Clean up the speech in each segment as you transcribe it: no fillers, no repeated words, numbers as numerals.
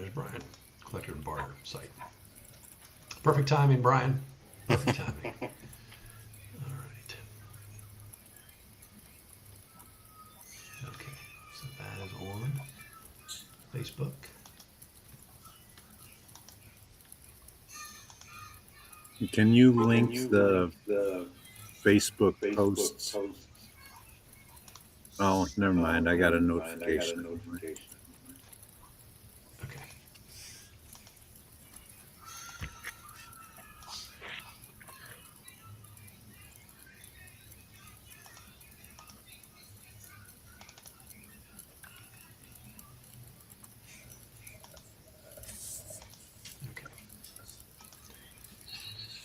there's Brian, collector and barter site. Perfect timing, Brian. Perfect timing. All right. Okay, so that is on Facebook. Can you link the Facebook posts? Oh, never mind. I got a notification. Okay. Okay.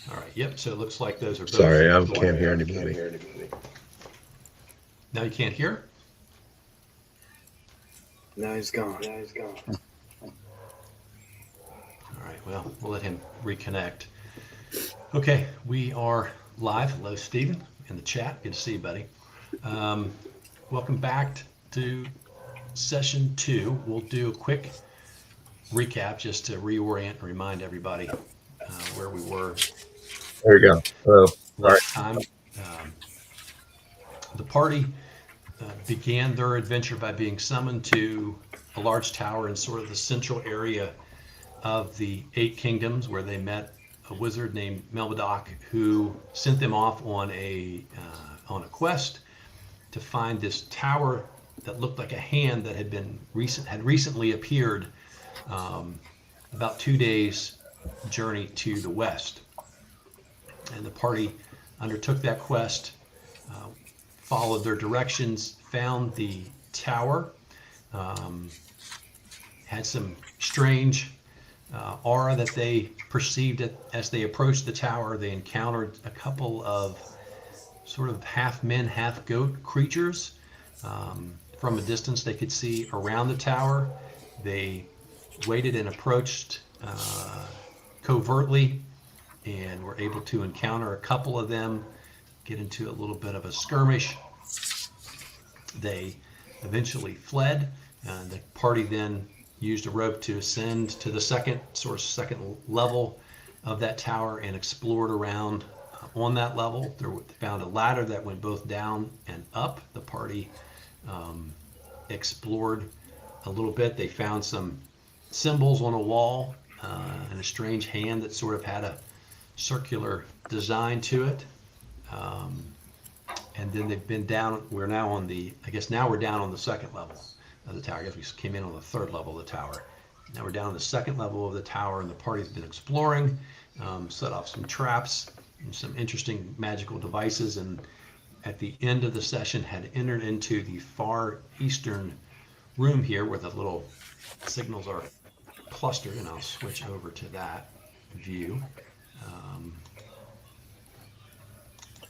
All right. Yep. So it looks like those are both. Sorry, I can't hear anybody. Now you can't hear? Now he's gone. All right. Well, we'll let him reconnect. Okay. We are live. Hello, Stephen, in the chat. Good to see you, buddy. Welcome back to session 2. We'll do a quick recap just to reorient and remind everybody where we were There you go. Oh, last time. The party began their adventure by being summoned to a large tower in sort of the central area of the 8 kingdoms, where they met a wizard named Melmodoc, who sent them off on a quest to find this tower that looked like a hand that had recently appeared about 2 days journey to the west. And the party undertook that quest, followed their directions, found the tower, had some strange aura that they perceived as they approached the tower. They encountered a couple of sort of half men, half goat creatures. From a distance, they could see around the tower. They waited and approached covertly and were able to encounter a couple of them, get into a little bit of a skirmish. They eventually fled. The party then used a rope to ascend to the second level of that tower and explored around on that level. They found a ladder that went both down and up. The party explored a little bit. They found some symbols on a wall and a strange hand that sort of had a circular design to it. And then they've been down. We're now on we're down on the second level of the tower. I guess we came in on the third level of the tower. Now we're down on the second level of the tower, and the party's been exploring, set off some traps and some interesting magical devices, and at the end of the session had entered into the far eastern room here where the little signals are clustered, and I'll switch over to that view.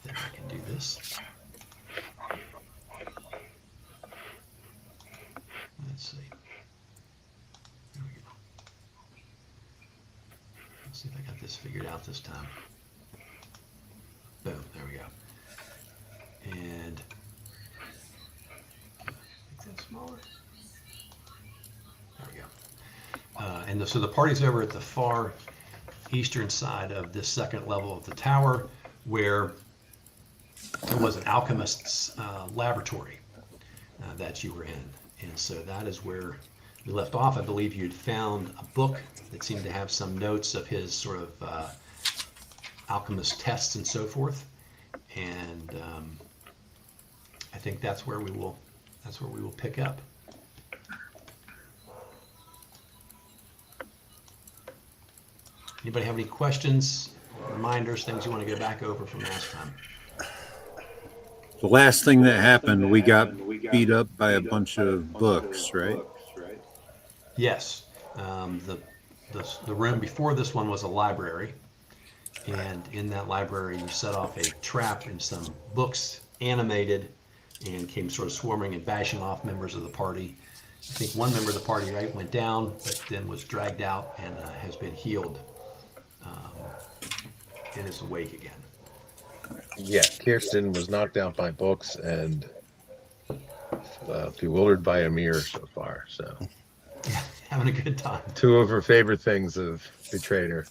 Then I can do this. Let's see. There we go. Let's see if I got this figured out this time. Boom, there we go. And make that smaller. There we go. So the party's over at the far eastern side of this second level of the tower, where there was an alchemist's laboratory that you were in. And so that is where we left off. I believe you'd found a book that seemed to have some notes of his sort of alchemist tests and so forth. And I think that's where we will pick up. Anybody have any questions, reminders, things you want to go back over from last time? The last thing that happened, we got beat up by a bunch of books, right? Yes. The room before this one was a library, and in that library you set off a trap, and some books animated and came sort of swarming and bashing off members of the party. I think one member of the party went down, but then was dragged out and has been healed and is awake again. yeah. Kirsten was knocked out by books and bewildered by a mirror so far. So having a good time. Two of her favorite things have betrayed her.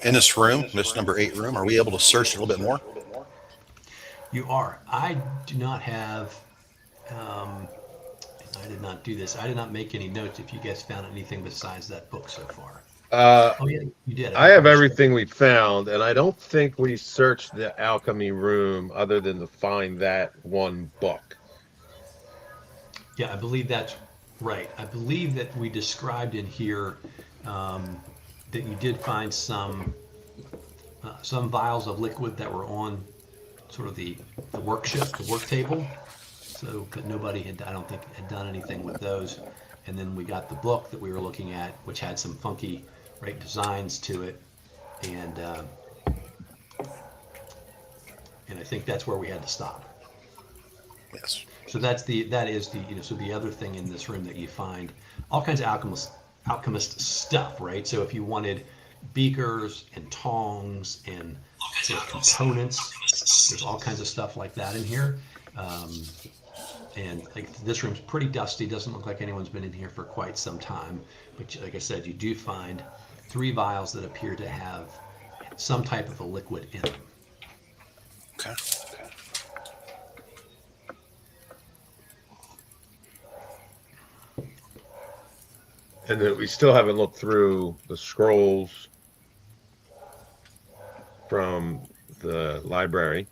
In this room, this number 8 room, are we able to search a little bit more? You are. I do not have, I did not do this. I did not make any notes if you guys found anything besides that book so far. Oh, yeah, you did. I have everything we found, and I don't think we searched the alchemy room other than to find that one book. Yeah, I believe that's right. I believe that we described in here that you did find some vials of liquid that were on sort of the work table. So, but nobody had, I don't think, had done anything with those. And then we got the book that we were looking at, which had some funky, right, designs to it, and I think that's where we had to stop. Yes. So that is the so the other thing in this room that you find all kinds of alchemist stuff, right? So if you wanted beakers and tongs and sort of components, there's all kinds of stuff like that in here. And like this room's pretty dusty, doesn't look like anyone's been in here for quite some time. But like I said, you do find 3 vials that appear to have some type of a liquid in them. Okay. And then we still haven't looked through the scrolls from the library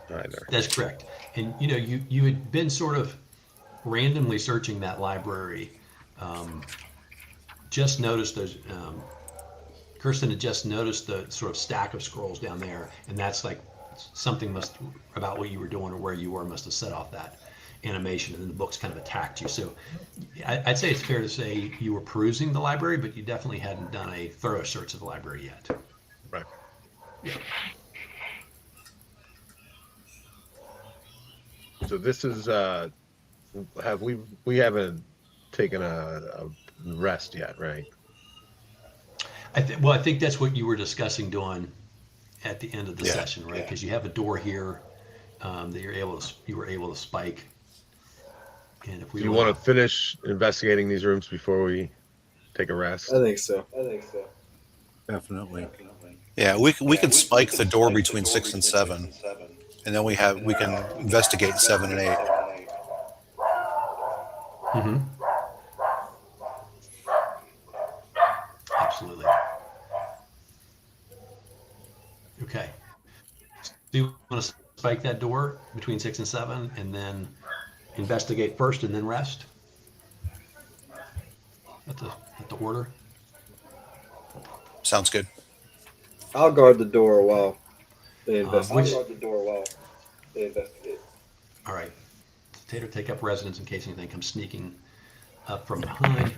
either. That's correct. And you had been sort of randomly searching that library. Just noticed those. Kirsten had just noticed the sort of stack of scrolls down there, and that's like something about what you were doing or where you were must have set off that animation, and then the books kind of attacked you. So I'd say it's fair to say you were perusing the library, but you definitely hadn't done a thorough search of the library yet. Right. Yeah. So this is we haven't taken a rest yet, right? I think that's what you were discussing doing at the end of the session, right? Because you have a door here that you were able to spike. And if we Do you want to finish investigating these rooms before we take a rest? I think so. Definitely. Yeah, we can spike the door between 6 and 7, and then we can investigate 7 and 8. Mm-hmm. Absolutely. Okay. Do you want to spike that door between 6 and 7 and then investigate first and then rest? At the order? Sounds good. I'll guard the door while they All right. Tater, take up residence in case anything comes sneaking up from behind.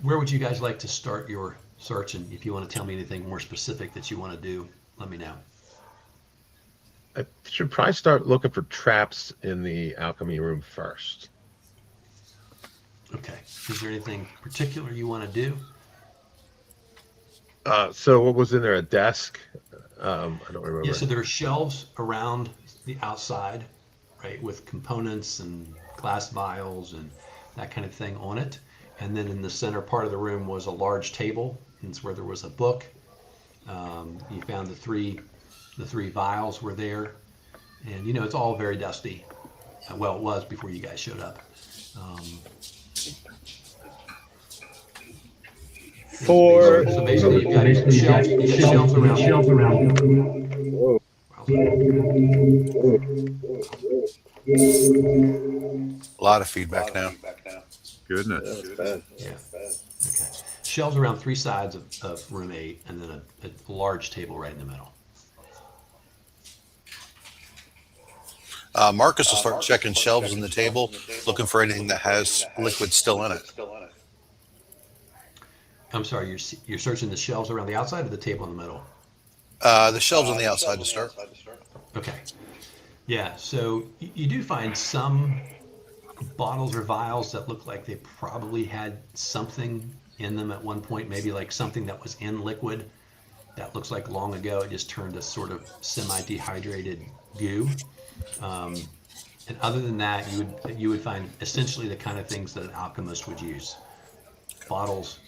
Where would you guys like to start your search? And if you want to tell me anything more specific that you want to do, let me know. I should probably start looking for traps in the alchemy room first. Okay. Is there anything particular you want to do? So what was in there? A desk? I don't remember. Yeah, so there are shelves around the outside, right, with components and glass vials and that kind of thing on it. And then in the center part of the room was a large table. And it's where there was a book. You found the three vials were there. And, it's all very dusty. Well, it was before you guys showed up. For So basically, you've got shelves around. Whoa. A lot of feedback now. Goodness. That's bad. Yeah. Okay. Shelves around 3 sides of room 8, and then a large table right in the middle. Marcus will start checking shelves in the table, looking for anything that has liquid still in it. I'm sorry, you're searching the shelves around the outside or the table in the middle? The shelves on the outside to start. Okay. Yeah, so you do find some bottles or vials that look like they probably had something in them at one point, maybe like something that was in liquid that looks like long ago it just turned to sort of semi-dehydrated goo. And other than that, you would find essentially the kind of things that an alchemist would use. Bottles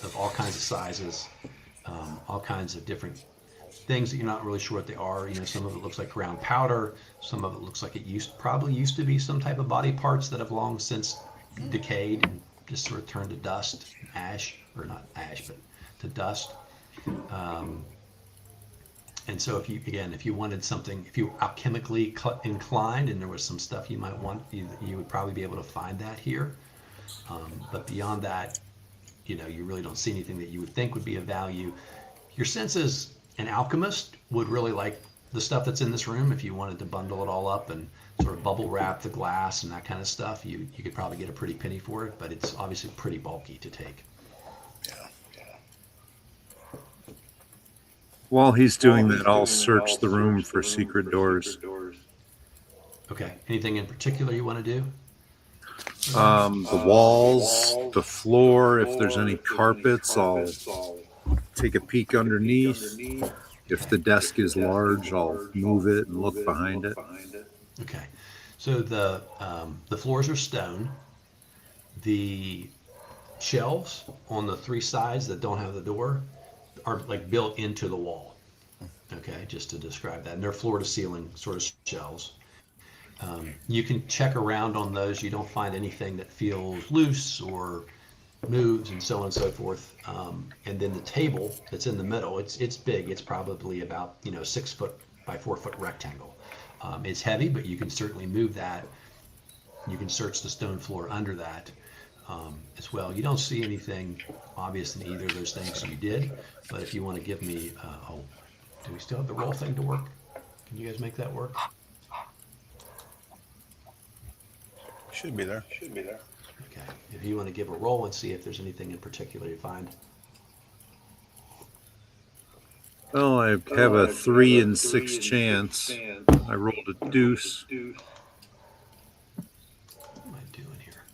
of all kinds of sizes, all kinds of different things that you're not really sure what they are. You know, some of it looks like ground powder. Some of it looks like it probably used to be some type of body parts that have long since decayed and just sort of turned to dust, ash, or not ash, but to dust. And so if you wanted something, if you were alchemically inclined and there was some stuff you might want, you would probably be able to find that here. But beyond that, you know, you really don't see anything that you would think would be of value. Your sense is an alchemist would really like the stuff that's in this room. If you wanted to bundle it all up and sort of bubble wrap the glass and that kind of stuff, you could probably get a pretty penny for it, but it's obviously pretty bulky to take. While he's doing that, I'll search the room for secret doors. Okay. Anything in particular you want to do? The walls, the floor, if there's any carpets, I'll take a peek underneath. If the desk is large, I'll move it and look behind it. Okay. So the floors are stone. The shelves on the three sides that don't have the door are like built into the wall. Okay, just to describe that. And they're floor to ceiling sort of shelves. You can check around on those. You don't find anything that feels loose or moves and so on and so forth. And then the table that's in the middle, it's big. It's probably about 6 foot by 4 foot rectangle. It's heavy, but you can certainly move that. You can search the stone floor under that as well. You don't see anything obvious in either of those things. You did, but if you want to give me, do we still have the roll thing to work? Can you guys make that work? Should be there. Okay. If you want to give a roll and see if there's anything in particular you find. Well, I have a 3 in 6 chance. I rolled a deuce. What am I doing here?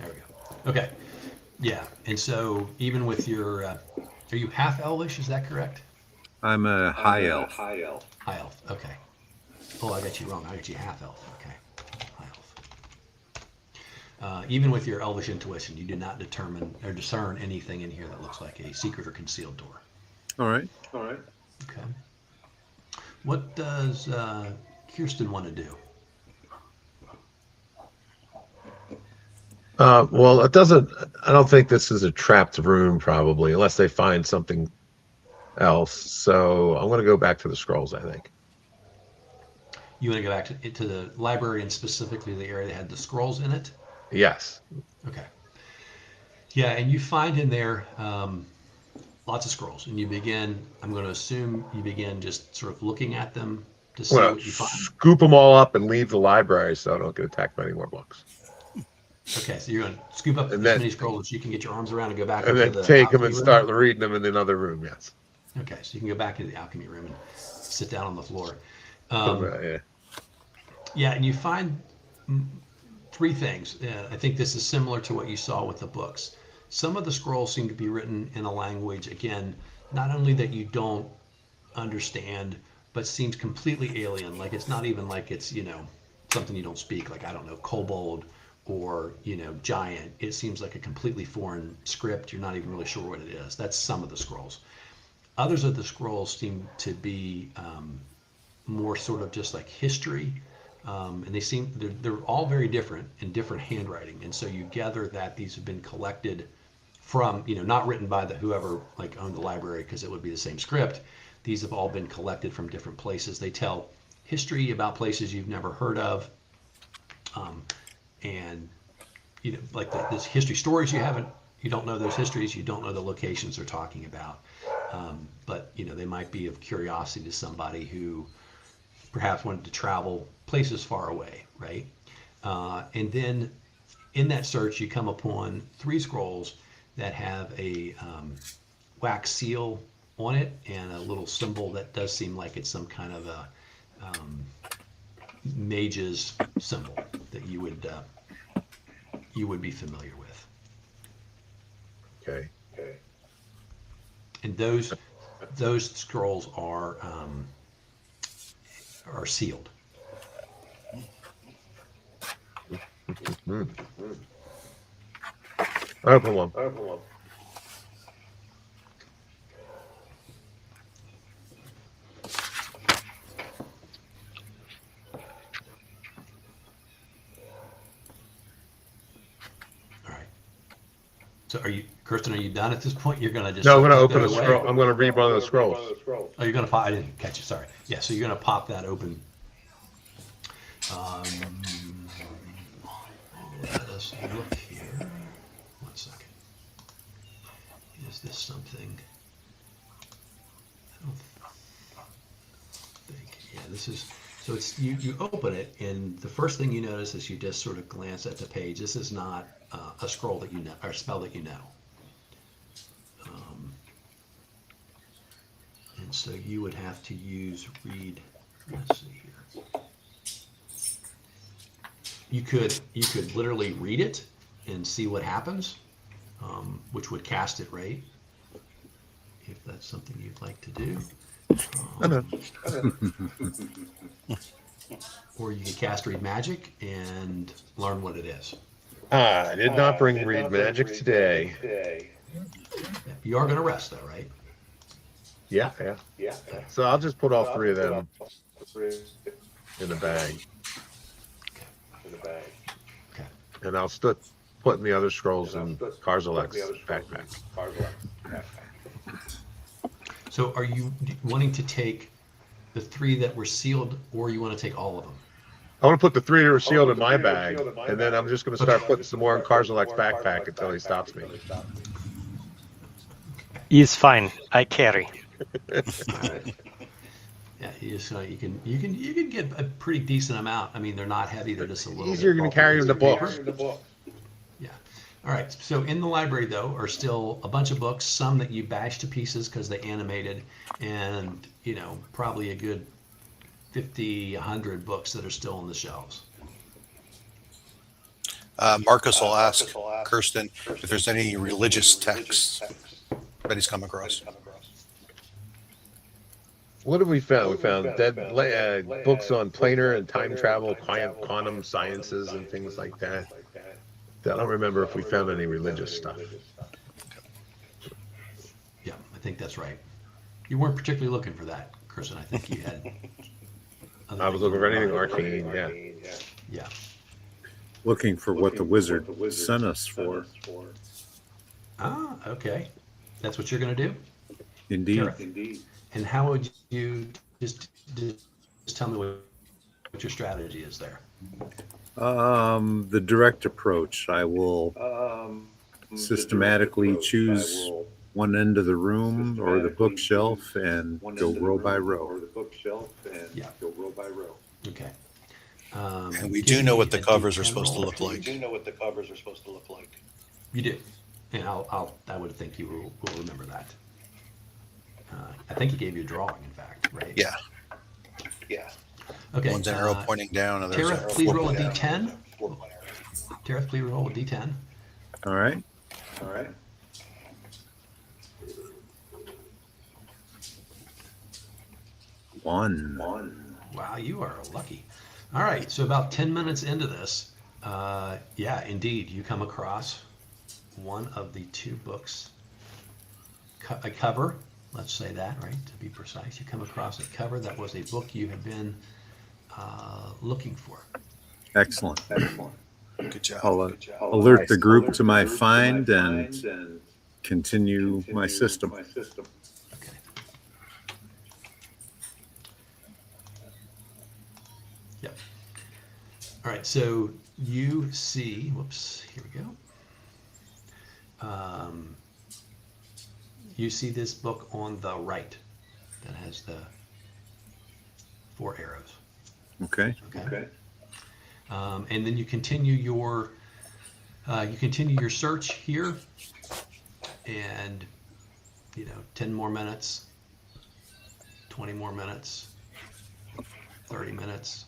There we go. Okay. Yeah. And so even with your, are you half elvish? Is that correct? I'm a high elf. High elf. Okay. Oh, I got you wrong. I got you half elf. Okay. High elf. Even with your elvish intuition, you did not determine or discern anything in here that looks like a secret or concealed door. All right. Okay. What does Kirsten want to do? Well, it doesn't. I don't think this is a trapped room, probably, unless they find something else. So I'm going to go back to the scrolls, I think. You want to go back to the library and specifically the area that had the scrolls in it? Yes. Okay. Yeah, and you find in there lots of scrolls, and you begin, I'm going to assume you begin just sort of looking at them to see Well, what you find. scoop them all up and leave the library so I don't get attacked by any more books. Okay, so you're going to scoop up as many scrolls as you can get your arms around and go back And into then the take them alchemy and room? start reading them in another room, yes. Okay, so you can go back into the alchemy room and sit down on the floor. Yeah. Yeah, and you find three things. I think this is similar to what you saw with the books. Some of the scrolls seem to be written in a language, again, not only that you don't understand, but seems completely alien. Like it's not even like it's, something you don't speak, like, I don't know, kobold or, giant. It seems like a completely foreign script. You're not even really sure what it is. That's some of the scrolls. Others of the scrolls seem to be more sort of just like history. And they're all very different in different handwriting. And so you gather that these have been collected from, not written by whoever like owned the library, because it would be the same script. These have all been collected from different places. They tell history about places you've never heard of. And, like this history stories you don't know those histories, you don't know the locations they're talking about. But, they might be of curiosity to somebody who perhaps wanted to travel places far away, right? And then in that search, you come upon 3 scrolls that have a wax seal on it and a little symbol that does seem like it's some kind of a mage's symbol that you would be familiar with. Okay. And those those scrolls are sealed. Open one. All right. So Kirsten, are you done at this point? You're gonna just No, I'm going to tuck open a those away? scroll. I'm going to read one of the scrolls. Oh, you're gonna pop. I didn't catch it. Sorry. Yeah. So you're gonna pop that open. Let us look here. 1 second. Is this something? I don't think. Yeah, this is. So it's you open it, and the first thing you notice is you just sort of glance at the page. This is not a scroll that you know or a spell that you know. And so you would have to use read. Let's see here. You could literally read it and see what happens, which would cast it, right? If that's something you'd like to do. Or you could cast read magic and learn what it is. I did not bring read magic today. You are going to rest, though, right? Yeah. So I'll just put all three of them in the bag. Okay. And I'll start putting the other scrolls in Karzalek's backpack. So are you wanting to take the 3 that were sealed, or you want to take all of them? I want to put the 3 that were sealed in my bag, and then I'm just going to start putting some more in Karzalek's backpack until he stops me. He's fine. I carry. All right. Yeah, you can get a pretty decent amount. I mean, they're not heavy; they're just a little. Easier bit going to carry the bulkier. books. Yeah. All right. So in the library, though, are still a bunch of books. Some that you bashed to pieces because they animated, and probably a good 50, 100 books that are still on the shelves. Marcus will ask Kirsten if there's any religious texts that he's come across. What have we found? We found books on planar and time travel, quantum sciences, and things like that. I don't remember if we found any religious stuff. Yeah, I think that's right. You weren't particularly looking for that, Kirsten. I think you had. I was looking for anything arcane, yeah. Yeah. Looking for what the wizard sent us for. Ah, okay. That's what you're going to do? Indeed. Gareth. And how would you just tell me what your strategy is there? The direct approach. I will systematically choose one end of the room or the bookshelf and go row by row. Yeah. Okay. And we do know what the covers are supposed to look like. You do, and I would think you will remember that. I think he gave you a drawing, in fact, right? Yeah. Okay. One's an arrow pointing down, and there's Tareth, please roll a d10. Tareth, please roll a d10. All right. One. Wow, you are lucky. All right, so about 10 minutes into this, yeah, indeed, you come across one of the 2 books, a cover, let's say that, right, to be precise. You come across a cover that was a book you had been looking for. Excellent. good job. I'll alert the group to my find and continue my system. Okay. Yep. All right, so you see, whoops, here we go. You see this book on the right that has the 4 arrows. Okay. Okay. And then you continue your search here, and 10 more minutes, 20 more minutes, 30 minutes.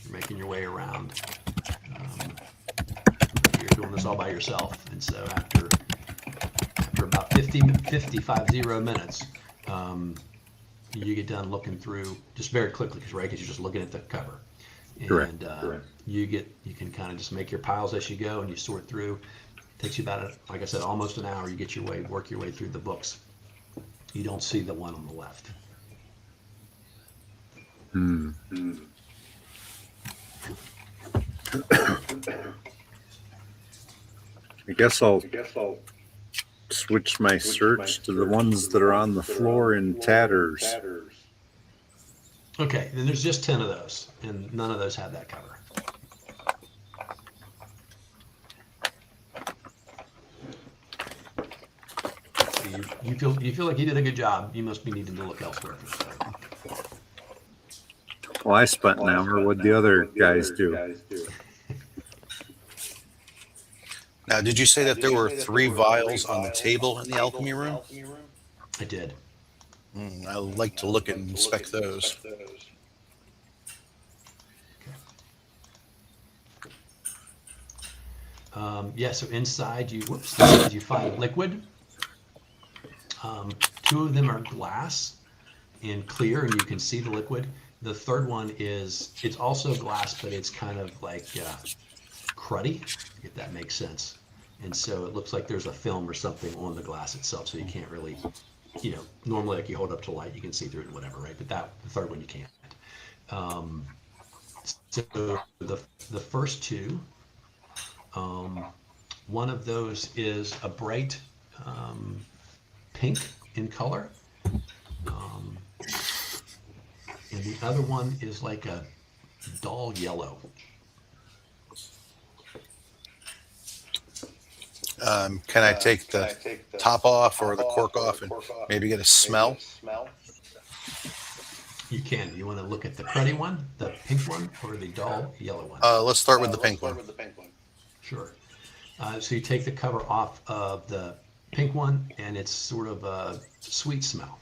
You're making your way around. You're doing this all by yourself, and so after about 50 minutes, you get done looking through just very quickly, because you're just looking at the cover, Correct. and you can kind of just make your piles as you go, and you sort through. Takes you about, like I said, almost an hour. You work your way through the books. You don't see the one on the left. I guess I'll switch my search to the ones that are on the floor in tatters. Okay, then there's just 10 of those, and none of those have that cover. So you feel like you did a good job. You must be needing to look elsewhere for that. Well, I spent an hour. What'd the other guys do? Now, did you say that there were 3 vials on the table in the alchemy room? I did. I'd like to look and inspect those. Yeah, so inside you find liquid. 2 of them are glass and clear, and you can see the liquid. The third one it's also glass, but it's kind of like cruddy, if that makes sense. And so it looks like there's a film or something on the glass itself, so you can't really, normally like you hold up to light, you can see through it and whatever, right? But the third one you can't. So the first 2, one of those is a bright pink in color, and the other one is like a dull yellow. Can I take the top off or the cork off and maybe get a smell? You can. You want to look at the cruddy one, the pink one, or the dull yellow one? Let's start with the pink one. Sure. So you take the cover off of the pink one, and it's sort of a sweet smell.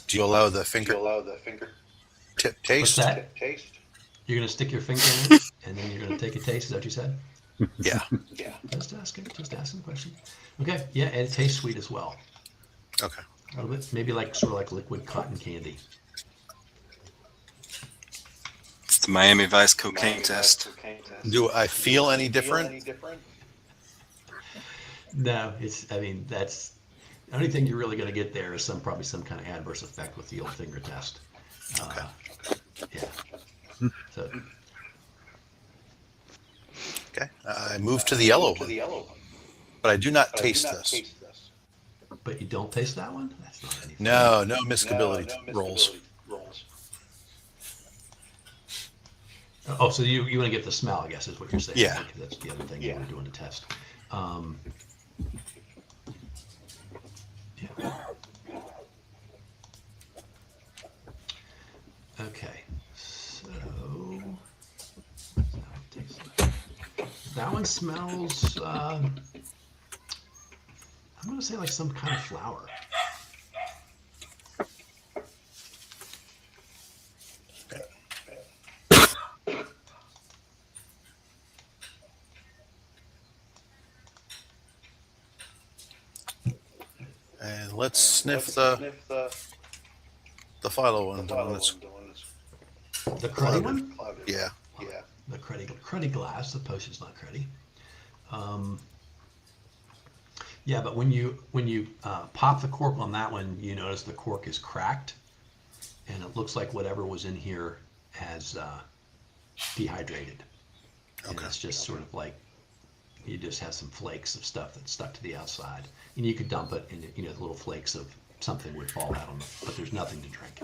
Do you allow the finger tip taste? What's that? You're going to stick your finger in it, and then you're going to take a taste. Is that what you said? Yeah. Just asking a question. Okay. Yeah, and it tastes sweet as well. Okay. A little bit, maybe sort of like liquid cotton candy. It's the Miami Vice cocaine test. Do I feel any different? No, that's the only thing you're really going to get there is probably some kind of adverse effect with the old finger test. Okay. Yeah. So. Okay. I move to the yellow one, but I do not taste this. But you don't taste that one? That's not anything. No miscability rolls. Oh, so you want to get the smell, I guess, is what you're saying. Yeah. Because that's the other thing you were doing the test. Yeah. Okay. So that one smells, I'm going to say like some kind of flower. And let's sniff the philo one. The one that's The cruddy one? yeah. The cruddy glass. The potion's not cruddy. Yeah, but when you pop the cork on that one, you notice the cork is cracked, and it looks like whatever was in here has dehydrated. And Okay. it's just sort of like you just have some flakes of stuff that's stuck to the outside, and you could dump it, and the little flakes of something would fall out on it, but there's nothing to drink.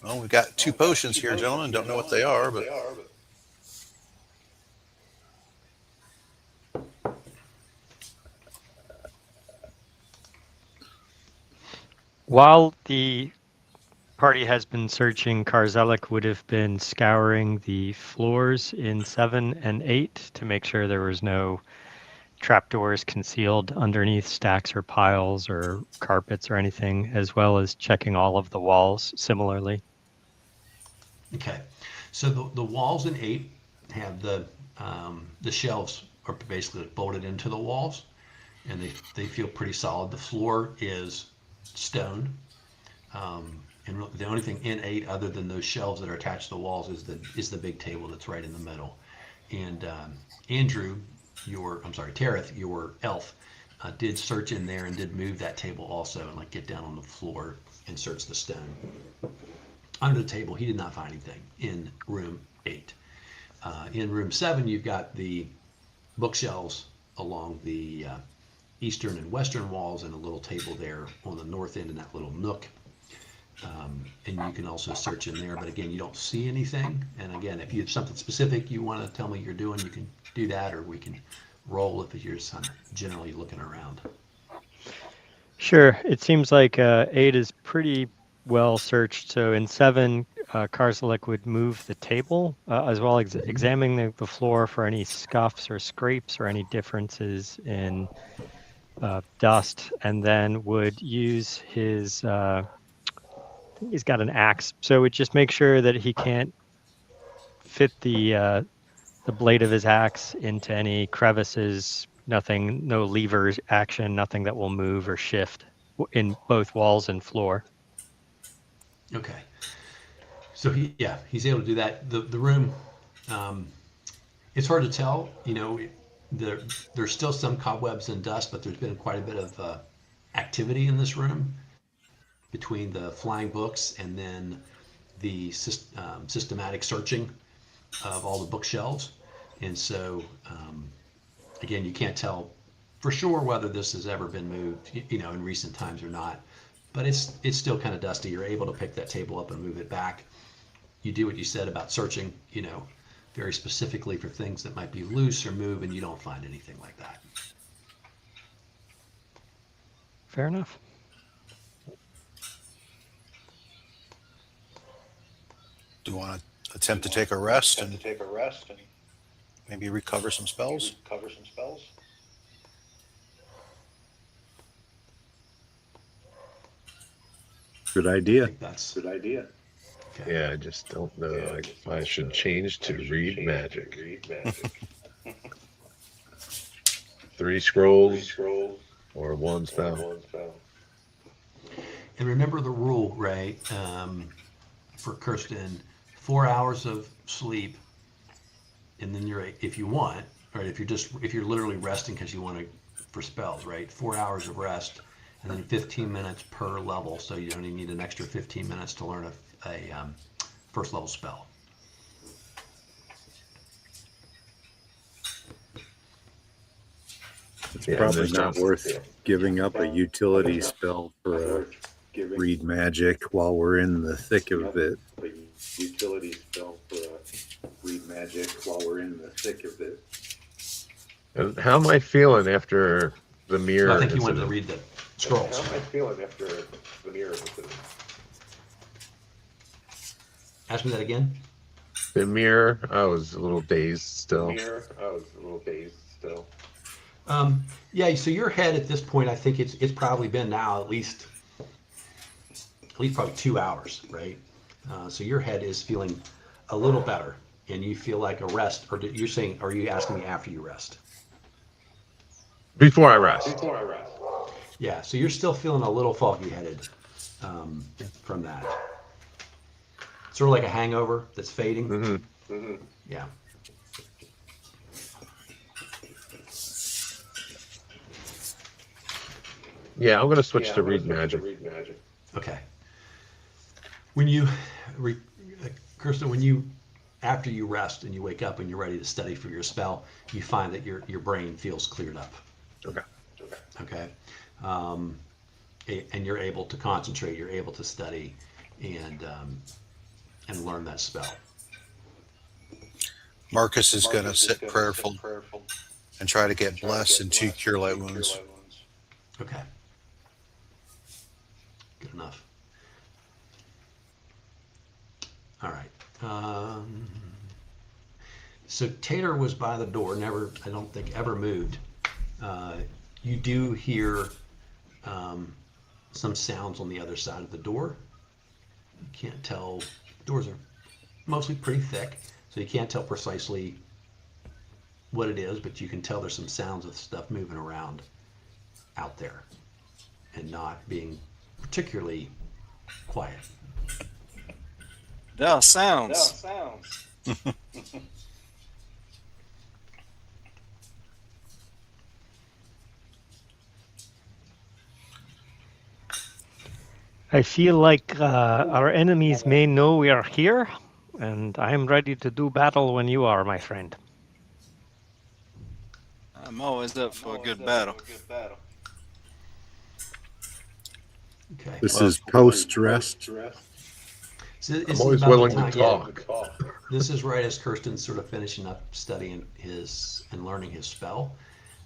Well, we've got 2 potions here, gentlemen. Don't know what they are, but While the party has been searching, Karzelik would have been scouring the floors in 7 and 8 to make sure there was no trapdoors concealed underneath stacks or piles or carpets or anything, as well as checking all of the walls similarly. Okay, so the walls in 8 have the shelves are basically bolted into the walls, and they feel pretty solid. The floor is stone, and the only thing in 8 other than those shelves that are attached to the walls is the big table that's right in the middle. And Andrew, Tareth, your elf, did search in there and did move that table also, and like get down on the floor and search the stone. Under the table, he did not find anything in room 8. In room 7, you've got the bookshelves along the eastern and western walls, and a little table there on the north end in that little nook. And you can also search in there, but again, you don't see anything. And again, if you have something specific you want to tell me you're doing, you can do that, or we can roll if you're just generally looking around. Sure. It seems like 8 is pretty well searched. So in 7, Karzalek would move the table, as well as examining the floor for any scuffs or scrapes or any differences in dust, and then would use his, he's got an axe, so would just make sure that he can't fit the blade of his axe into any crevices, nothing, no levers action, nothing that will move or shift in both walls and floor. Okay. So he's able to do that. The room, it's hard to tell. There's still some cobwebs and dust, but there's been quite a bit of activity in this room between the flying books and then the systematic searching of all the bookshelves. And so, again, you can't tell for sure whether this has ever been moved, in recent times or not. But it's still kind of dusty. You're able to pick that table up and move it back. You do what you said about searching, very specifically for things that might be loose or move, and you don't find anything like that. Fair enough. Do you want to attempt to take a rest and maybe recover some spells? Good I idea. think that's a good idea. Okay. Yeah, I just don't know if I should change to read magic. 3 scrolls or 1 spell. And remember the rule, Ray, for Kirsten, 4 hours of sleep, and then if you want, right, if you're literally resting because you want to, for spells, right, 4 hours of rest, and then 15 minutes per level, so you only need an extra 15 minutes to learn a first level spell. It's Yeah, probably there's not no- worth giving up a utility spell for a read magic while we're in the thick of it. And how am I feeling after the mirror? So I think you wanted to incident? read the scrolls. Ask me that again. The mirror, I was a little dazed still. Yeah, so your head at this point, I think it's probably been now at least probably 2 hours, right? So your head is feeling a little better, and you feel like a rest. Or you're saying, are you asking me after you rest? Before I rest. Yeah, so you're still feeling a little foggy headed from that. Sort of like a hangover that's fading. Mm-hmm. Yeah. Yeah, I'm gonna switch to read magic. Okay. When you, Kirsten, after you rest and you wake up and you're ready to study for your spell, you find that your brain feels cleared up. Okay. Okay. And you're able to concentrate. You're able to study and learn that spell. Marcus is going to sit prayerful and try to get blessed and 2 cure light wounds. Okay. Good enough. All right. So Tater was by the door, I don't think ever moved. You do hear some sounds on the other side of the door. You can't tell, doors are mostly pretty thick, so you can't tell precisely what it is, but you can tell there's some sounds of stuff moving around out there and not being particularly quiet. There are sounds. I feel like our enemies may know we are here, and I am ready to do battle when you are, my friend. I'm always up for a good battle. Okay. This is post rest. So this I'm is always about the willing to time- yeah, talk. this is right as Kirsten's sort of finishing up studying his and learning his spell.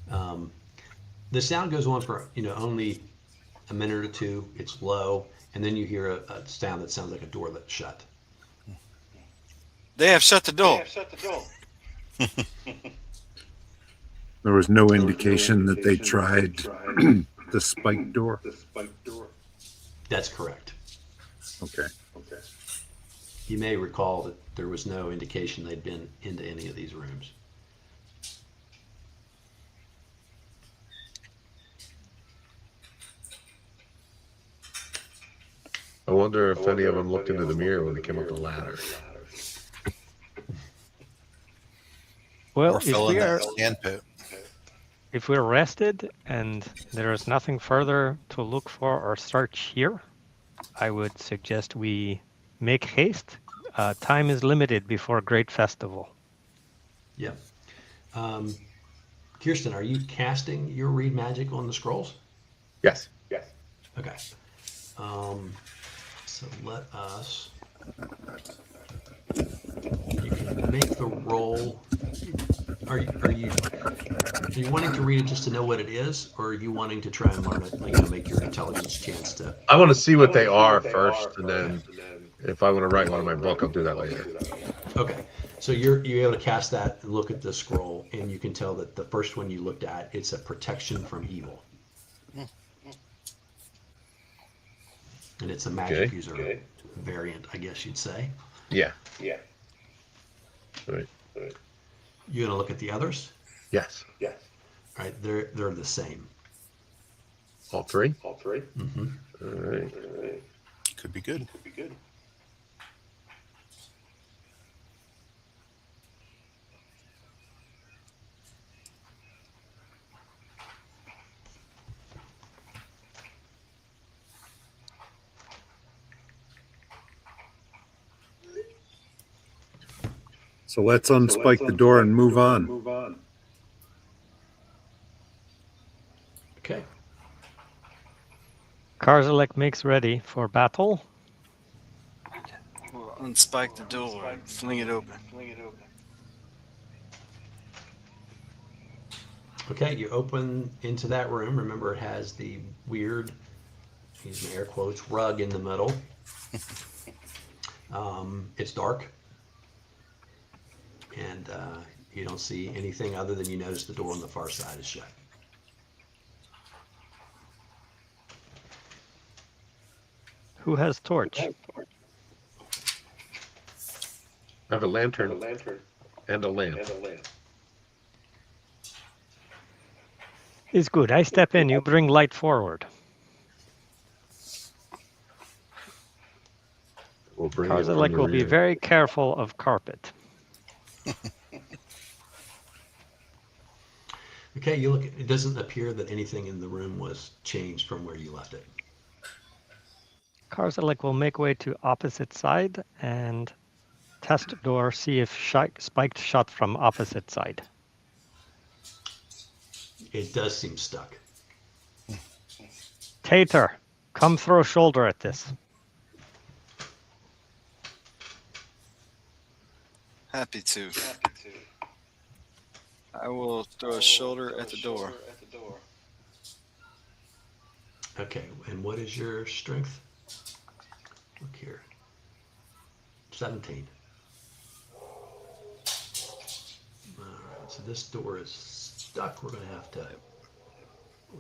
The sound goes on for only a minute or two. It's low, and then you hear a sound that sounds like a door that's shut. They have shut the door. There was no indication that they tried the spike door. That's correct. Okay. You may recall that there was no indication they'd been into any of these rooms. I wonder if any of them looked into the mirror when they came up the ladder. Well, Or fill in that sand pit. if we're rested and there is nothing further to look for or search here, I would suggest we make haste. Time is limited before a great festival. Yep. Kirsten, are you casting your read magic on the scrolls? Yes. Okay. So let us. You can make the roll. Are you wanting to read it just to know what it is, or are you wanting to try and learn it? Make your intelligence chance to. I want to see what they are first, and then if I want to write one in my book, I'll do that later. Okay. So you're able to cast that and look at the scroll, and you can tell that the first one you looked at, it's a protection from evil. And it's a magic user variant, I guess you'd say. Yeah. Right. You gonna look at the others? Yes. All right, they're the same. All three? Mm-hmm. All right. Could be good. So let's unspike the door and move on. Okay. Karzalek makes ready for battle. We'll unspike the door and fling it open. Okay, you open into that room. Remember, it has the weird, using air quotes, rug in the middle. It's dark. And you don't see anything other than you notice the door on the far side is shut. Who has torch? I have a lantern and a lamp. Is good. I step in. You bring light forward. We'll bring it from Karzalek the will be rear. very careful of carpet. Okay, you look. It doesn't appear that anything in the room was changed from where you left it. Karzalek will make way to opposite side and test door, see if spiked shut from opposite side. It does seem stuck. Tater, come throw shoulder at this. Happy to. I will throw a shoulder at the door. Okay, and what is your strength? Look here. 17. All right, so this door is stuck. We're going to have to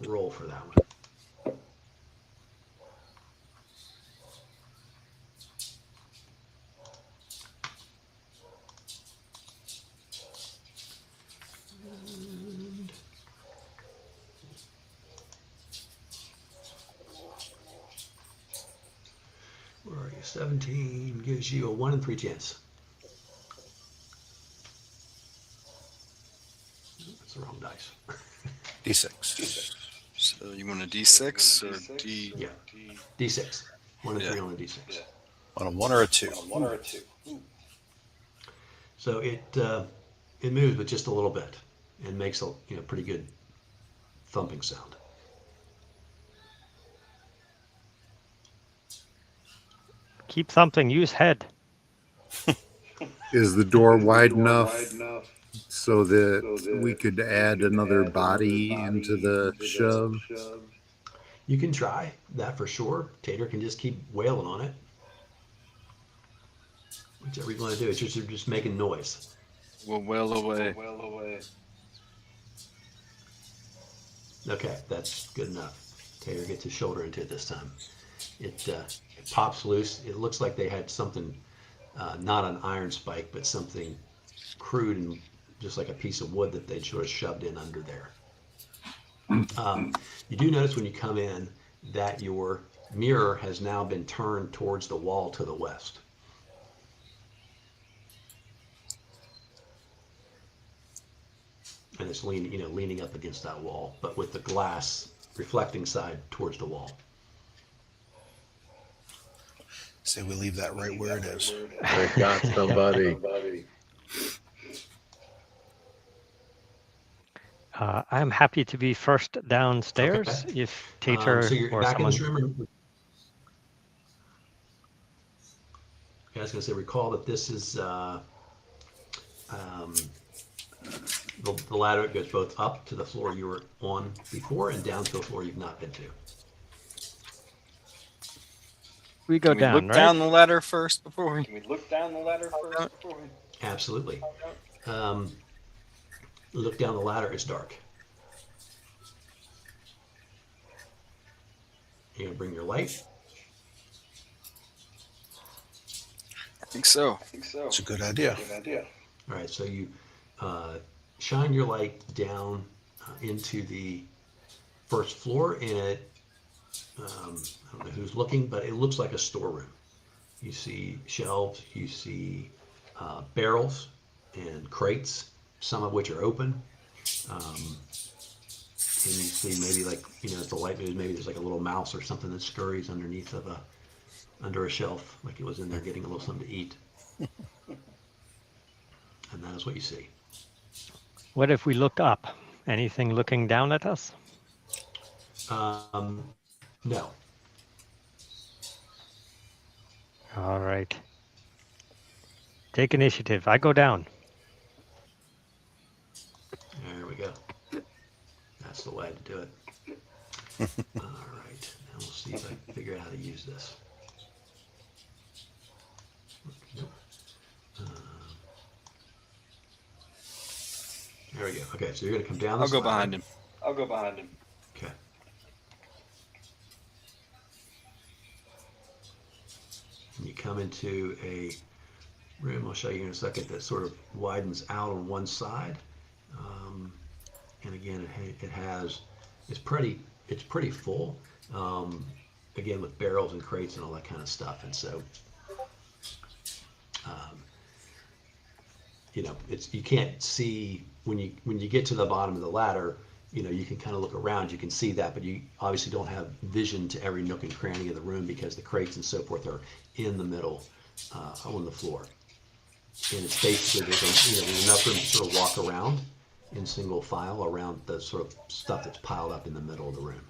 roll for that one. 17 gives you a 1 in 3 chance. That's the wrong dice. D6. So you want a D6 or D? Yeah, D6. 1 in 3 Yeah. on a D6. On a 1 or a 2? So it moves, but just a little bit, and makes a pretty good thumping sound. Keep thumping. Use head. Is the door wide enough so that we could add another body into the shove? You can try that for sure. Tater can just keep wailing on it. Whichever you want to do. It's just making noise. We'll well away. Okay, that's good enough. Tater gets his shoulder into it this time. It pops loose. It looks like they had something, not an iron spike, but something crude and just like a piece of wood that they'd sort of shoved in under there. You do notice when you come in that your mirror has now been turned towards the wall to the west. And it's leaning up against that wall, but with the glass reflecting side towards the wall. Say we leave that right where it is. I got somebody. I'm happy to be first downstairs Okay. if Tater So you're or back in someone. this room. I was going to say, recall that this is the ladder goes both up to the floor you were on before and down to a floor you've not been to. We go Can we down, look right? down the ladder first before we? Absolutely. Look down the ladder, it's dark. You're going to bring your light. I think so. It's a good idea. All right, so you shine your light down into the first floor, and it, I don't know who's looking, but it looks like a storeroom. You see shelves, you see barrels and crates, some of which are open. And you see maybe if the light moves, maybe there's like a little mouse or something that scurries underneath under a shelf, like it was in there getting a little something to eat. And that is what you see. What if we look up? Anything looking down at us? No. All right. Take initiative. I go down. There we go. That's the way to do it. All right. Now we'll see if I can figure out how to use this. Nope. There we go. Okay, so you're going to come down I'll this go ladder. behind him. Okay. And you come into a room, I'll show you in a second, that sort of widens out on one side. And again, it's pretty full, again, with barrels and crates and all that kind of stuff. And so, you can't see when you get to the bottom of the ladder. You can kind of look around, you can see that, but you obviously don't have vision to every nook and cranny of the room because the crates and so forth are in the middle on the floor. And it's basically there's enough room to sort of walk around in single file around the sort of stuff that's piled up in the middle of the room.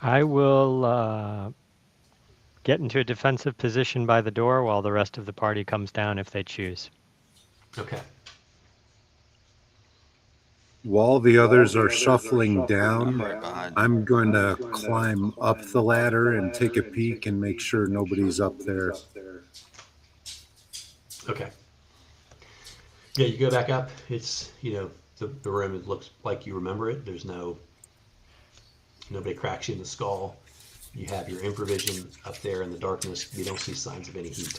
I will get into a defensive position by the door while the rest of the party comes down if they choose. Okay. While the others are shuffling down, I'm right behind him. I'm going to climb up the ladder and take a peek and make sure nobody's up there. Okay. Yeah, you go back up. It's, the room, it looks like you remember it. There's nobody cracks you in the skull. You have your infravision up there in the darkness. You don't see signs of any heat.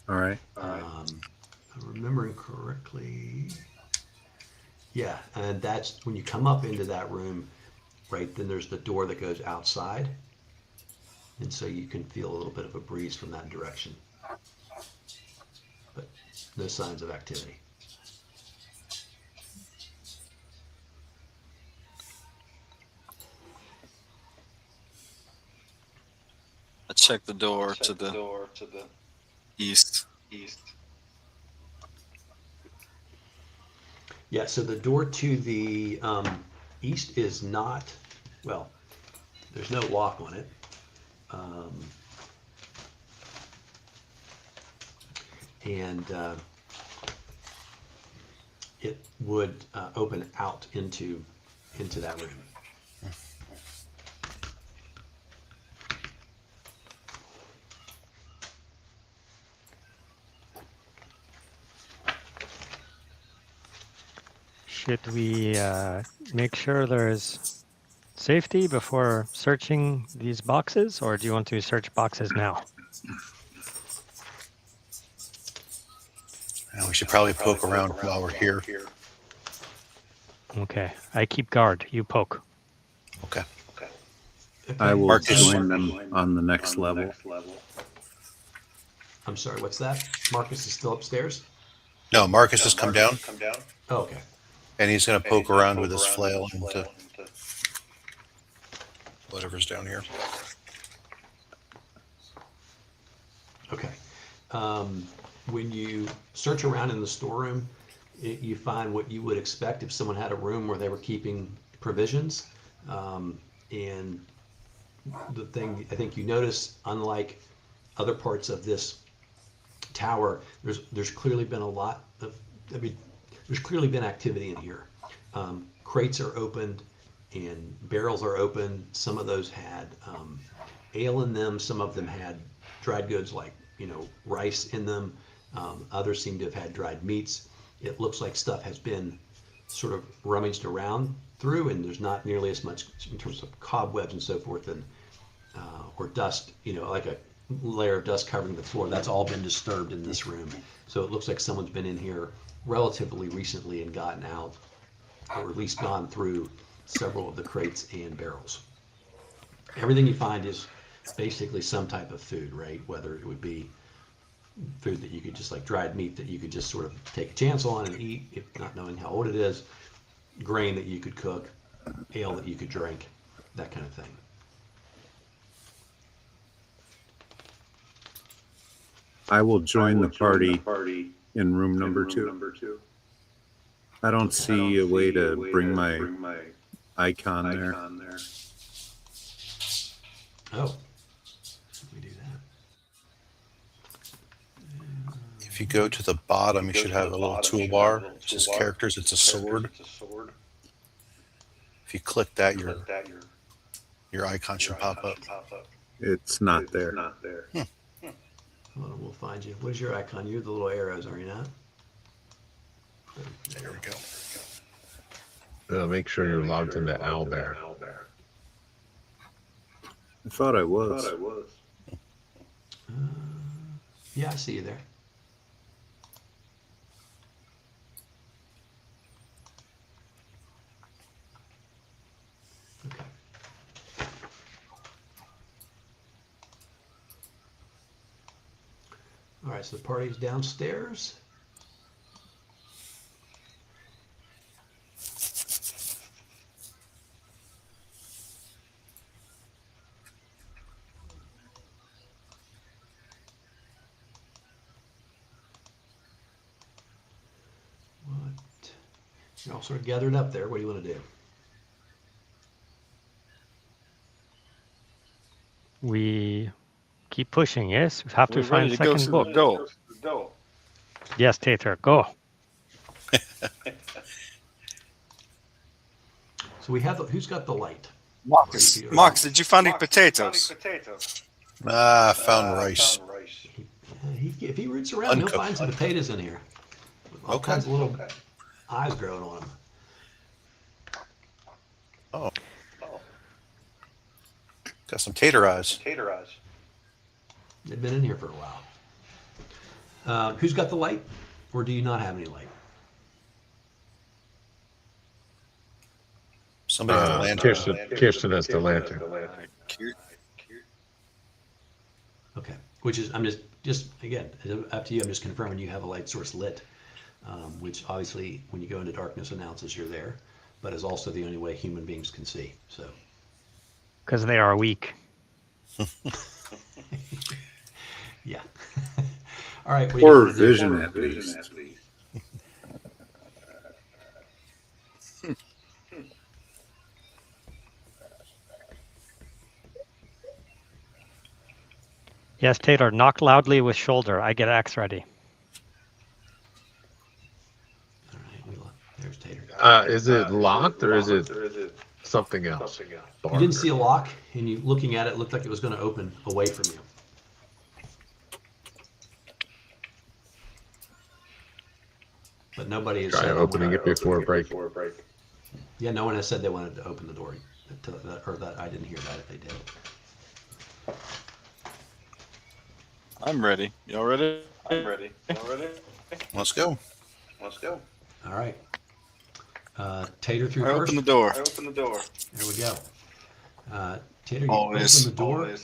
All right. If I'm remembering correctly. Yeah, and that's when you come up into that room, right? Then there's the door that goes outside, and so you can feel a little bit of a breeze from that direction. But no signs of activity. I checked the door to the east. Yeah, so the door to the east is not, well, there's no lock on it. And it would open out into that room. Should we make sure there's safety before searching these boxes, or do you want to search boxes now? And we should probably poke around while we're here. Okay, I keep guard. You poke. Okay. I will Marcus. join them on the next level. I'm sorry, what's that? Marcus is still upstairs? No, Marcus has come down, Oh, okay. and he's going to poke around with his flail into whatever's down here. Okay. When you search around in the storeroom, you find what you would expect if someone had a room where they were keeping provisions. And the thing I think you notice, unlike other parts of this tower, there's clearly been a lot of, there's clearly been activity in here. Crates are opened and barrels are open. Some of those had ale in them. Some of them had dried goods like, rice in them. Others seem to have had dried meats. It looks like stuff has been sort of rummaged around through, and there's not nearly as much in terms of cobwebs and so forth, and or dust, like a layer of dust covering the floor. That's all been disturbed in this room. So it looks like someone's been in here relatively recently and gotten out, or at least gone through several of the crates and barrels. Everything you find is basically some type of food, right? Whether it would be food that you could just, like dried meat that you could just sort of take a chance on and eat, if not knowing how old it is, grain that you could cook, ale that you could drink, that kind of thing. I will join the party in room number 2. I don't see a way to bring my icon there. Oh, let me do that. If you go to the bottom, you should have a little toolbar. It says characters. It's a sword. If you click that, your icon should pop up. It's not there. Hold on, we'll find you. What is your icon? You're the little arrows, are you not? There we go. Make sure you're logged into Owlbear. I thought I was. Yeah, I see you there. Okay. All right, so the party's downstairs. You're all sort of gathered up there. What do you want to do? We keep pushing, yes? We have to We're find ready to go second through book. the door. Yes, Tater, go. So we have, who's got the light? Marcus, did you find any potatoes? I found rice. If he roots around, he'll Uncooked. find some potatoes in here. All Okay. kinds of little eyes growing on them. Oh. Got some tater eyes. They've been in here for a while. Who's got the light, or do you not have any light? Somebody has a lantern. Kirsten has the lantern. Okay, which is, I'm just again, up to you. I'm just confirming you have a light source lit, which obviously, when you go into darkness, announces you're there, but is also the only way human beings can see. So, Because they are weak. yeah. All right. What do you Or want to do? vision at least. Yes, Taylor, knock loudly with shoulder. I get axe ready. All right. There's Tater. Is it locked or is it something else? You didn't see a lock, and you looking at it looked like it was going to open away from you. But nobody has Try said opening it before break. Yeah, no one has said they wanted to open the door, or that I didn't hear that if they did. I'm ready. Y'all ready? I'm ready. Y'all ready? Let's go. All right. Tater through I first. open the door. There we go. Tater, you Always. open the door.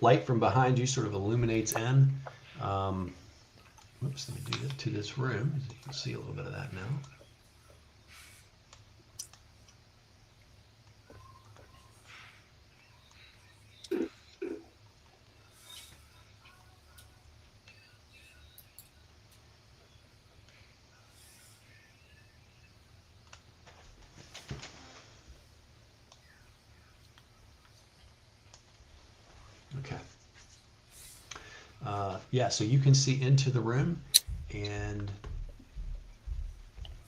Light from behind you sort of illuminates in. Whoops, let me do that to this room. You can see a little bit of that now. Okay. Yeah, so you can see into the room, and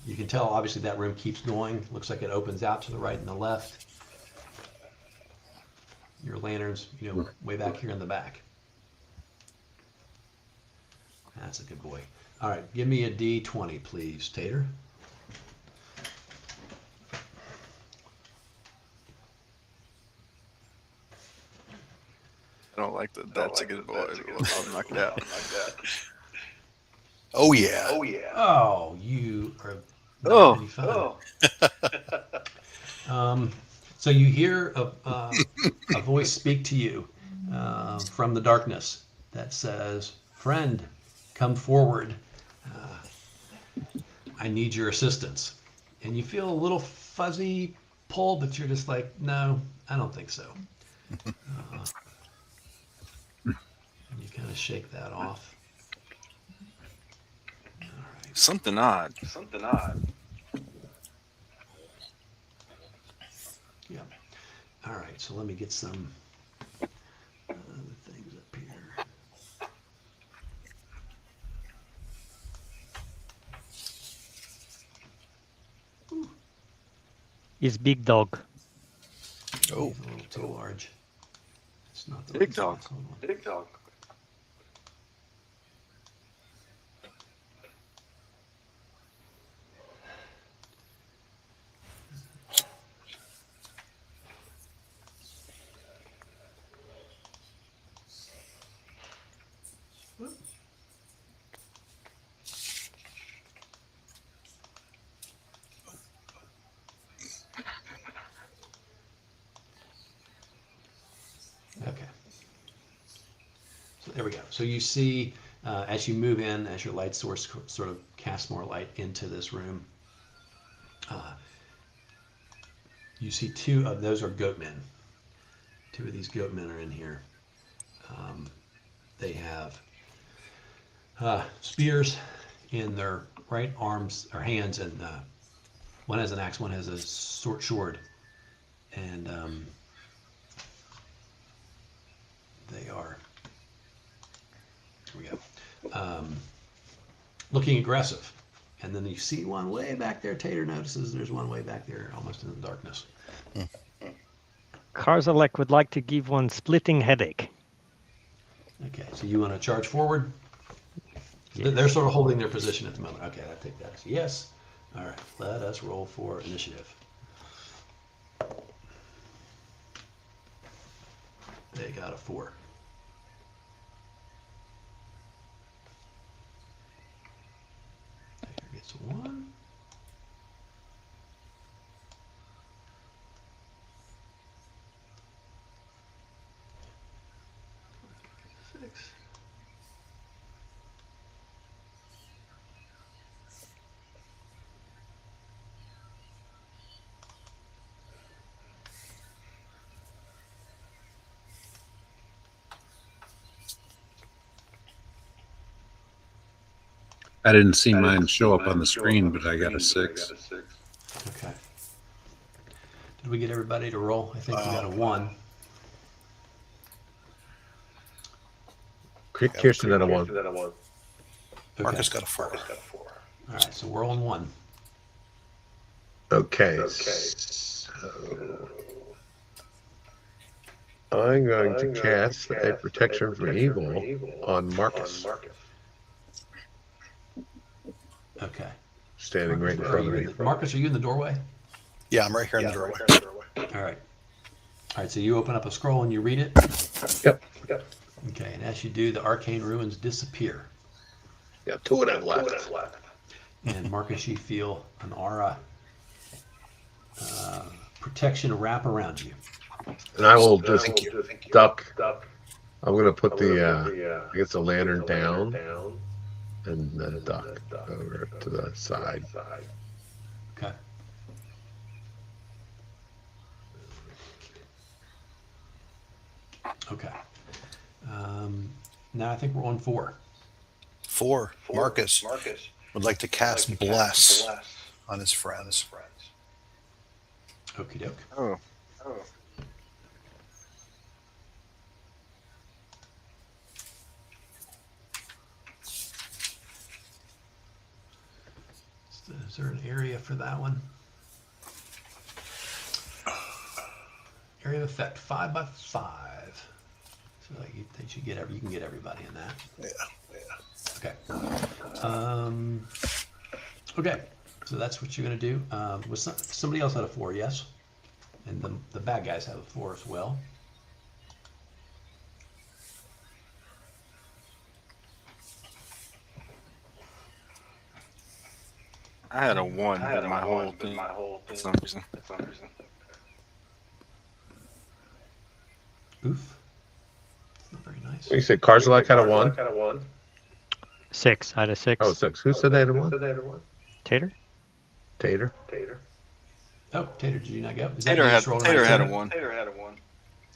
you can tell obviously that room keeps going. Looks like it opens out to the right and the left. Your lantern's, way back here in the back. That's a good boy. All right, give me a D20, please, Tater. I don't like that. That's a good boy. I'll knock it out. Oh yeah. Oh, you are not Oh. any fun. So you hear a voice speak to you from the darkness that says, "Friend, come forward. I need your assistance." And you feel a little fuzzy pull, but you're just like, "No, I don't think so." And you kind of shake that off. All right. Something odd. Yeah. All right. So let me get some other things up here. Is big dog. Oh. He's a little too large. It's not the Big right dog. size. Hold on. Okay. So there we go. So you see, as you move in, as your light source sort of casts more light into this room, you see two of those are goatmen. Two of these goatmen are in here. They have spears in their right arms or hands, and one has an axe, one has a sword, and they are. Here we go. Looking aggressive. And then you see one way back there. Tater notices there's one way back there, almost in the darkness. Karzalek would like to give one splitting headache. Okay, so you want to charge forward? Yes. They're sort of holding their position at the moment. Okay, I take that as yes. All right, let us roll for initiative. They got a 4. That's 1. Six. I didn't see mine show up on the screen, but I got a 6. Okay. Did we get everybody to roll? I think we got a 1. Kirsten had a 1. Okay. Marcus got a 4. All right, so we're on 1. Okay. So I'm going to cast a protection from evil on Marcus, Okay. standing right in front of me. Marcus, are you in the doorway? Yeah, I'm right here in the doorway. All right. All right, so you open up a scroll and you read it? Yep. Okay, and as you do, the arcane ruins disappear. Got 2 of them left. And Marcus, you feel an aura protection wrap around you. And I will just duck. I'm going to put I guess the lantern down and then duck over to the side. Okay. Okay. Now I think we're on 4. 4. Marcus would like to cast Bless on his friends. Okie doke. Oh. Is there an area for that one? Area of effect 5 by 5. So they should get you can get everybody in that. Yeah. Okay. Okay. So that's what you're gonna do. Was somebody else had a 4? Yes. And the bad guys have a 4 as well. I had a 1 in my whole thing for some reason. Oof. Not very nice. You said Karzalak had a 1? 6. I had a 6. Oh, 6. Who said they had a 1? Tater? Tater. Oh, Tater, did you not go? Is that Tater you had just rolled a Tater had a 19? 1.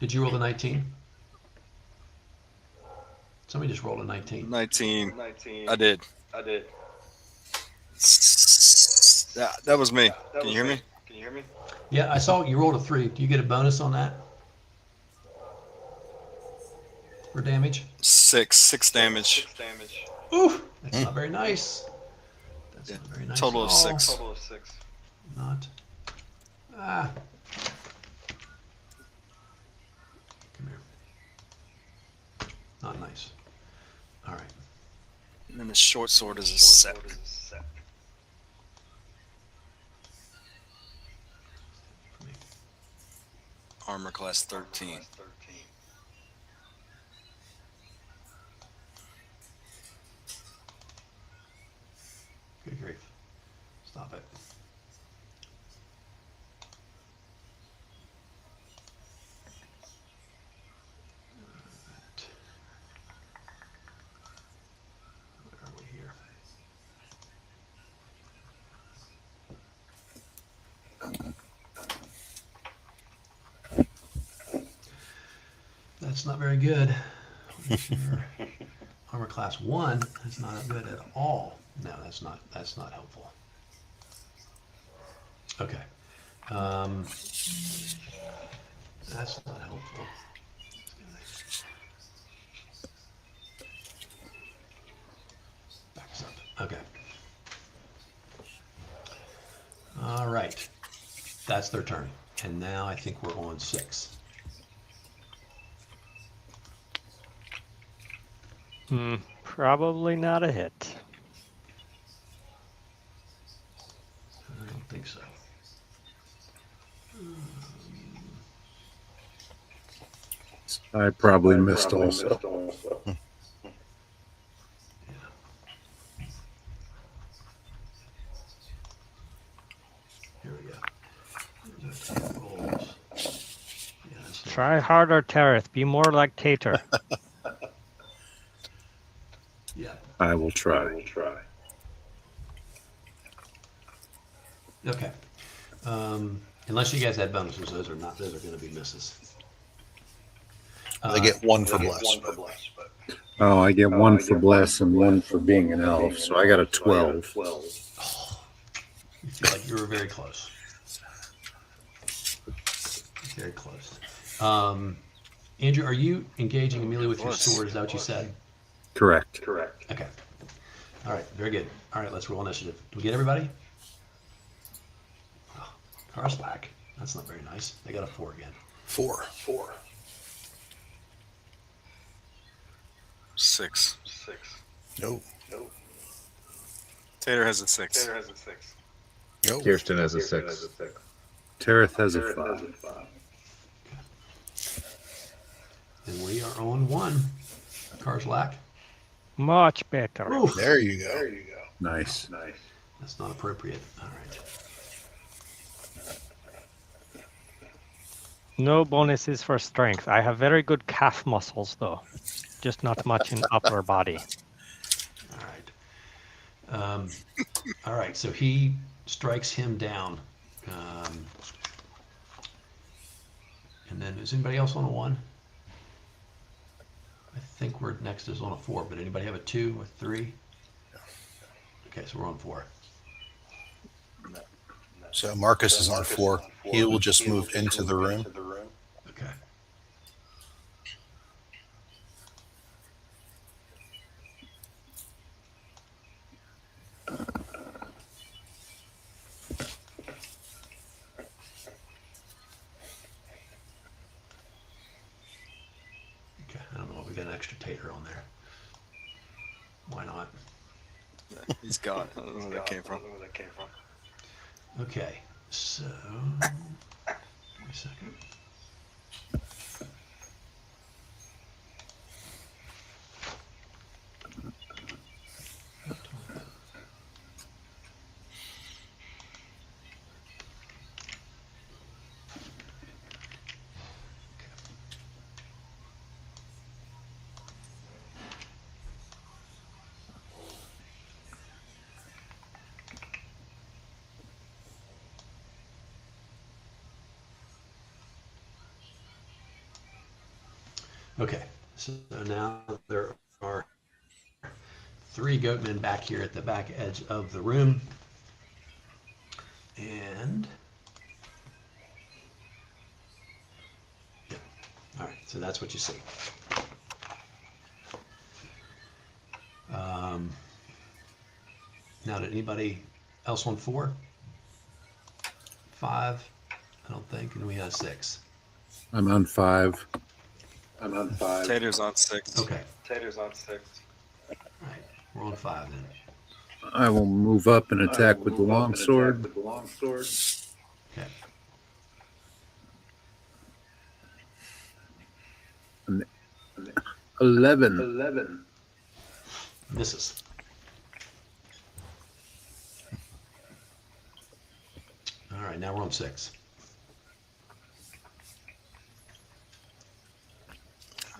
Did you roll the 19? Somebody just rolled a 19. 19. I did. That was me. Can you hear me? Yeah, I saw you rolled a 3. Do you get a bonus on that? For damage? 6 damage. Ooh, that's not very nice. That's not very nice. Total at of all. 6. Not. Ah. Come here. Not nice. All right. And then the short sword is a 7. Armor class 13. Good grief. Stop it. Where are we here? That's not very good. Armor class 1 is not good at all. No, that's not helpful. Okay. That's not helpful. Backs up. Okay. All right. That's their turn. And now I think we're on 6. Probably not a hit. I don't think so. I probably missed also. Yeah. 5 Try harder, Tereth. Be more like Tater. Yeah. I will try. Okay. Unless you guys had bonuses, those are going to be misses. They get one for bless. Oh, I get one for bless and one for being an elf, so I got a 12. You feel like you were very close. Very close. Andrew, are you engaging immediately with your sword? Is that what you said? Correct. Okay. All right. Very good. All right. Let's roll initiative. Do we get everybody? Oh, Car's back. That's not very nice. They got a 4 again. 4. 6. No. Tater has a 6. No. Kirsten has a 6. Tereth has a 5. And we are on 1. Car's lack. Much better. Oof. There you go. Nice. That's not appropriate. All right. No bonuses for strength. I have very good calf muscles, though. Just not much in upper body. All right. All right. So he strikes him down. And then is anybody else on a 1? I think we're next is on a 4, but anybody have a 2 or 3? Okay, so we're on 4. So Marcus is on 4. He will just move into the room. Okay. Okay, I don't know if we got an extra tater on there. Why not? He's gone. I don't know where that came from. Okay, so give me a second. Okay, so now there are 3 goatmen back here at the back edge of the room. And yeah. All right, so that's what you see. Now, did anybody else want 4? 5? I don't think, and we had 6. I'm on 5. Tater's on 6. Okay. All right, we're on 5 then. I will move up and attack with the longsword. Okay. An 11. Misses. All right, now we're on 6.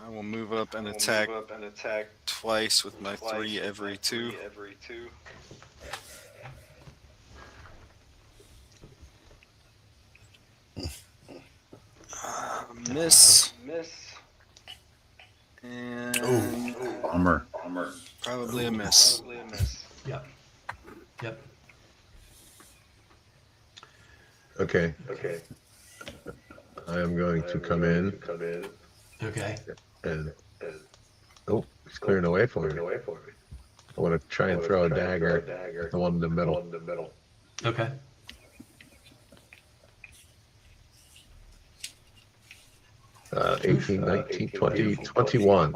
I will move up and attack twice with my 3 every 2. Miss. And Bummer. probably a miss. Yep. Yep. Okay. I am going to come in Okay. and oh, he's clearing away for me. I want to try and throw a dagger at the one in the middle. Okay. Uh, 18, 19, 20, 21.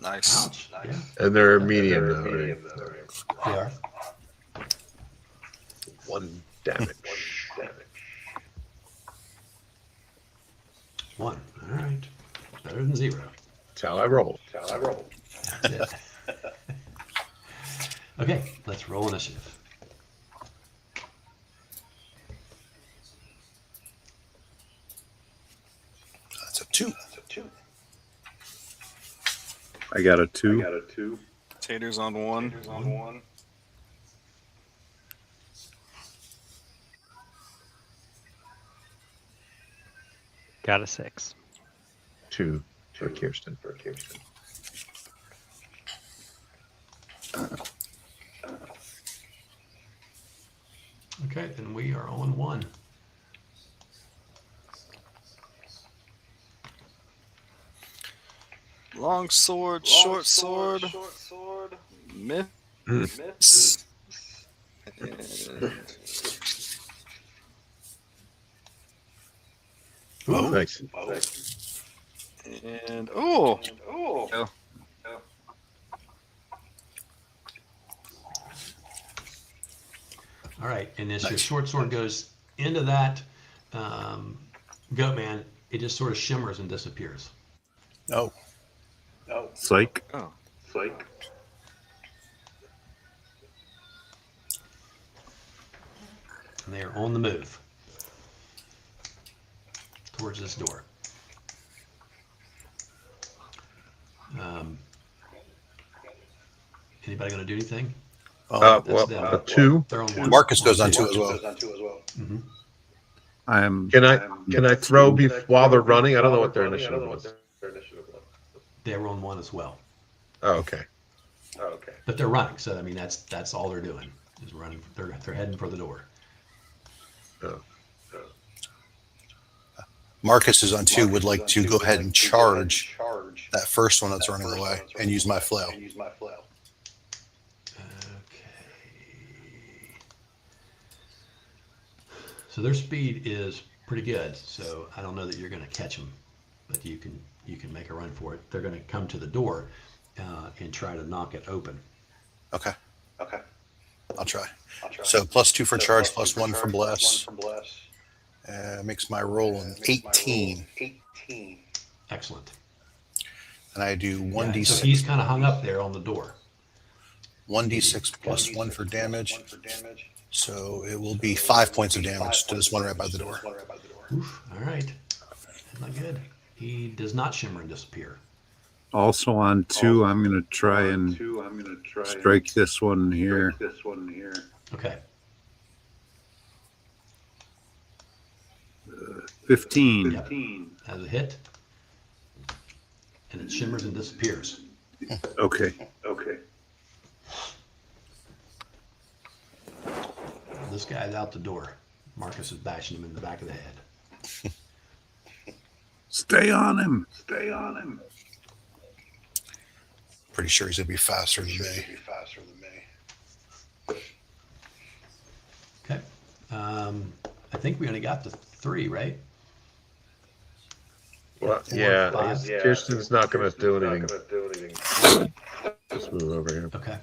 Nice. Ouch. Yeah, And they're medium though, right? they are. 1 damage. 1. All right. Better than 0. That's how I roll. That's it. Okay, let's roll initiative. That's a 2. I got a 2. Taters on 1. Got a 6. 2 for Kirsten. Okay, then we are on 1. Long sword, short sword. Miss. Ooh, Nice. And oh, all right, and as your Nice. short sword goes into that goat man, it just sort of shimmers and disappears. Oh, Psych. oh. And they are on the move towards this door. Anybody going to do anything? Well, them. a 2. They're on 1. Marcus goes on 2 as well. Mm-hmm. I'm Can I throw while they're running? I don't know what their initiative was. They were on 1 as well, Oh, okay. but they're running. So I mean, that's all they're doing is running. They're heading for the door. Oh. Marcus is on 2, would like to go ahead and charge that first one that's running away and use my flail. Okay. So their speed is pretty good. So I don't know that you're going to catch them, but you can make a run for it. They're going to come to the door and try to knock it open. Okay. I'll try. So +2 for charge, +1 for bless. Makes my roll an 18. Excellent. And I do Yeah, 1d6. so he's kind of hung up there on the door. 1d6 +1 for damage. So it will be 5 points of damage to this one right by the door. Oof, all right. That's not good. He does not shimmer and disappear. also on 2. I'm going to try and strike this one here. Okay. 15. Yep. As a hit. And it shimmers and disappears. Okay. This guy's out the door. Marcus is bashing him in the back of the head. Stay on him. Pretty sure he's going to be faster than me. Okay. I think we only got to 3, right? Well, 4, yeah. 5. Kirsten's not going to do anything. Just move over here. Okay.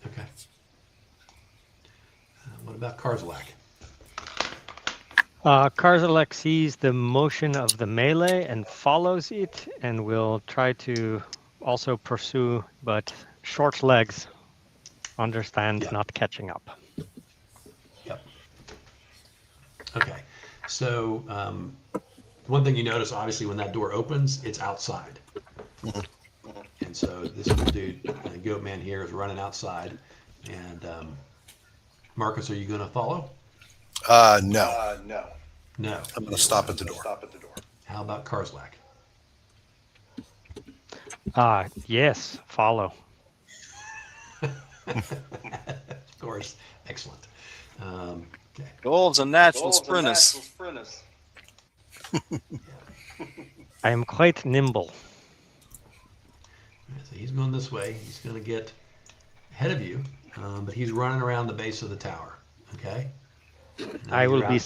Okay. What about Karzalak? Karzalek sees the motion of the melee and follows it, and will try to also pursue, but short legs understand Yeah. not catching up. Yep. Okay. So one thing you notice, obviously, when that door opens, it's outside. And so this dude, the goat man here, is running outside. And Marcus, are you going to follow? No. No. I'm going to stop at the door. How about Karzalak? Yes, follow. Of course. Excellent. Okay. Wolves are natural sprinters. I am quite nimble. So he's going this way. He's going to get ahead of you, but he's running around the base of the tower. Okay. Now I will you're be out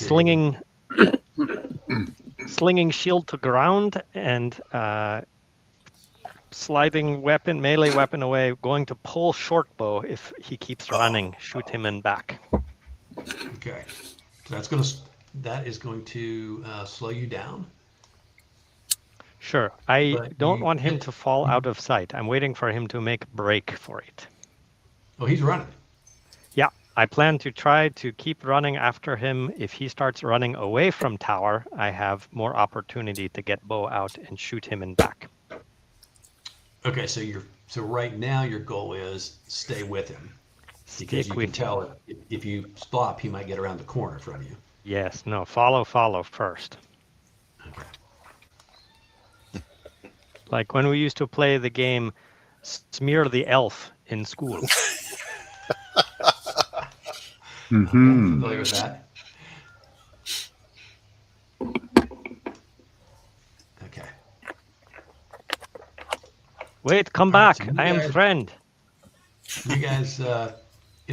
there. slinging shield to ground and sliding melee weapon away, going to pull short bow if he keeps running, shoot him in back. Okay. So that is going to slow you down. Sure. I But don't you want him hit- to fall out of sight. I'm waiting for him to make break for it. Oh, he's running. Yeah, I plan to try to keep running after him. If he starts running away from tower, I have more opportunity to get bow out and shoot him in back. Okay, so right now your goal is stay with him because Stick you can with him. tell if you stop, he might get around the corner from you. Yes, no, follow first. Okay. Like when we used to play the game Smear the Elf in school. I'm Hmm. familiar with that. Okay. Wait, come All right, back. so you I am guys- friend. You guys, it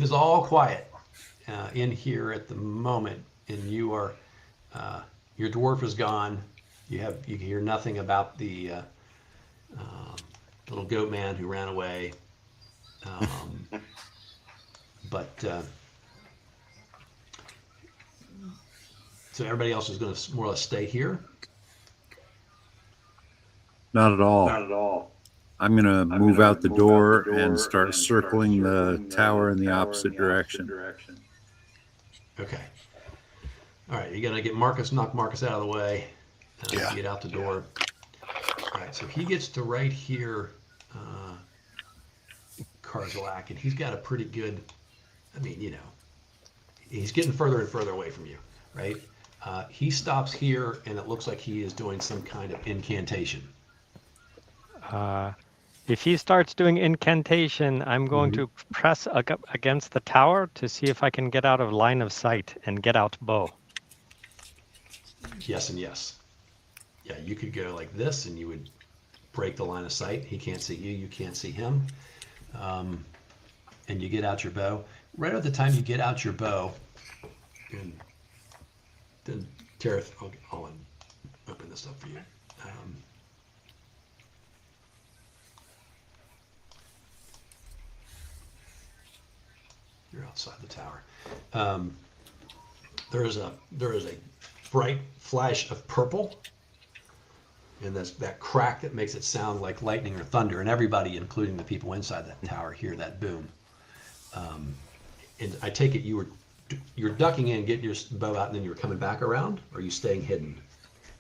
is all quiet in here at the moment, and you are, your dwarf is gone. You hear nothing about the little goat man who ran away. But so everybody else is going to more or less stay here. Not at all. I'm gonna move out the door and start circling the tower in the opposite direction. Okay. All right, you're gonna knock Marcus out of the way. Yeah. Get out the door. All right, so he gets to right here, Karzalak, and he's got a pretty good. I mean, he's getting further and further away from you, right? He stops here, and it looks like he is doing some kind of incantation. If he starts doing incantation, I'm going to press against the tower to see if I can get out of line of sight and get out bow. Yes and yes. Yeah, you could go like this, and you would break the line of sight. He can't see you. You can't see him. And you get out your bow. Right at the time you get out your bow, and then Tareth, I'll open this up for you. You're outside the tower. There is a bright flash of purple, and that's that crack that makes it sound like lightning or thunder, and everybody, including the people inside the tower, hear that boom. And I take it you're ducking in, getting your bow out, and then you're coming back around, or are you staying hidden?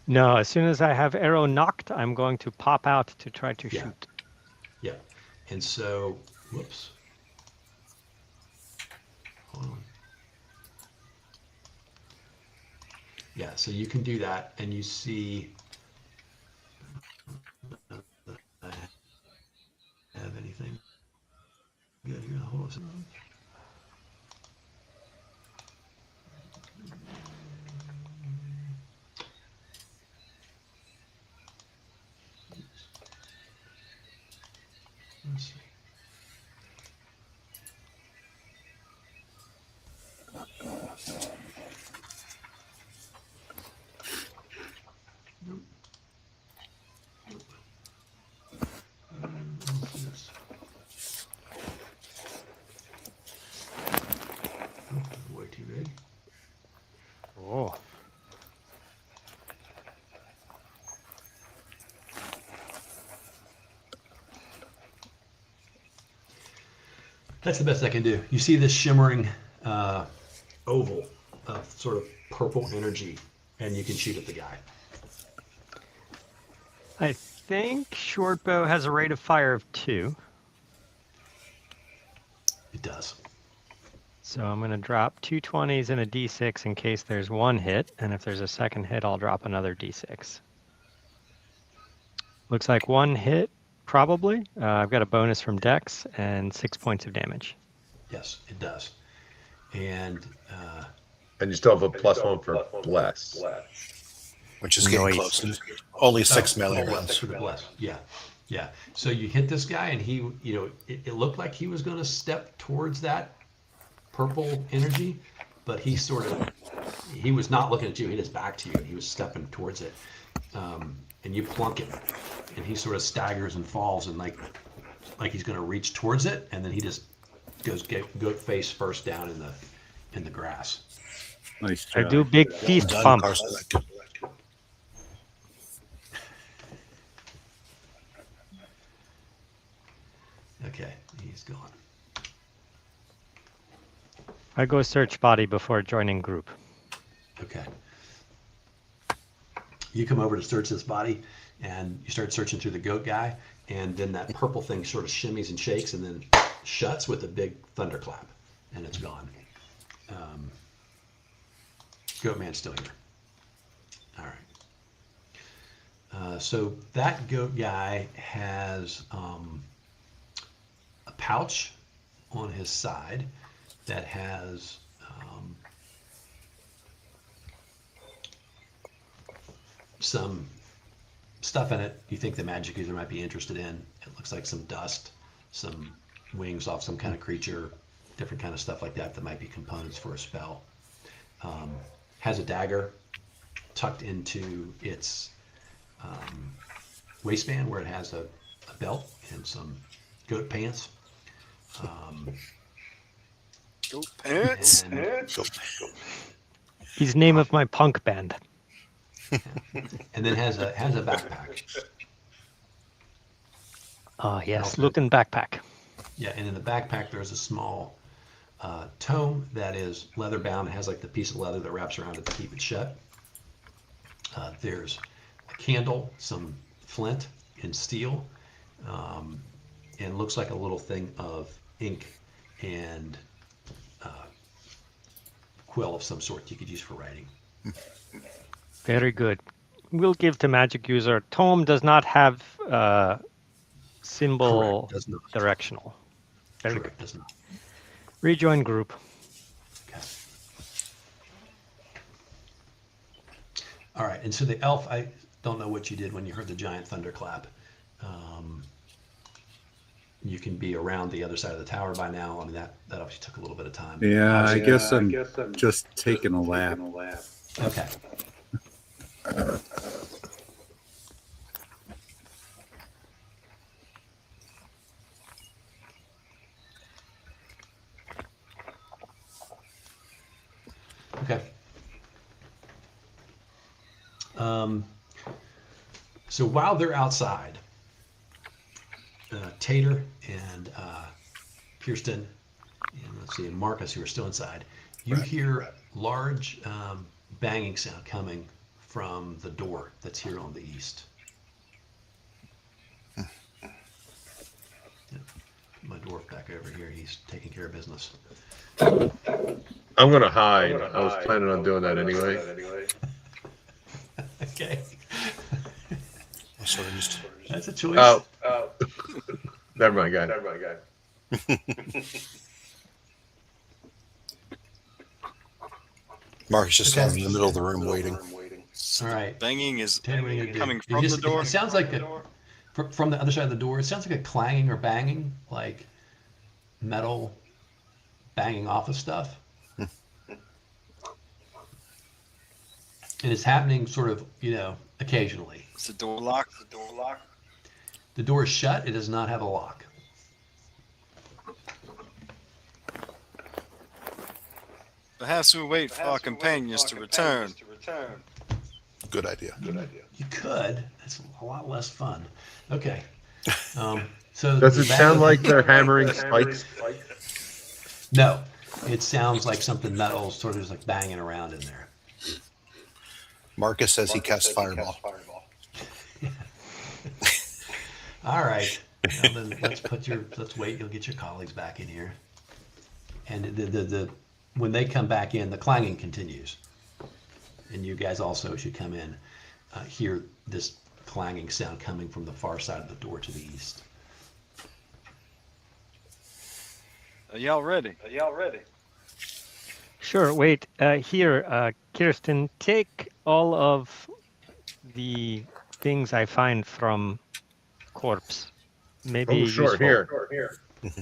No, as soon as I have arrow knocked, I'm going to pop out to try to Yeah. shoot. Yeah. And so, whoops. Hold on. Yeah, so you can do that, and you see. I have anything good here? Hold on a second. Let's see. Nope. What's this? Oh, way too big. Oh, That's the best I can do. You see this shimmering oval of sort of purple energy, and you can shoot at the guy. I think shortbow has a rate of fire of 2. It does. So I'm going to drop 2 20s and a d6 in case there's one hit, and if there's a second hit, I'll drop another d6. Looks like one hit, probably. I've got a bonus from Dex and 6 points of damage. Yes, it does. And And you still have a +1 for bless. Which is getting close. Only 6 melee rounds. for the bless. Yeah, yeah. So you hit this guy, and he, it looked like he was going to step towards that purple energy, but he was not looking at you. He had his back to you, and he was stepping towards it. And you plunk him, and he sort of staggers and falls, and like he's going to reach towards it, and then he just goes goat face first down in the grass. Nice I job. do big feast Done, pump. Karzalek. Okay, he's gone. I go search body before joining group. Okay. You come over to search this body, and you start searching through the goat guy, and then that purple thing sort of shimmies and shakes, and then shuts with a big thunderclap, and it's gone. Goat man's still here. All right. So that goat guy has a pouch on his side that has some stuff in it you think the magic user might be interested in. It looks like some dust, some wings off some kind of creature, different kind of stuff like that might be components for a spell. Has a dagger tucked into its waistband where it has a belt and some goat pants. Goat pants. And, He's name of my punk band. and then has a backpack. Ah, yes, looking backpack. Yeah, and in the backpack there's a small tome that is leather bound. It has like the piece of leather that wraps around it to keep it shut. There's a candle, some flint and steel, and looks like a little thing of ink and quill of some sort you could use for writing. Very good. We'll give the magic user. Tome does not have symbol Correct, does not. directional. Very Correct, good. does not. Rejoin group. Okay. All right, and so the elf, I don't know what you did when you heard the giant thunderclap. You can be around the other side of the tower by now. I mean, that obviously took a little bit of time. Yeah, I guess I'm just taking a lap. Okay. Okay. So while they're outside, Tater and Kirsten, and let's see, and Marcus, who are still inside, you hear large banging sound coming from the door that's here on the east. Yeah. My dwarf back over here, he's taking care of business. I'm gonna hide. I was planning on doing that anyway. Okay. So I just That's a choice. Oh, never mind, guy. Mark's just Okay. in the middle of the room waiting. All right. Banging is Tater, what are you gonna do? coming It from just- the door. It sounds like from the other side of the door, it sounds like a clanging or banging, like metal banging off of stuff. And it's happening sort of, occasionally. Is the door locked? The door is shut. It does not have a lock. Perhaps we wait for our companions to return. Good idea. You could. It's a lot less fun. Okay. So Does it the sound bang- like they're hammering spikes? No. It sounds like something metal sort of just like banging around in there. Marcus says he casts fireball. All right. Well, then let's wait. You'll get your colleagues back in here. And the when they come back in, the clanging continues. And you guys also, as you come in, hear this clanging sound coming from the far side of the door to the east. Are y'all ready? Sure, wait. Here, Kirsten, take all of the things I find from corpse. Maybe Oh, sure. useful. Here.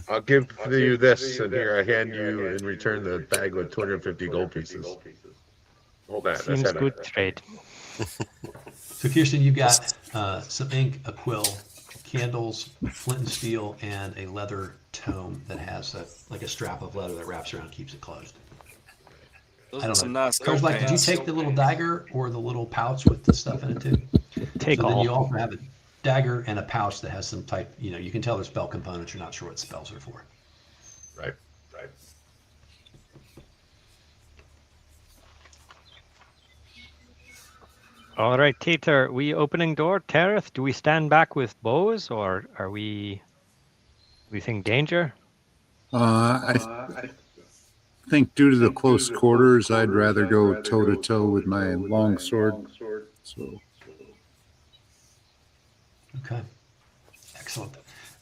I'll give you this, and here I hand you in return the bag with 250 gold pieces. Hold that. Seems That's good trade. So Kirsten, you've got some ink, a quill, candles, flint and steel, and a leather tome that has like a strap of leather that wraps around and keeps it closed. Those I are don't some know. nice Carl's gold like, did you pants. take the little dagger or the little pouch with the stuff in it too? Take So then you all. also have a dagger and a pouch that has some type, you can tell they're spell components. You're not sure what spells are for. Right. All right, Tater, we opening door? Tereth, do we stand back with bows, or are we think danger? I think due to the close quarters, I'd rather go toe to toe with my long sword. So Okay, excellent.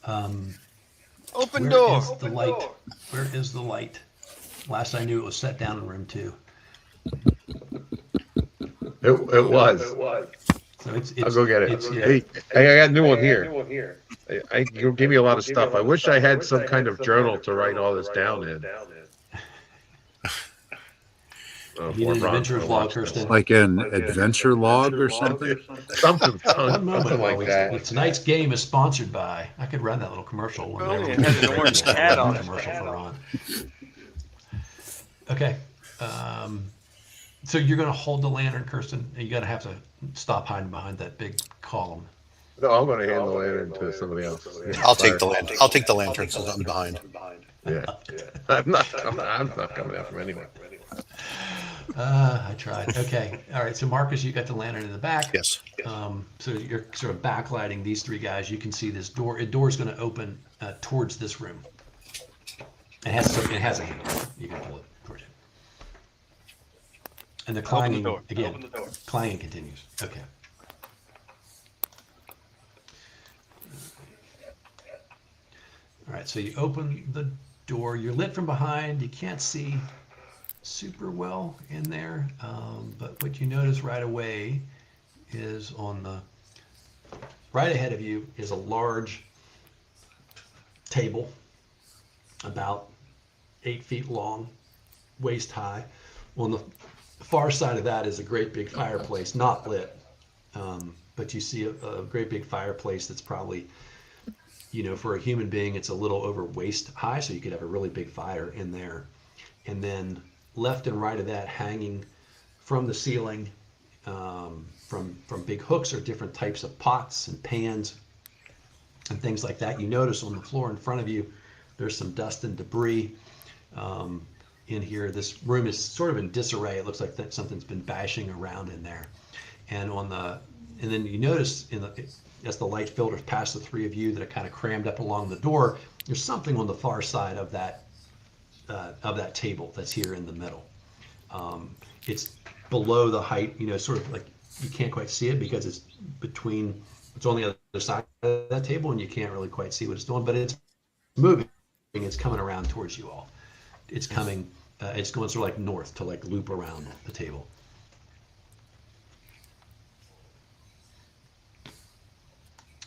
Open Where door. is the light? Where is the light? Last I knew, it was set down in room 2. It was. So it's I'll go get it. yeah. Hey, I got a new one here. You gave me a lot of stuff. I wish I had some kind of journal to write all this down in. You need an adventurer's log, Kirsten. like an adventure log or something. Something One moment. like that. Tonight's game is sponsored by. I could run that little commercial when Oh, they're it has an orange hat on it. commercial for Ron. Okay. So you're going to hold the lantern, Kirsten. And you're going to have to stop hiding behind that big column. No, I'm going to hand the lantern to somebody else. I'll take the lantern. I'll take the lantern since I'm behind. Yeah. I'm not coming out from anywhere. I tried. Okay. All right. So Marcus, you got the lantern in the back. Yes. So you're sort of backlighting these 3 guys. You can see this door. A door is going to open towards this room. It has a handle. You can pull it towards it. And the clanging again. Clanging continues. Okay. All right. So you open the door. You're lit from behind. You can't see super well in there, but what you notice right away is on the right ahead of you is a large table about 8 feet long, waist high. On the far side of that is a great big fireplace, not lit, but you see a great big fireplace that's probably, for a human being, it's a little over waist high, so you could have a really big fire in there. And then left and right of that, hanging from the ceiling, from big hooks, are different types of pots and pans and things like that. You notice on the floor in front of you, there's some dust and debris in here. This room is sort of in disarray. It looks like that something's been bashing around in there. And then you notice as the light filters past the 3 of you that are kind of crammed up along the door, there's something on the far side of that table that's here in the middle. It's below the height, sort of like you can't quite see it because it's on the other side of that table and you can't really quite see what it's doing, but it's moving. It's coming around towards you all. It's coming, it's going sort of like north to like loop around the table.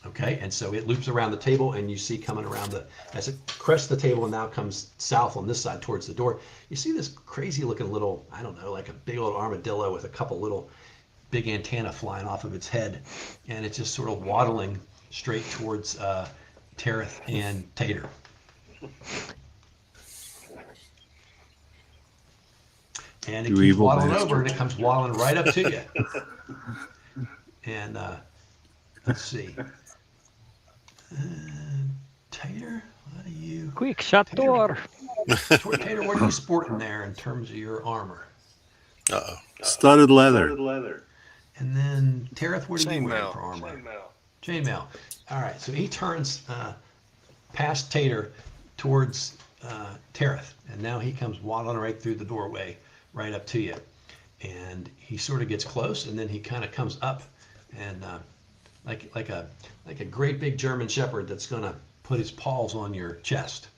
Okay, and so it loops around the table, and you see coming around as it crests the table and now comes south on this side towards the door, you see this crazy looking little, I don't know, like a big old armadillo with a couple little big antenna flying off of its head, and it's just sort of waddling straight towards Tereth and Tater. And it keeps waddling over, and it comes waddling right up to you. And let's see. Tater, what do you? Quick, shut door. Tater, what are you sporting there in terms of your armor? Studded leather. And then Tereth, what are you wearing Chainmail. for armor? Chainmail. All right, so he turns past Tater towards Tereth, and now he comes waddling right through the doorway, right up to you. And he sort of gets close, and then he kind of comes up, and like a great big German Shepherd that's gonna put his paws on your chest.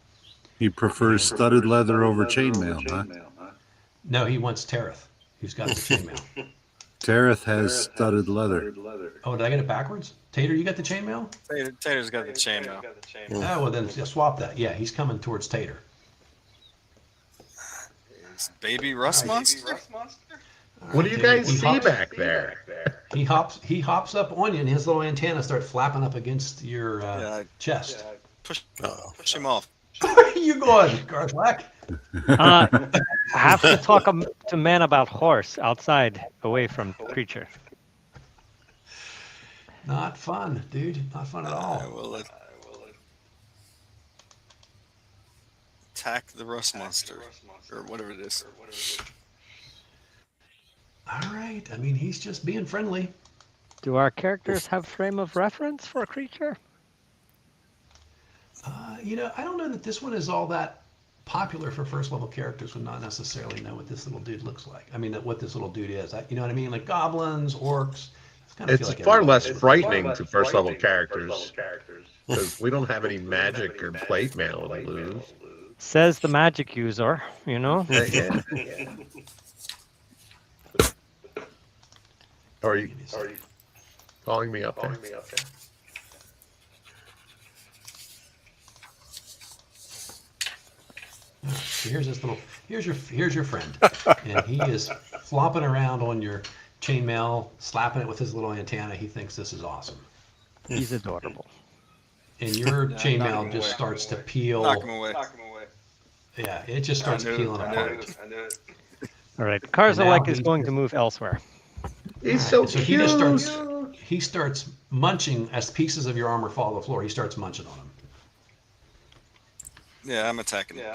He prefers studded leather over chainmail, huh? No, he wants Tereth, who's got the chainmail. Tereth has studded leather. Oh, did I get it backwards? Tater, you got the chainmail? Tater's got the chainmail. Oh, well then swap that. Yeah, he's coming towards Tater. Is baby rust monster? What do you guys see back there? He hops up on you, and his little antenna start flapping up against your chest. Push him off. Where are you going, Garthwack? I have to talk to man about horse outside, away from creature. Not fun, dude. Not fun at I all. will attack the rust monster, or whatever it is. All right. I mean, he's just being friendly. Do our characters have frame of reference for a creature? I don't know that this one is all that popular for first level characters would not necessarily know what this little dude looks like. I mean, what this little dude is. You know what I mean? Like goblins, orcs. It's far less frightening to first level characters because we don't have any magic or plate mail to lose. Says the magic user, you know? Yeah. Are you calling me up there? So here's your friend, and he is flopping around on your chainmail, slapping it with his little antenna. He thinks this is awesome, He's adorable. and your Yeah, knock chainmail him just away. starts to peel. Knock him away. Yeah, it just starts peeling I knew apart. it. All right, now Karzalek is he's going just- to move elsewhere. He's so So cute. he starts munching as pieces of your armor fall to the floor. He starts munching on them. Yeah, I'm attacking. Rude.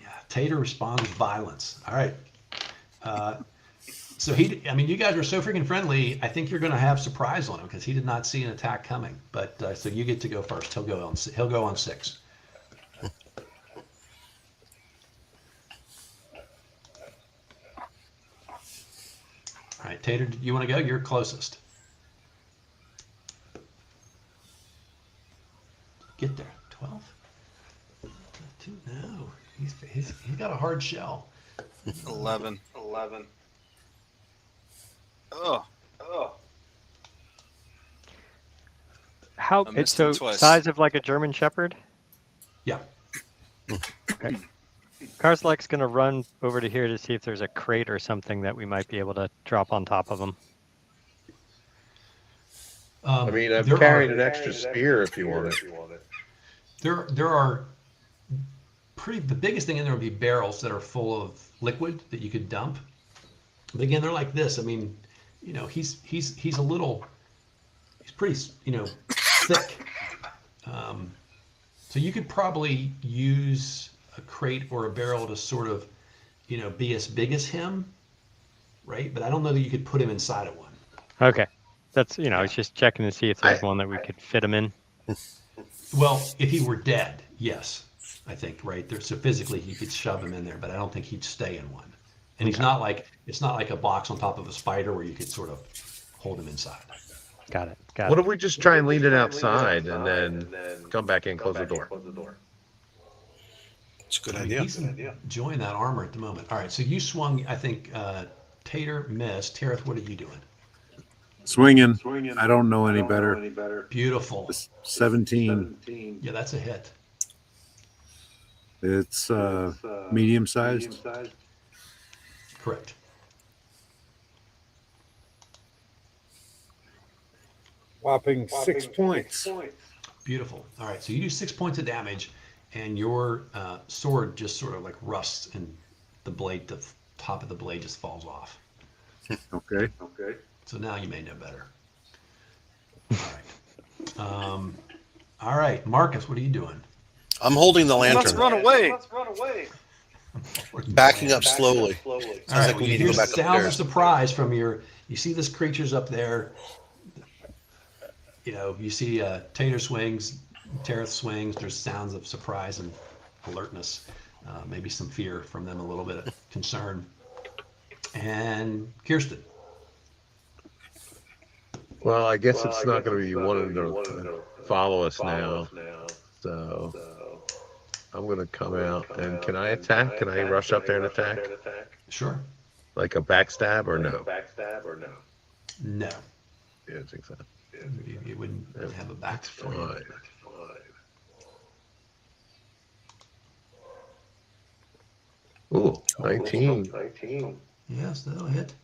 Yeah, Tater responds with violence. All right. So you guys are so freaking friendly. I think you're going to have surprise on him because he did not see an attack coming. But so you get to go first. He'll go on 6. All right, Tater, do you want to go? You're closest. Get there. 12? No, he's got a hard shell. 11. Oh, How I missed it's so him twice. size of like a German Shepherd? Yeah. Okay. Karzalek's gonna run over to here to see if there's a crate or something that we might be able to drop on top of him. I mean, I'm there carrying are- an extra spear if you want it. There are the biggest thing in there would be barrels that are full of liquid that you could dump. But again, they're like this. I mean, he's a little, he's pretty, thick. So you could probably use a crate or a barrel to sort of, be as big as him, right? But I don't know that you could put him inside of one. Okay, that's I was just checking to see if there's one that we could fit him in. Well, if he were dead, yes, I think, right? So physically you could shove him in there, but I don't think he'd stay in one. And it's not like a box on top of a spider where you could sort of hold him inside. Got it. What if we just try and leave it outside and then come back in, close the door? It's a good I mean, idea. he's enjoying that armor at the moment. All right, so you swung, I think, Tater missed. Tereth, what are you doing? Swinging. I don't know any better. Beautiful. 17. Yeah, that's a hit. It's medium sized. Correct. Whopping 6 points. Beautiful. All right, so you do 6 points of damage, and your sword just sort of like rusts, and the top of the blade just falls off. Okay. So now you may know better. All right, Marcus, what are you doing? I'm holding the let's lantern, run away. backing up slowly. All Sounds right, like well, we you need to hear go back sounds of upstairs. surprise from you see this creature's up there. You see Tater swings, Tereth swings. There's sounds of surprise and alertness, maybe some fear from them, a little bit of concern. And Kirsten. Well, I guess it's not going to be wanting to follow us now. So I'm going to come out. And can I attack? Can I rush up there and attack? Sure. Like a backstab or no? No. Yeah, I think so. You wouldn't have a back for you. Fine. Ooh, 19. Yes, that'll hit.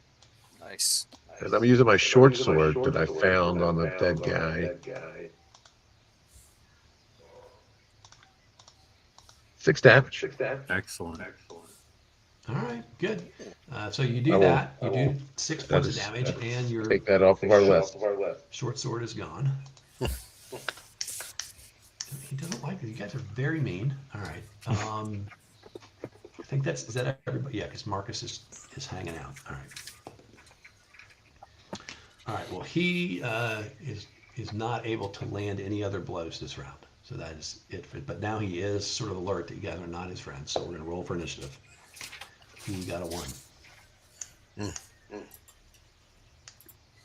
Nice. And I'm using my short sword that I found on the dead guy. 6 damage. Excellent. All right, good. So you do I will- that. You I do will- 6 that points of is- damage, and your Take that off of our list. short sword is gone. He doesn't like it. You guys are very mean. All right. think is that everybody? Yeah, because Marcus is hanging out. All right. All right. Well, he is not able to land any other blows this round. So that is it. But now he is sort of alert that you guys are not his friends. So we're going to roll for initiative. He got a 1.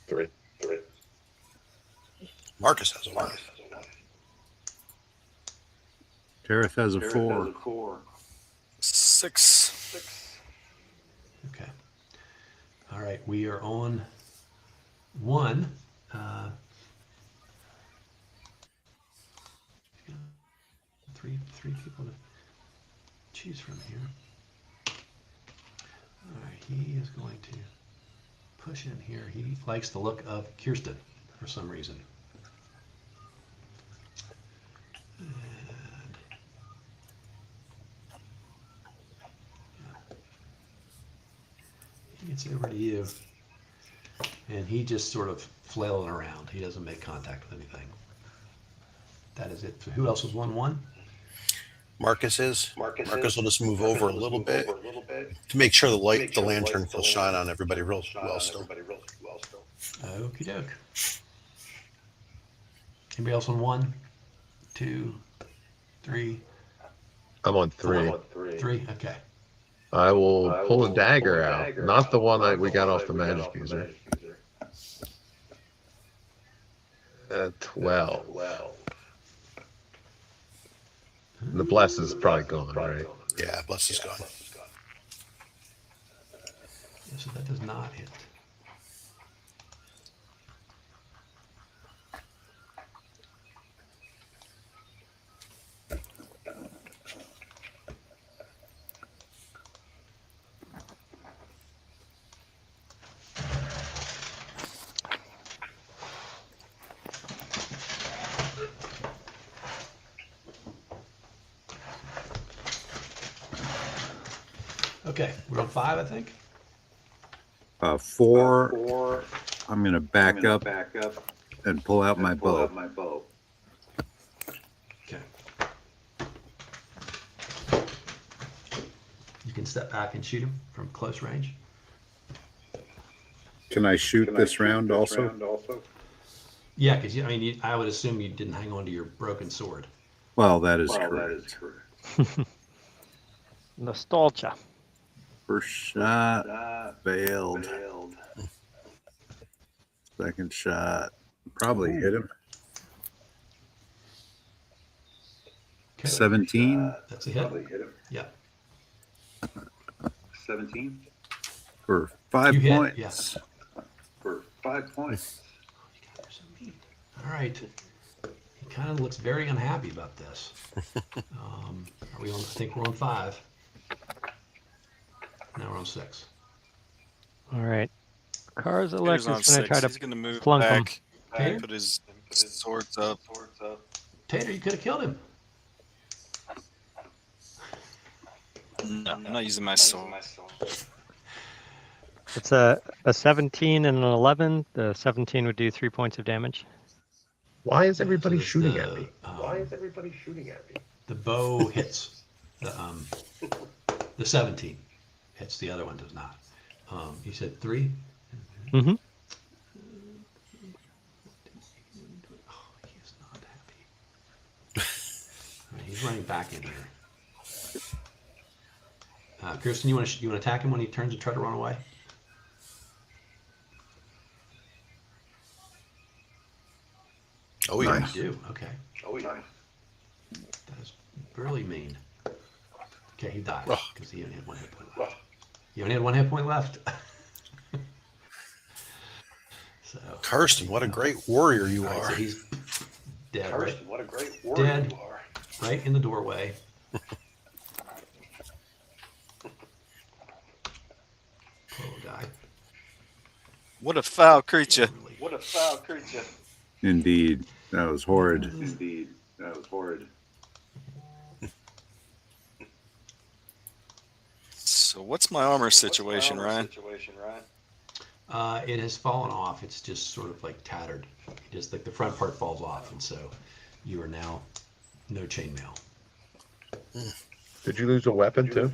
3. Marcus has a 1. Tareth has a 4. 6. Okay. All right. We are on 1. Three people to choose from here. All right, he is going to push in here. He likes the look of Kirsten for some reason. And yeah. He gets over to you, and he just sort of flailing around. He doesn't make contact with anything. That is it. So who else was 1-1? Marcus is. Marcus will just move over a little bit to make sure the lantern will shine on everybody real well still. Okie doke. Anybody else on 1, 2, 3? I'm on 3. 3. Okay. I will pull a dagger out, not the one that we got off the magic user. 12. The bless is probably gone, right? Yeah, bless is gone. Yeah, so that does not hit. Okay, we're on 5, I think. 4. I'm going to back up and pull out my bow. Okay. You can step back and shoot him from close range. Can I shoot this round also? Yeah, because I would assume you didn't hang on to your broken sword. Well, that is correct. Nostalgia. First shot failed. Second shot probably hit him. Okay. 17 That's a hit. Yeah. 17 for 5 You hit, points. for 5 points. You're so mean. All right. He kind of looks very unhappy about this. Are we on? I think we're on 5. Now we're on 6. All right. Karzalek He's is on going to 6. try to He's gonna move plunk him. back. Tater? Put his swords up. Tater, you could have killed him. No, I'm not using my sword. It's a 17 and an 11. The 17 would do 3 points of damage. Why is everybody So it's shooting the, at me? Why is everybody shooting at me? The bow hits. The 17 hits. The other one does not. You said 3? Mm-hmm. Oh, he's not happy. All right, he's running back in here. Kirsten, you want to attack him when he turns and try to run away? Oh, yeah. You do. Okay. Oh, yeah. That is really mean. Okay, he died Oh. because he only had 1 hit point left. You only had 1 hit point left. So Kirsten, what a great warrior you all right, are. so he's dead, Kirsten, what a great warrior Dead. you are. right in the doorway. Poor guy. What a foul creature. Really. What a foul creature. Indeed. That was horrid. Indeed. That was horrid. So what's my armor situation, Ryan? It has fallen off. It's just sort of like tattered. Just like the front part falls off, and so you are now no chainmail. Did you lose a weapon too?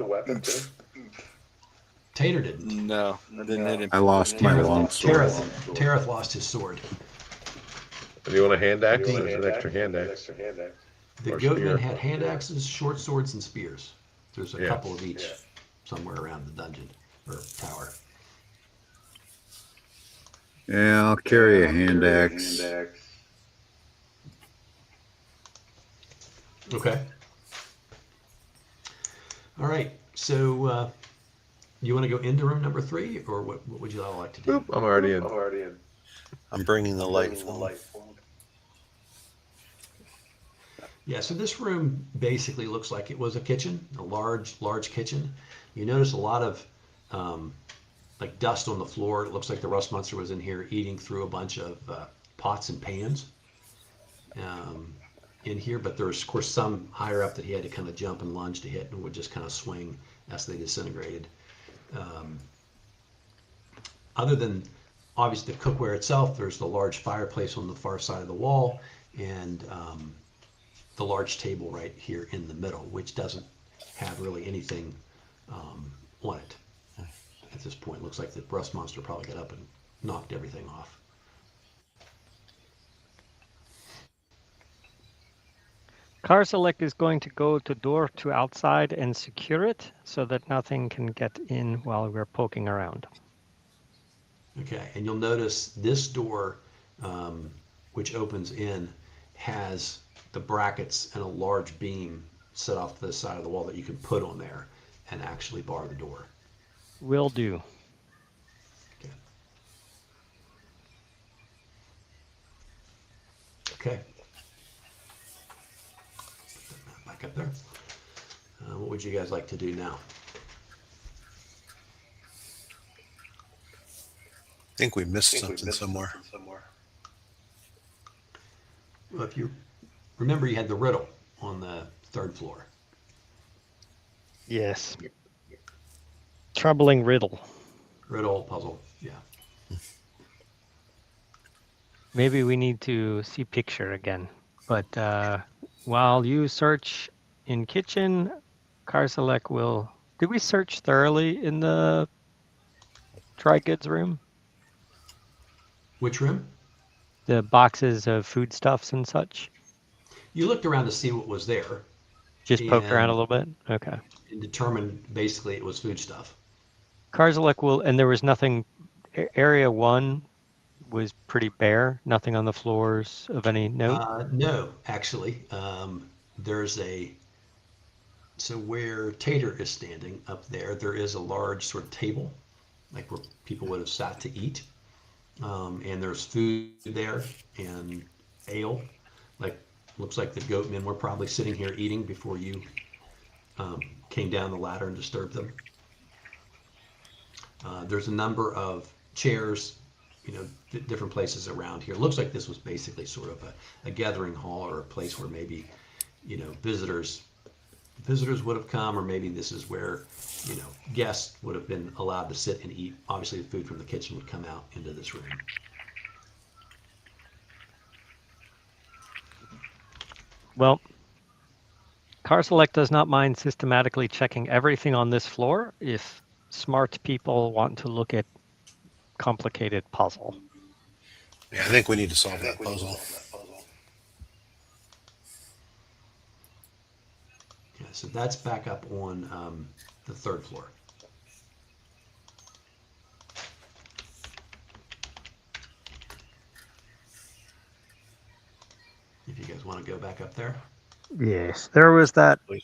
Tater didn't. No, I didn't hit him. I lost my longsword. Tareth lost his sword. Do you want a hand axe? There's an extra hand axe. The Or goatmen spear. had hand axes, short swords, and spears. There's a Yeah. couple of each somewhere around the dungeon or tower. Yeah, I'll carry a hand axe. Okay. All right. So you want to go into room number 3, or what would you all like to do? Boop, I'm already in. I'm bringing the light phone. Yeah, so this room basically looks like it was a kitchen, a large kitchen. You notice a lot of like dust on the floor. It looks like the rust monster was in here eating through a bunch of pots and pans in here, but there's of course some higher up that he had to kind of jump and lunge to hit and would just kind of swing as they disintegrated. Other than obviously the cookware itself, there's the large fireplace on the far side of the wall and the large table right here in the middle, which doesn't have really anything on it at this point. Looks like the rust monster probably got up and knocked everything off. Karsalek is going to go to door to outside and secure it so that nothing can get in while we're poking around. Okay, and you'll notice this door, which opens in, has the brackets and a large beam set off to the side of the wall that you can put on there and actually bar the door. Will do. Okay. Put that map back up there. What would you guys like to do now? I think we missed something somewhere. Well, if you remember, you had the riddle on the 3rd floor. Yes. Troubling riddle. Riddle, puzzle, yeah. Maybe we need to see picture again. But while you search in kitchen, Karsalek will... Did we search thoroughly in the dry goods room? Which room? The boxes of foodstuffs and such? You looked around to see what was there. Just poked around a And- little bit? Okay. And determined basically it was food stuff. Karsalek will... And there was nothing... Area 1 was pretty bare. Nothing on the floors of any note? No, actually, there's so where Tater is standing up there, there is a large sort of table, like where people would have sat to eat. And there's food there and ale. Like, looks like the goatmen were probably sitting here eating before you came down the ladder and disturbed them. There's a number of chairs, different places around here. It looks like this was basically sort of a gathering hall or a place where maybe, visitors would have come, or maybe this is where, guests would have been allowed to sit and eat. Obviously, the food from the kitchen would come out into this room. Well, Karsalek does not mind systematically checking everything on this floor if smart people want to look at complicated puzzle. Yeah, I think we need to solve that puzzle. Yeah, so that's back up on the 3rd floor. If you guys want to go back up there. Yes, there was that Please.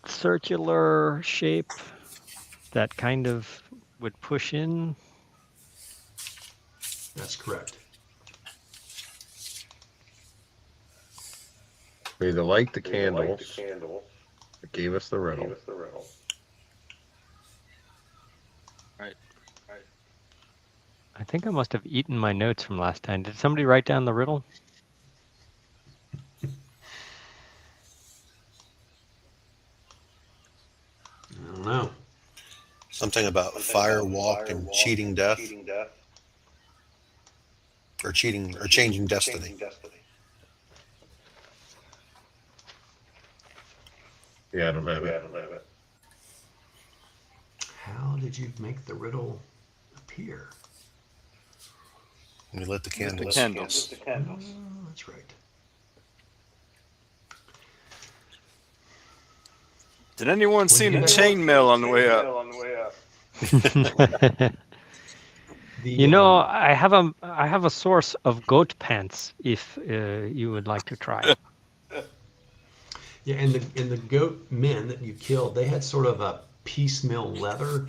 circular shape that kind of would push in. That's correct. We need to light the candles that gave us the riddle. I think I must have eaten my notes from last time. Did somebody write down the riddle? I don't know. Something about fire walk and cheating death. Or changing destiny. Yeah, I don't have it. How did you make the riddle appear? We lit the With the candles. candles. Oh, that's right. Did anyone see you the guys- chainmail on the way up? You know, I have a source of goat pants if you would like to try. Yeah, and the goat men that you killed, they had sort of a piecemeal leather.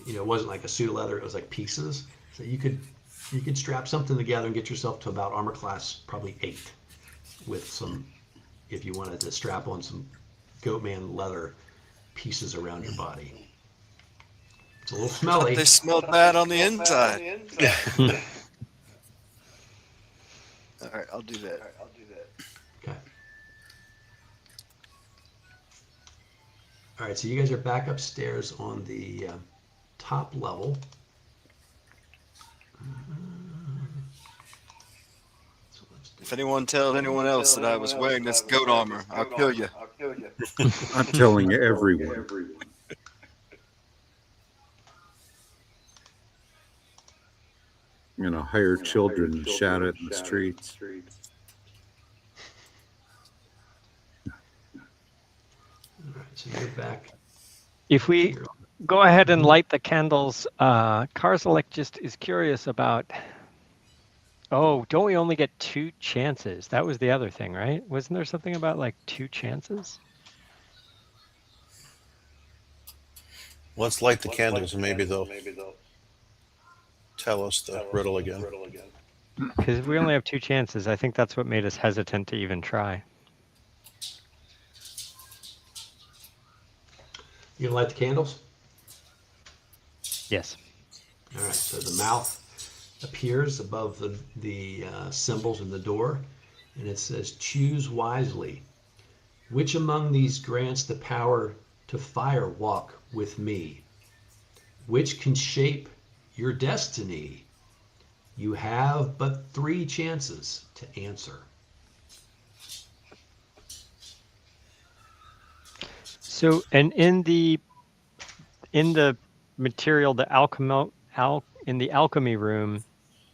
You know, it wasn't like a suit of leather; it was like pieces. So you could strap something together and get yourself to about armor class probably 8, with some, if you wanted to strap on some goat man leather pieces around your body. It's a little smelly. They smelled bad on the inside. All right, I'll do that. Okay. All right, so you guys are back upstairs on the top level. So let's do If anyone tells anyone else that I was wearing this goat armor, I'll kill you. I'm telling everyone. You know, hire children and shout it in the streets. All right, so you're back. If we go ahead and light the candles, Karzalek just is curious about. Oh, don't we only get 2 chances? That was the other thing, right? Wasn't there something about like 2 chances? Let's light the candles and maybe they'll tell us the riddle again. Because if we only have 2 chances, I think that's what made us hesitant to even try. You gonna light the candles? Yes. All right, so the mouth appears above the symbols in the door, and it says, "Choose wisely. Which among these grants the power to fire walk with me? Which can shape your destiny? You have but 3 chances to answer." So, and in the material, in the alchemy room,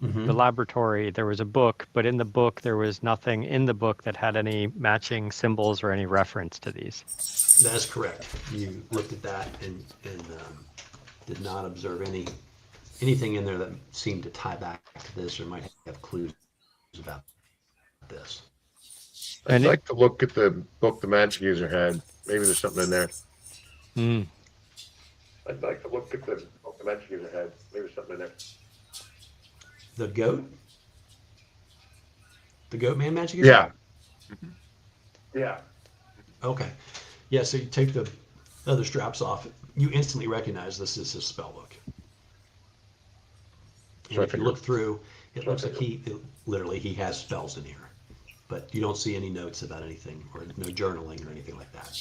the laboratory, there was a book, but in the book there was nothing in the book that had any matching symbols or any reference to these. That is correct. You looked at that and did not observe anything in there that seemed to tie back to this or might have clues about this. I'd like to look at the book the magic user had. Maybe there's something in there. I'd like to look at the book the magic user had. Maybe there's something in there. The goat? The goat man magic? Yeah. Yeah. Okay. Yeah, so you take the other straps off. You instantly recognize this is his spell book. And if you look through, it looks like he has spells in here. But you don't see any notes about anything or no journaling or anything like that.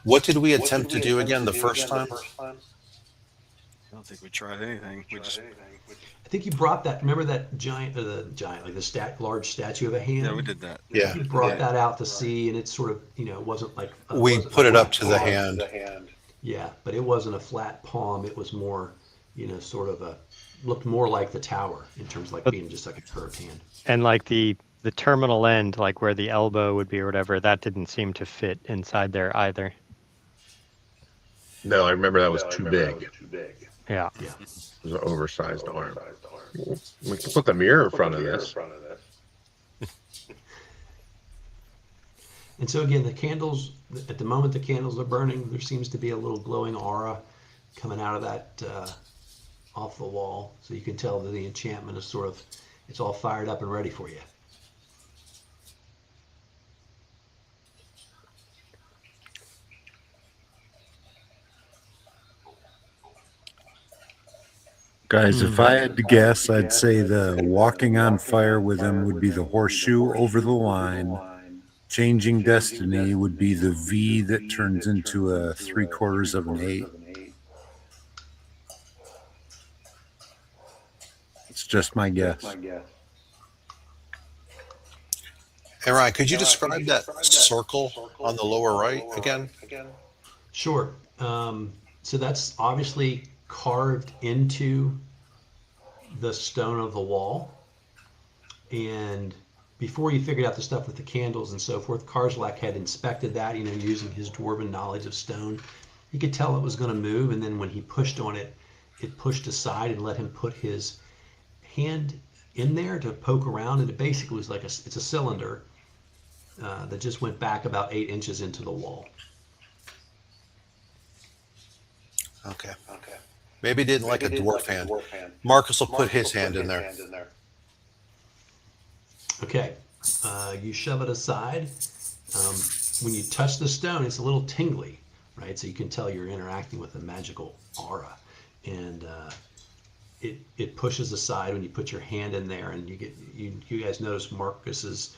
What did we attempt to do again the first time? I don't think we tried anything. We just I think you brought that. Remember that giant, like the large statue of a hand? yeah, we did that. Yeah. You brought that out to see, and it sort of, it wasn't like We wasn't put a it up flat to the palm. hand. Yeah, but it wasn't a flat palm. It was more, sort of looked more like the tower in terms of like being just like a curved hand. And like the terminal end, like where the elbow would be or whatever, that didn't seem to fit inside there either. No, I remember that was too big. Yeah. Yeah. It was an oversized arm. We can put the mirror in front of this. And so again, the candles, at the moment the candles are burning, there seems to be a little glowing aura coming out of that, off the wall. So you can tell that the enchantment is sort of, it's all fired up and ready for you. Guys, if I had to guess, I'd say the walking on fire with him would be the horseshoe over the line. Changing destiny would be the V that turns into a 3/4 of an 8. It's just my guess. Hey Ryan, could you describe that circle on the lower right again? Sure. So that's obviously carved into the stone of the wall. And before you figured out the stuff with the candles and so forth, Karzalak had inspected that, using his dwarven knowledge of stone. He could tell it was going to move, and then when he pushed on it, it pushed aside and let him put his hand in there to poke around, and it basically was it's a cylinder that just went back about 8 inches into the wall. Okay. Maybe it didn't like a dwarf hand. Marcus will put his hand in there. Okay, you shove it aside. When you touch the stone, it's a little tingly, right? So you can tell you're interacting with a magical aura, and it pushes aside when you put your hand in there, and you guys notice Marcus's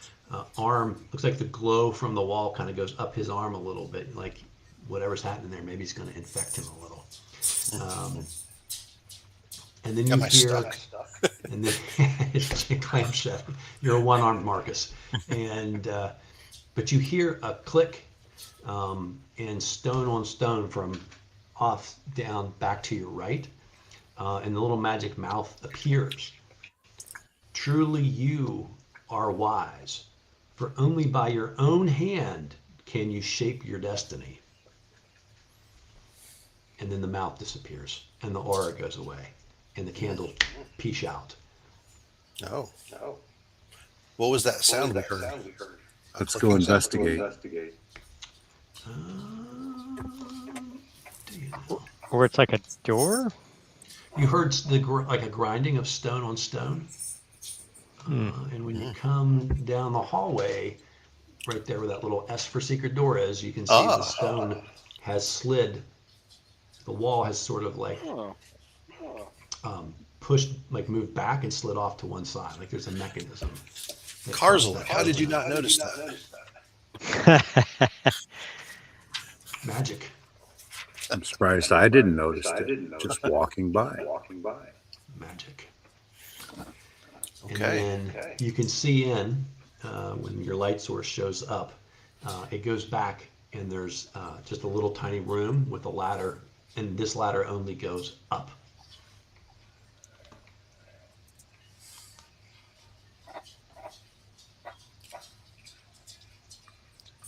arm looks like the glow from the wall kind of goes up his arm a little bit, like whatever's happening there, maybe it's going to infect him a little. And then you hear, and then it's clamshell. You're a one-armed Marcus, and but you hear a click, and stone on stone from off down back to your right, and the little magic mouth appears. Truly, you are wise, for only by your own hand can you shape your destiny. And then the mouth disappears, and the aura goes away, and the candles peace out. Oh. What was that sound we heard? Let's go investigate. Or it's like a door? You heard like a grinding of stone on stone. And when you come down the hallway, right there where that little S for secret door is, you can see the stone has slid. The wall has sort of like pushed, like moved back and slid off to one side. Like there's a mechanism. Karzalak, how did you not notice that? Magic. I'm surprised I didn't notice it. Just walking by. Magic. Okay. And then you can see in, when your light source shows up, it goes back, and there's just a little tiny room with a ladder, and this ladder only goes up.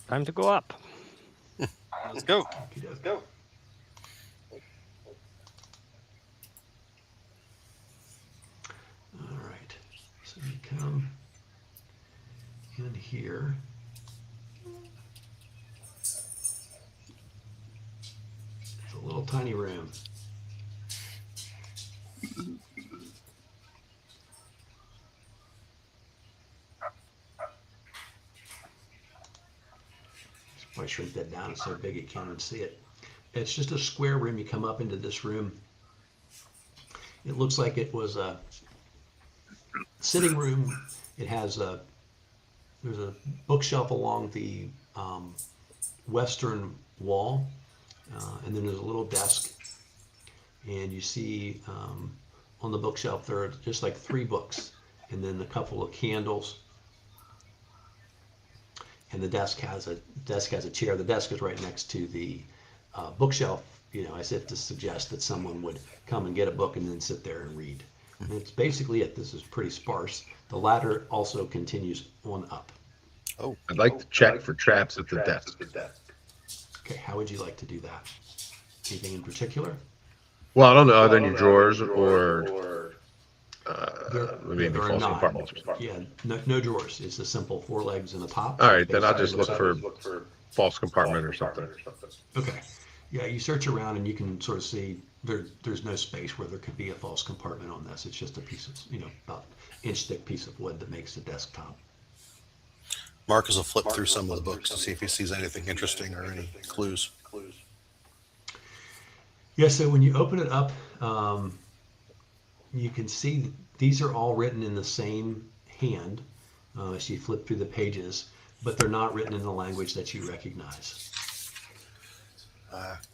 Time to go up. Let's go. Let's go. All right. So you come in here. It's a little tiny room. Probably shrink that down. It's so big you can't even see it. It's just a square room. You come up into this room. It looks like it was a sitting room. It has there's a bookshelf along the western wall, and then there's a little desk. And you see on the bookshelf there are just like 3 books, and then a couple of candles. And the desk has a chair. The desk is right next to the bookshelf, as if to suggest that someone would come and get a book and then sit there and read. And it's basically it. This is pretty sparse. The ladder also continues on up. Oh, I'd like to check for traps at the desk. Okay, how would you like to do that? Anything in particular? Well, I don't know. Are there any drawers or maybe There are false not. compartments? Yeah, no drawers. It's a simple 4 legs and a top. All right, then I'll Basically, just look for false compartment or something. Okay. Yeah, you search around and you can sort of see there's no space where there could be a false compartment on this. It's just a piece of, about inch thick piece of wood that makes the desktop. Marcus will flip through some of the books to see if he sees anything interesting or any clues. Yeah, so when you open it up, you can see these are all written in the same hand as you flip through the pages, but they're not written in the language that you recognize.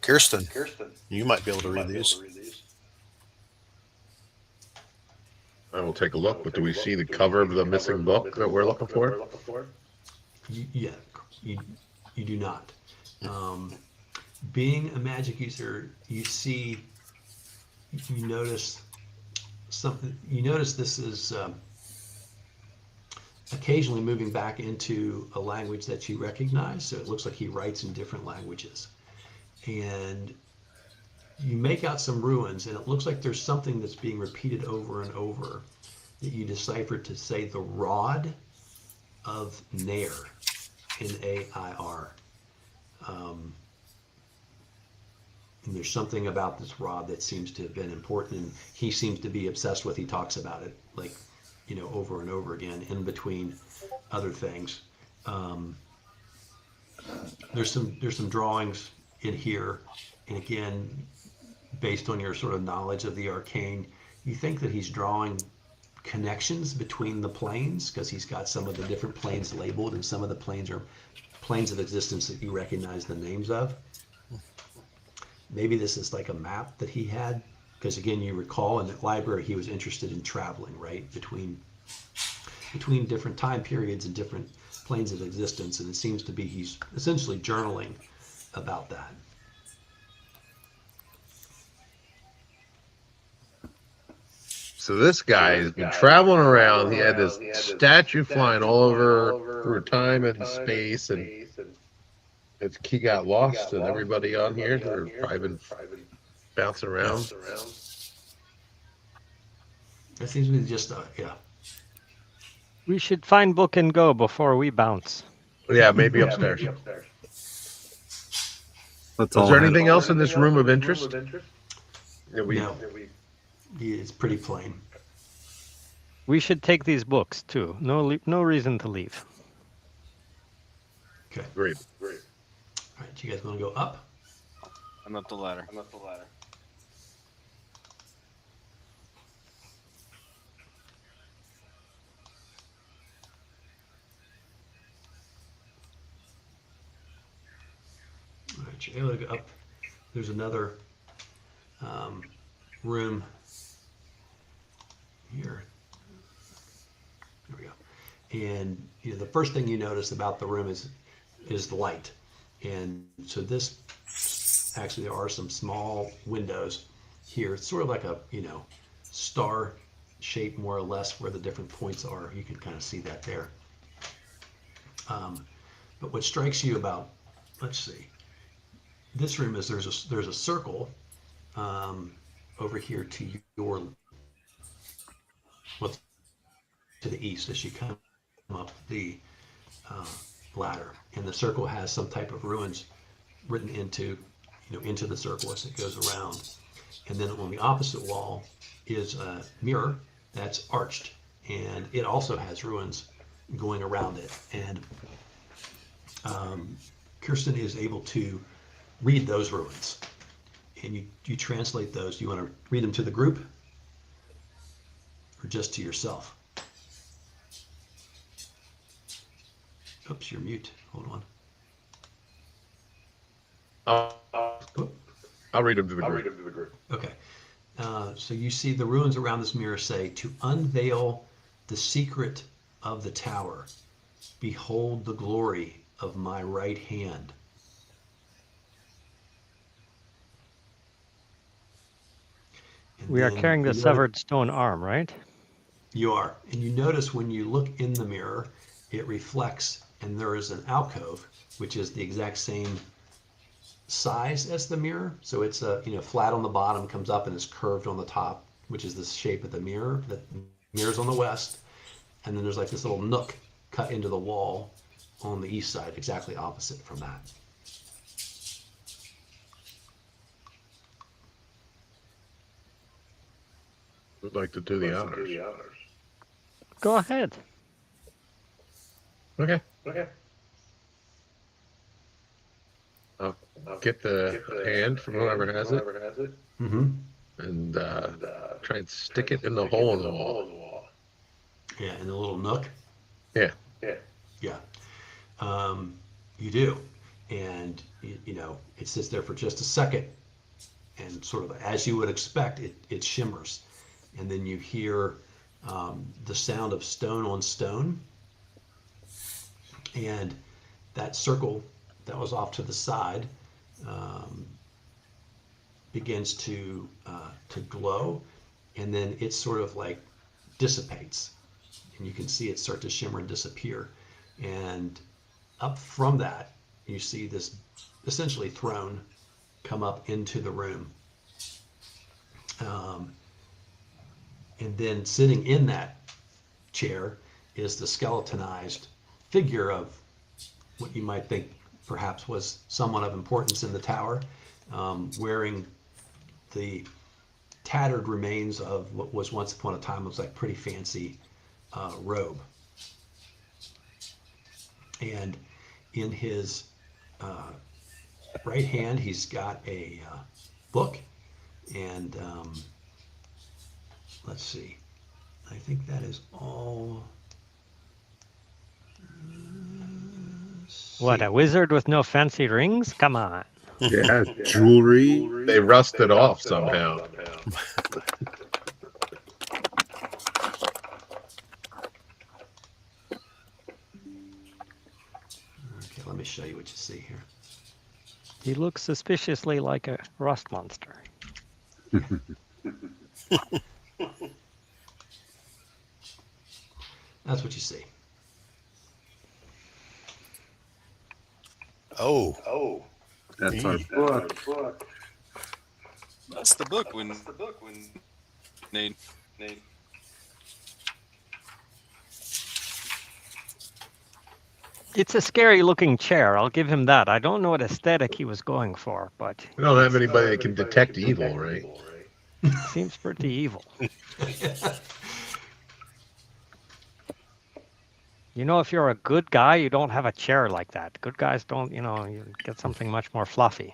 Kirsten, you might be able to read these. I will take a look, but do we see the cover of the missing book that we're looking for? Yeah, you, you do not. Um, being a magic user, you notice something. You notice this is occasionally moving back into a language that you recognize. So it looks like he writes in different languages. And you make out some ruins, and it looks like there's something that's being repeated over and over that you decipher to say the rod of Nair, Nair. And there's something about this rod that seems to have been important, and he seems to be obsessed with. He talks about it like, over and over again in between other things. Um, there's some drawings in here, and again, based on your sort of knowledge of the arcane, you think that he's drawing connections between the planes because he's got some of the different planes labeled, and some of the planes are planes of existence that you recognize the names of. Maybe this is like a map that he had, because again, you recall in the library he was interested in traveling, right, between different time periods and different planes of existence, and it seems to be he's essentially journaling about that. So this guy has been traveling around. He had this statue flying all over through time and space, and he got lost, and everybody on here, they're probably been bouncing around. That seems to be just yeah. We should find book and go before we bounce. Yeah, maybe upstairs. That's Is all. there I had. anything else in this room of interest? No, it's pretty plain. We should take these books too. No reason to leave. Okay. Great. All right, you guys want to go up? I'm up the ladder. All right, you're able to go up. There's another room here. There we go. And the first thing you notice about the room is the light. And so this actually there are some small windows here. It's sort of like a star shape more or less where the different points are. You can kind of see that there. But what strikes you about, let's see, this room is there's a circle over here to your, well, to the east as you come up the ladder, and the circle has some type of ruins written into the circle as it goes around. And then on the opposite wall is a mirror that's arched, and it also has ruins going around it. And Kirsten is able to read those ruins, and you translate those. Do you want to read them to the group or just to yourself? Oops, you're mute. Hold on. I'll read them to the group. Okay. So you see the ruins around this mirror say, "To unveil the secret of the tower, behold the glory of my right hand." And We are then carrying the you notice- severed stone arm, right? You are. And you notice when you look in the mirror, it reflects, and there is an alcove, which is the exact same size as the mirror. So it's flat on the bottom, comes up, and is curved on the top, which is the shape of the mirror. The mirror's on the west, and then there's like this little nook cut into the wall on the east side, exactly opposite from that. Would like to do the honors. Go ahead. Okay. I'll get the hand from whoever has it Mm-hmm. and try and stick it in the hole in the wall. Yeah, in the little nook. Yeah. Yeah. You do. And, it sits there for just a second. And sort of as you would expect, it shimmers. And then you hear the sound of stone on stone. And that circle that was off to the side begins to glow, and then it sort of like dissipates, and you can see it start to shimmer and disappear. And up from that, you see this essentially throne come up into the room. And then sitting in that chair is the skeletonized figure of what you might think perhaps was someone of importance in the tower, wearing the tattered remains of what was once upon a time was like pretty fancy robe. And in his right hand, he's got a book, and let's see, I think that is all. What, a wizard with no fancy rings? Come on. Yeah, jewelry. They rusted off somehow. Okay, let me show you what you see here. He looks suspiciously like a rust monster. That's what you see. Oh, That's our book. That's the book we need. It's a scary looking chair, I'll give him that. I don't know what aesthetic he was going for, but We don't have anybody that can detect evil, right? it seems pretty evil. You know, if you're a good guy, you don't have a chair like that. Good guys don't, you get something much more fluffy.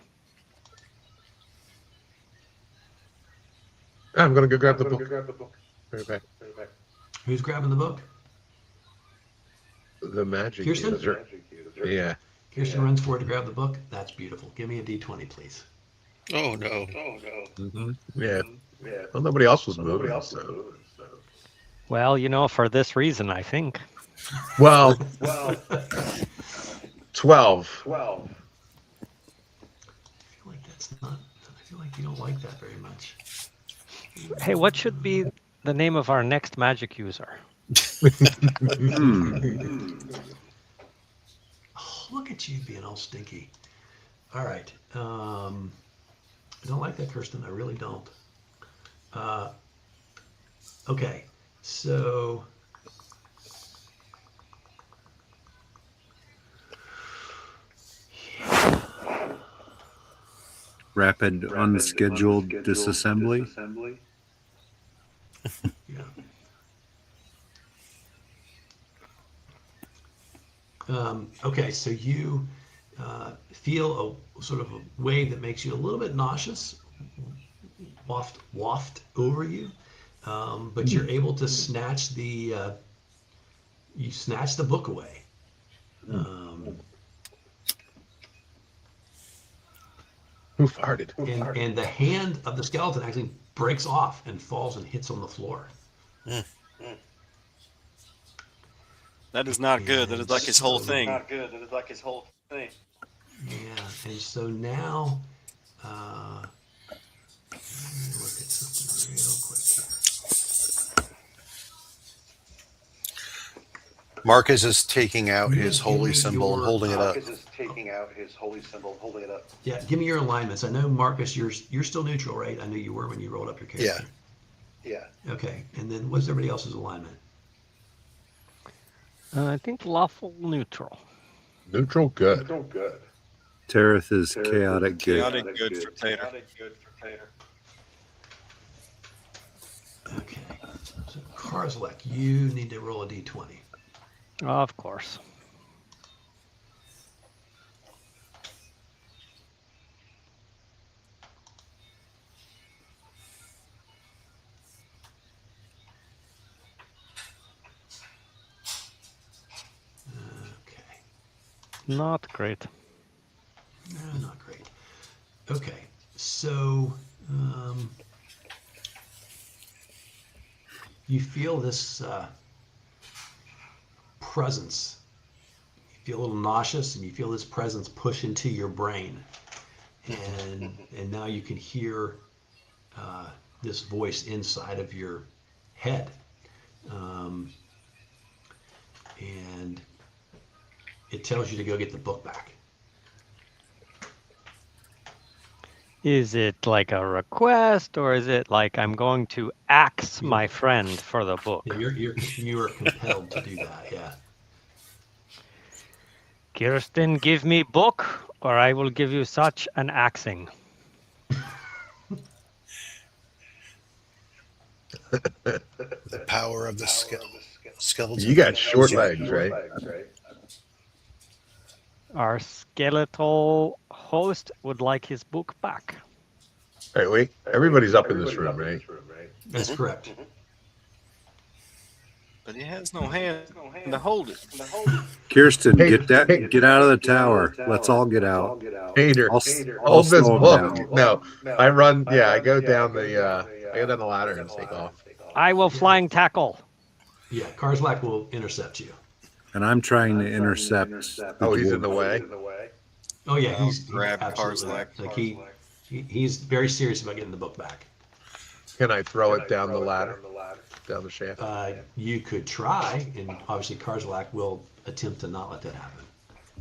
I'm gonna go grab the book. Right back. Who's grabbing the book? The magic Kirsten? user. Yeah. Kirsten runs forward to grab the book. That's beautiful. Give me a D20, please. oh no. Yeah. Well, nobody else was moving. So. Well, for this reason, I think. Well, 12. I feel like that's not. I feel like you don't like that very much. Hey, what should be the name of our next magic user? Oh, look at you being all stinky. All right. I don't like that, Kirsten. I really don't. Okay. So. Rapid unscheduled disassembly. Yeah. Okay, so you feel a sort of a wave that makes you a little bit nauseous, waft over you, but you're able to snatch the book away. Who farted? And the hand of the skeleton actually breaks off and falls and hits on the floor. That is not good. That is like his whole thing. Yeah, and so now, let me look at something real quick here. Marcus is taking out his Give me holy symbol and holding it up. Yeah, give me your alignments. I know, Marcus, you're still neutral, right? I knew you were when you rolled up your character. Yeah. Okay, and then what's everybody else's alignment? I think lawful neutral. Neutral good. Tareth is chaotic good. Chaotic good for Tater. Okay, so Karzalek, you need to roll a d20. Of course. Okay. Not great. No, not great. Okay, so you feel this presence. feel a little nauseous, and you feel this presence push into your brain. And now you can hear this voice inside of your head. And it tells you to go get the book back. Is it like a request, or is it like I'm going to axe my friend for the book? Yeah, you are compelled to do that. Yeah. Kirsten, give me book, or I will give you such an axing. The power of the skeleton. You got short legs, right? Our skeletal host would like his book back. Hey, wait. Everybody's up in this room, right? That's correct. But he has no hand to hold it. Kirsten, Hey, get out of the tower. Let's all get out. Peter, I'll hold this slow him book. down. No, I run. Yeah, I go down the ladder and take off. I will flying tackle. Yeah, Karzlak will intercept you. And I'm trying to intercept. Oh, he's in the way. Oh yeah, I'll he's grab absolutely Karzlak. like he's very serious about getting the book back. Can I throw it down the ladder, down the shaft? You could try, and obviously Karzlak will attempt to not let that happen.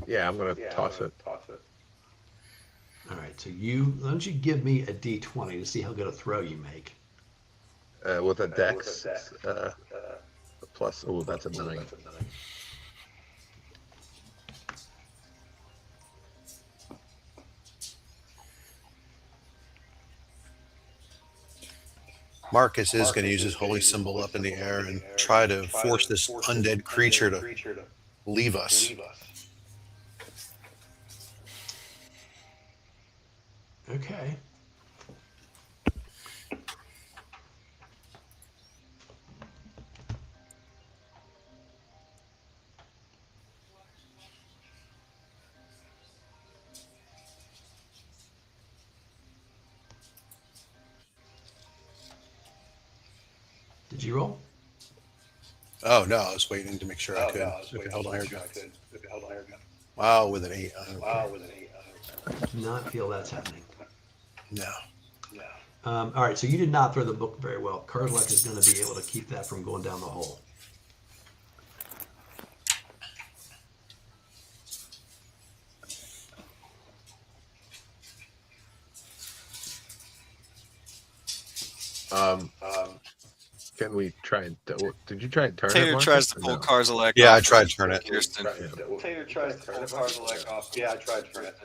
Yeah, I'm gonna toss it. All right, so why don't you give me a D20 to see how good a throw you make? With a dex, plus. Oh, that's a 9. Marcus is going to use his holy symbol up in the air and try to force this undead creature to leave us. Okay. Did you roll? Oh no, I was waiting to make sure I could. Okay, hold on here, go. Wow, with an 8. Do not feel that's happening. No. All right, so you did not throw the book very well. Karzlak is going to be able to keep that from going down the hole. Can we try and? Did you try and turn it? Tater Marcus, tries to or pull no? Karzlak Yeah, off I tried to of turn it. Kirsten. Tater tries to pull Karzlak off. Yeah, I tried to turn it.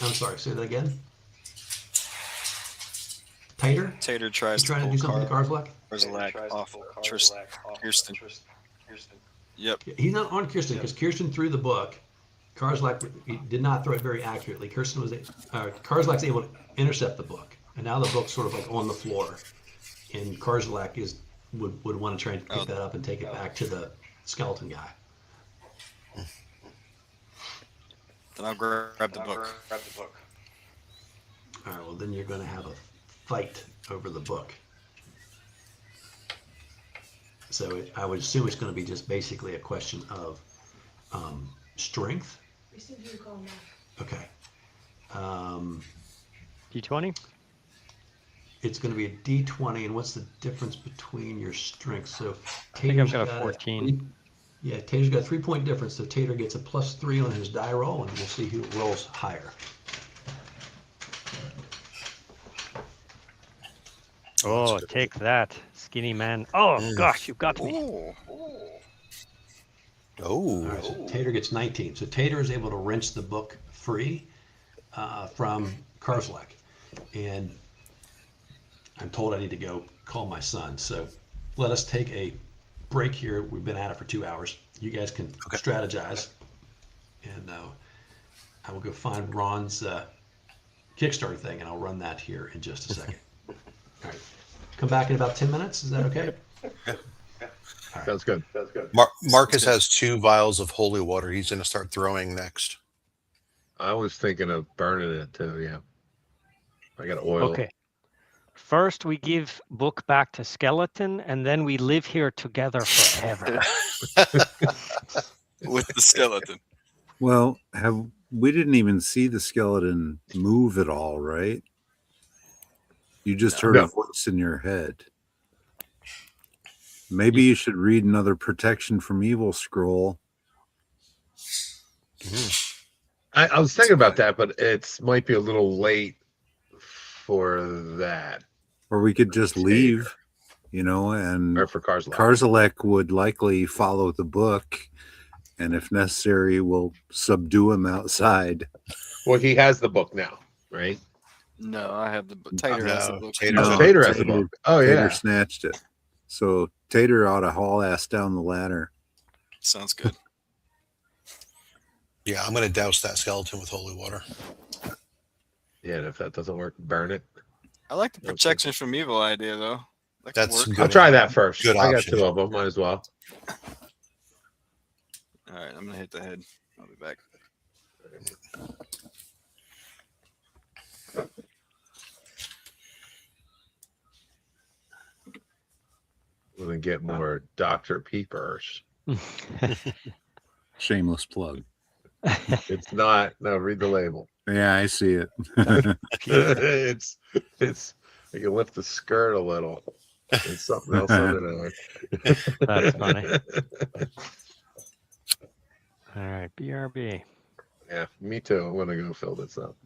I'm sorry, say that again. Tater? Tater You tries to trying to pull do something to Karzlak? Karzlak off Kirsten. Yep. He's not on Kirsten because Kirsten threw the book. Karzlak did not throw it very accurately. Karzlak's able to intercept the book, and now the book's sort of like on the floor, and Karzlak would want to try and pick that up and take it back to the skeleton guy. Then I'll grab the book. All right, well then you're going to have a fight over the book. So I would assume it's going to be just basically a question of strength. Okay. D20? It's going to be a D20, and what's the difference between your strengths? So I think I've got a 14. Tater's got a 3-point difference, so Tater gets a +3 on his die roll, and we'll see who rolls higher. Oh, take that, skinny man. Oh, gosh, you got me. Ooh. All right, so Tater gets 19. So Tater is able to wrench the book free from Karzlak. And I'm told I need to go call my son. So let us take a break here. We've been at it for 2 hours. You guys can strategize. And I will go find Ron's Kickstarter thing, and I'll run that here in just a second. All right. Come back in about 10 minutes. Is that okay? Sounds good. Marcus has 2 vials of holy water. He's going to start throwing next. I was thinking of burning it too. Yeah, I got oil. Okay. First, we give book back to skeleton, and then we live here together forever. with the skeleton. Well, we didn't even see the skeleton move at all, right? You just heard a No. voice in your head. Maybe you should read another protection from evil scroll. I was thinking about that, but it's might be a little late for that. Or we could just Tater. leave, and Or for Karzalek. Karzalek would likely follow the book, and if necessary, we'll subdue him outside. Well, he has the book now, right? No, I have the book. Tater has the No, book. Tater's Oh, in- Tater has the book. Oh, Tater yeah. snatched it. So Tater ought to haul ass down the ladder. Sounds good. Yeah, I'm going to douse that skeleton with holy water. Yeah, and if that doesn't work, burn it. I like the protection from evil idea though. That could That's work. good. I'll try that first. Good I got option. 2 of them. Might as well. All right, I'm gonna hit the head. I'll be back. We're going to get more Dr. Peepers. Shameless plug. It's not. No, read the label. Yeah, I see it. it's you can lift the skirt a little. There's something else under there. That's funny. All right, BRB. Yeah, me too. I'm gonna go fill this up.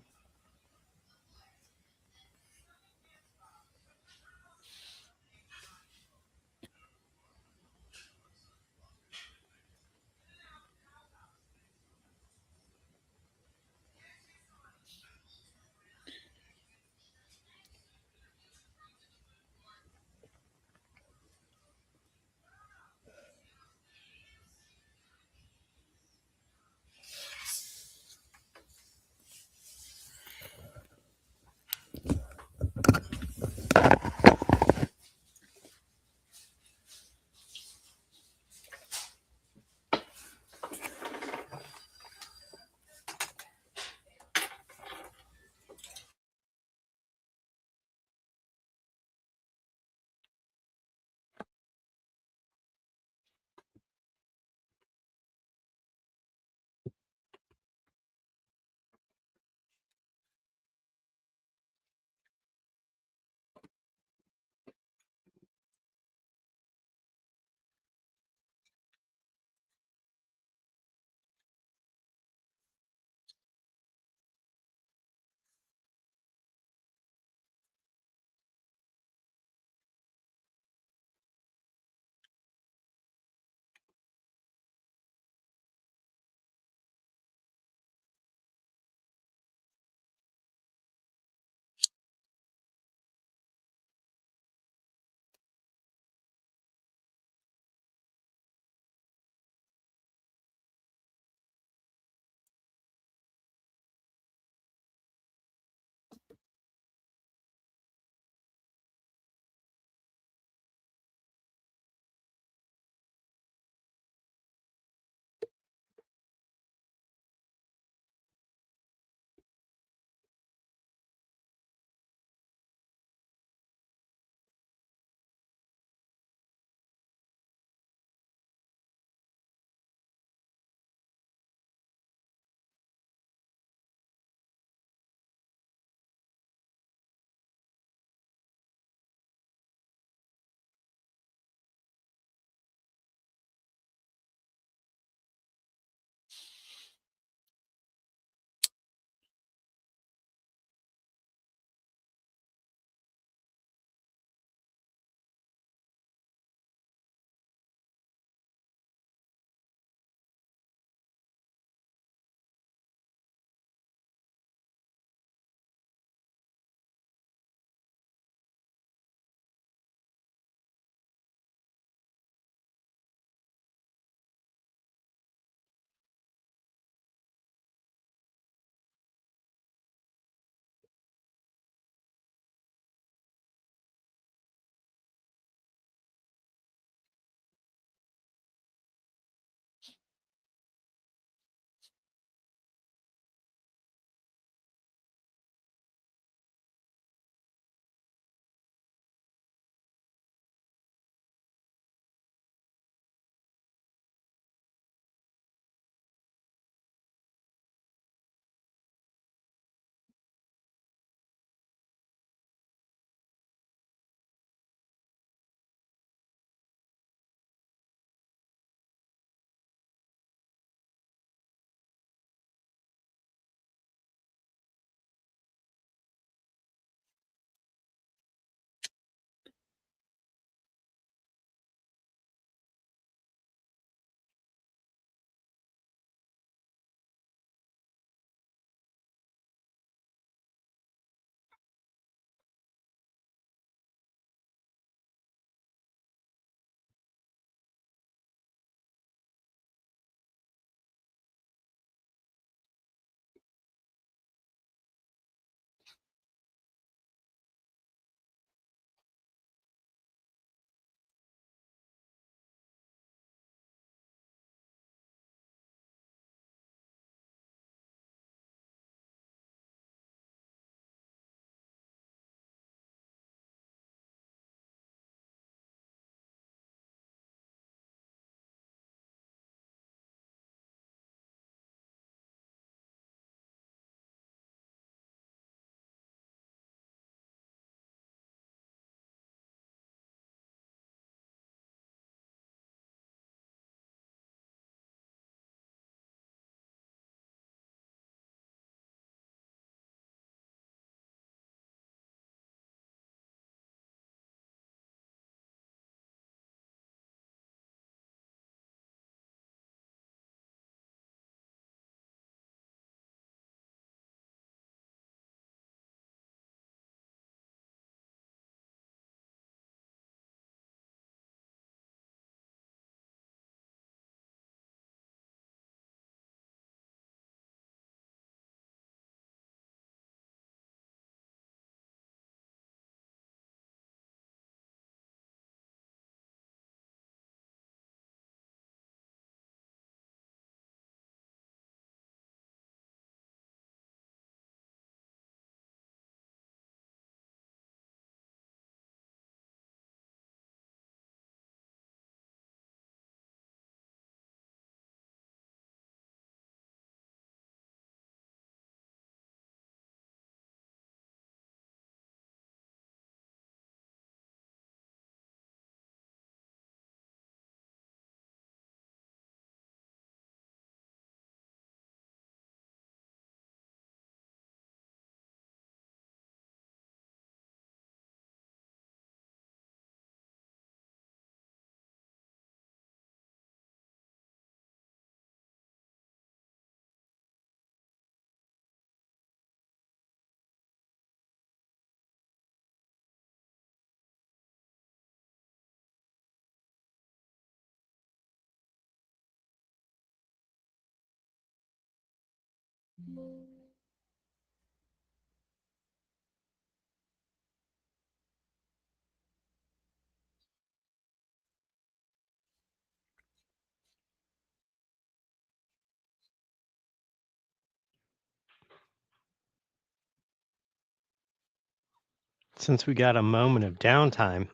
Since we got a moment of downtime,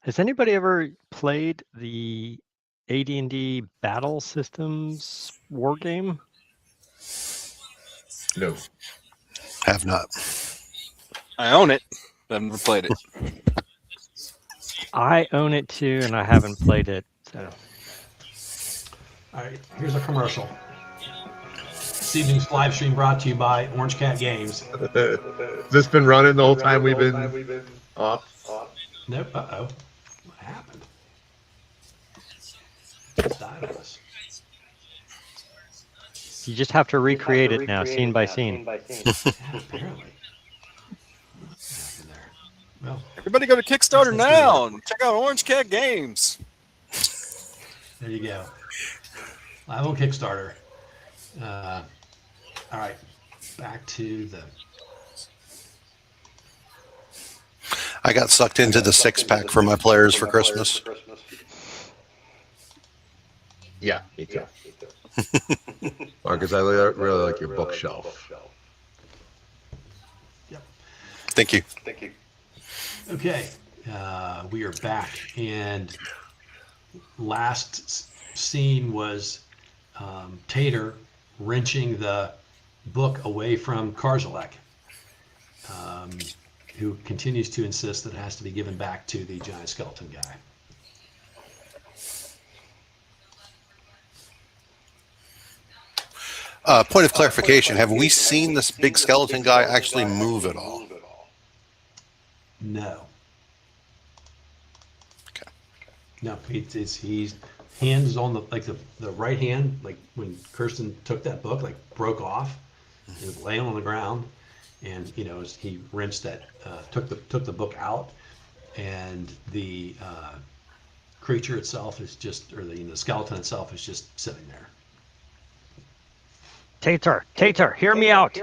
has anybody ever played the AD&D Battle Systems war game? No. Have not. I own it, but I've never played it. I own it too, and I haven't played it. So All right, here's a commercial. This evening's live stream brought to you by Orange Cat Games. Has this been running the whole time we've been off? Nope. Uh-oh. What happened? It's died on us. you just have to recreate it now, scene by scene. Yeah, apparently. What happened there? Well, Everybody go to Kickstarter now and check out Orange Cat Games. there you go. Live on Kickstarter. All right, back to the. I got sucked into the 6-pack for my players for Christmas. Yeah, me too. Marcus, I really like your bookshelf. Yep. Thank you. Okay, we are back, and last scene was Tater wrenching the book away from Karzalek, who continues to insist that it has to be given back to the giant skeleton guy. Point of clarification, have we seen this big skeleton guy actually move at all? No. Okay. No, he's hands on the right hand, like when Kirsten took that book, like broke off. It was laying on the ground, and as he wrenched that, took the book out, and the creature itself is just, or the skeleton itself is just sitting there. Tater, hear me out.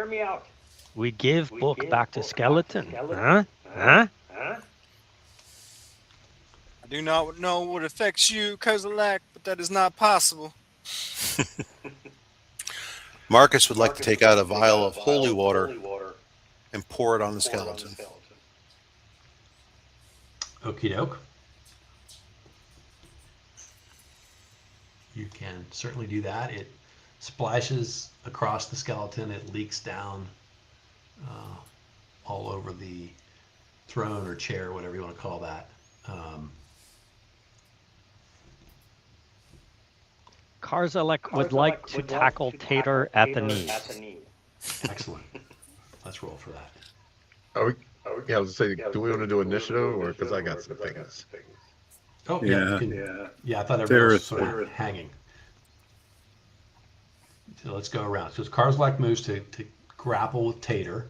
We give book back to skeleton. Huh? I do not know what affects you, Kozilek, but that is not possible. Marcus would like to take out a vial of holy water and pour it on the skeleton. Okie doke. You can certainly do that. It splashes across the skeleton. It leaks down all over the throne or chair, whatever you want to call that. Karzalek would like to tackle Tater at the knees. Excellent. Let's roll for that. Yeah, I was saying, do we want to do initiative, or because I got some things? Oh, Yeah. Yeah, I thought everybody was Terrace. sort of hanging. So let's go around. So Karzalek moves to grapple with Tater.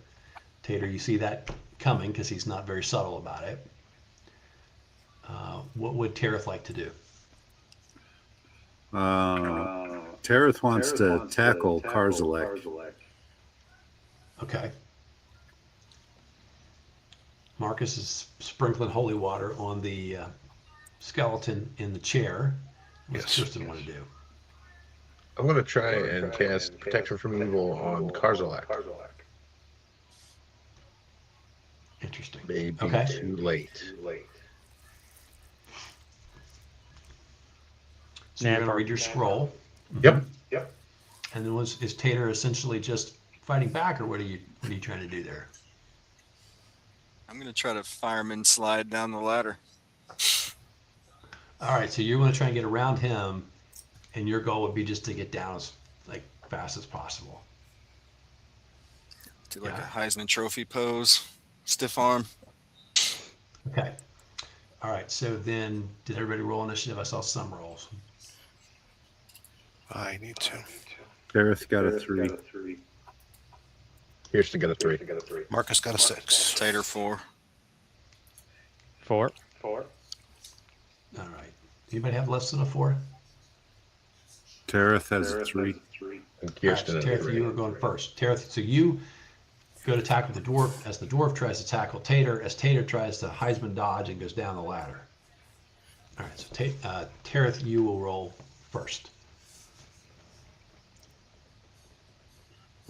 Tater, you see that coming because he's not very subtle about it. What would Terith like to do? Terith wants to tackle Karzalek. Okay. Marcus is sprinkling holy water on the skeleton in the chair. What's Yes. Kirsten want to do? I'm going to try and cast Protection from Evil on Karzalek. Interesting. Maybe Okay. too late. So you're going to read your scroll. Yep. And then is Tater essentially just fighting back, or what are you trying to do there? I'm going to try to fireman slide down the ladder. All right, so you want to try and get around him, and your goal would be just to get down as fast as possible. Do like Yeah. a Heisman Trophy pose, stiff arm. Okay. All right, so then did everybody roll initiative? I saw some rolls. I need to. Terith got a 3. Kirsten got a 3. Marcus got a 6. Tater 4. 4. All right. Anybody have less than a 4? Terith has a 3. And All right, Kirsten so at Tareth, 3. you are going first. Tareth, so you go to tackle the dwarf as the dwarf tries to tackle Tater, as Tater tries to Heisman dodge and goes down the ladder. All right, so Tareth, you will roll first.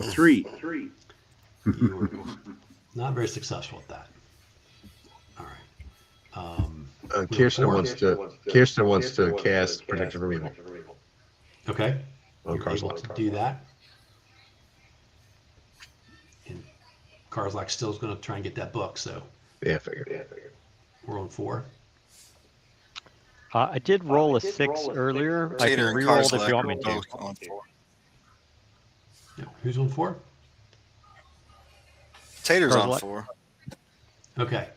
3. You were not very successful at that. All right. Kirsten wants to cast Protection from Evil Okay. on You're able Karzalek. to do that. And Karzalek still is going to try and get that book, so Yeah, I figured. we're on 4. I did roll a 6 earlier. I can Tater and re-roll it if Karzalek you are want me to. both on 4. No, who's on 4? Tater's on Karzalek. 4. Okay.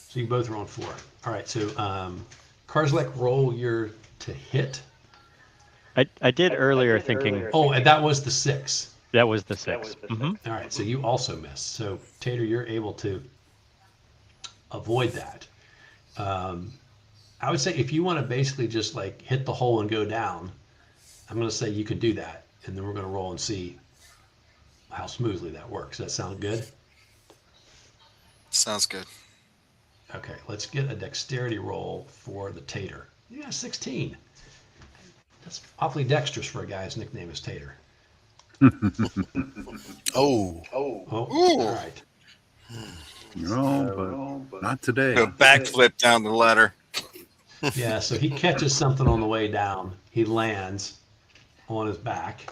So you both are on 4. All right, so Karzalek, roll your to hit. I did earlier thinking Oh, and that was the 6. that was the 6. Mm-hmm. All right, so you also missed. So Tater, you're able to avoid that. I would say if you want to basically just like hit the hole and go down, I'm going to say you can do that, and then we're going to roll and see how smoothly that works. Does that sound good? Sounds good. Okay, let's get a dexterity roll for the Tater. Yeah, 16. That's awfully dexterous for a guy whose nickname is Tater. Oh, Oh, Ooh. all right. No, but not today. Go backflip down the ladder. Yeah, so he catches something on the way down. He lands on his back.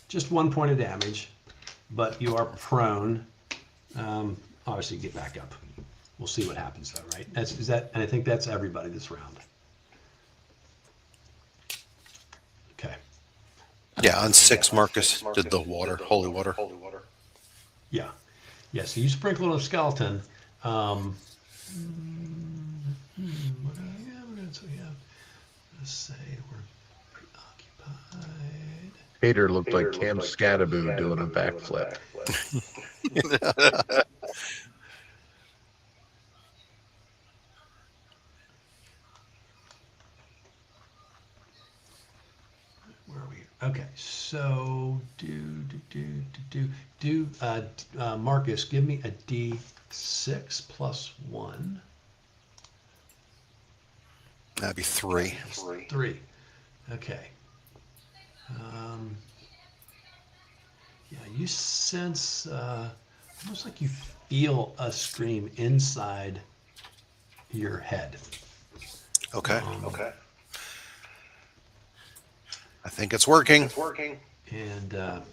Just 1 point of damage, but you are prone. Obviously, get back up. We'll see what happens, though, right? And I think that's everybody this round. Okay. yeah. On 6, Marcus did the water, holy water. Yeah. Yeah, so you sprinkle on a skeleton. Let's say we're preoccupied. Tater looked like Cam Scattaboo doing a backflip. Where are we? Okay, so Marcus, give me a D6 plus 1. That'd be 3. 3. Okay. Yeah, you sense almost like you feel a scream inside your head. Okay. Okay. I think it's working. And all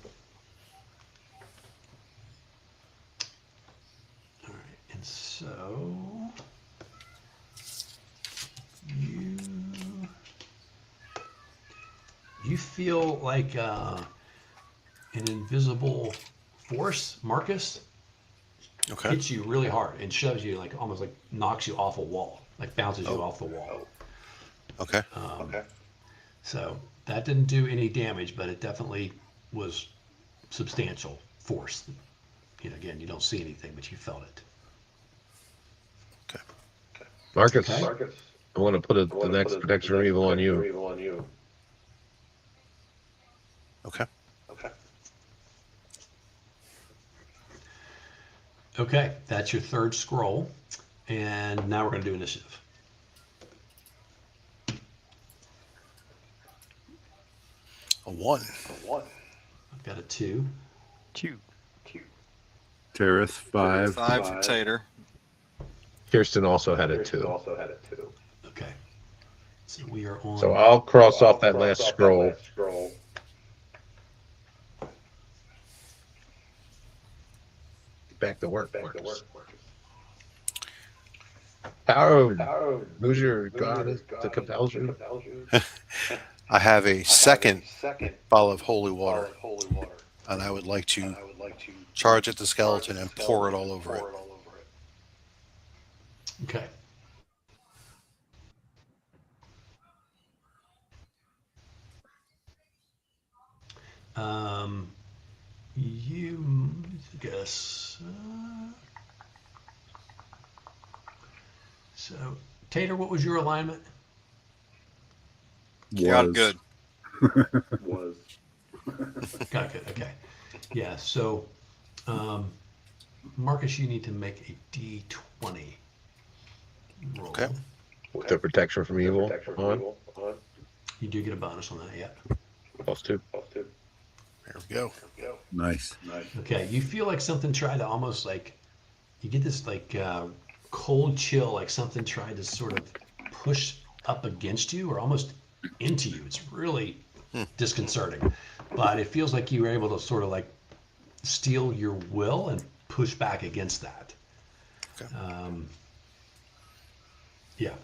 right, and so you feel like an invisible force, Marcus, Okay. hits you really hard and shoves you, like almost like knocks you off a wall, like bounces you off the wall. Okay. So that didn't do any damage, but it definitely was substantial force. You know, again, you don't see anything, but you felt it. Marcus, Okay. I want to put the next Protection from Evil on you. Okay. Okay, that's your third scroll. And now we're going to do initiative. A 1. I've got a 2. 2. Tareth, 5. 5 for Tater. Kirsten also had it 2. Okay. So we are on. So I'll cross off that last scroll. Back to work. Marcus. Who's your god that compels you? I have a second bottle of holy water, and I would like to charge at the skeleton and pour it all over it. Okay. You guess. So, Tater, what was your alignment? Chaotic good. Got it. Okay. Yeah. So, Marcus, you need to make a D20 roll. Okay. With the protection from evil on. You do get a bonus on that. Yeah. +2. There we go. Nice. Okay. You feel like something tried to almost like you get this like cold chill, like something tried to sort of push up against you or almost into you. It's really disconcerting, but it feels like you were able to sort of like steel your will and push back against that. Okay. Yeah,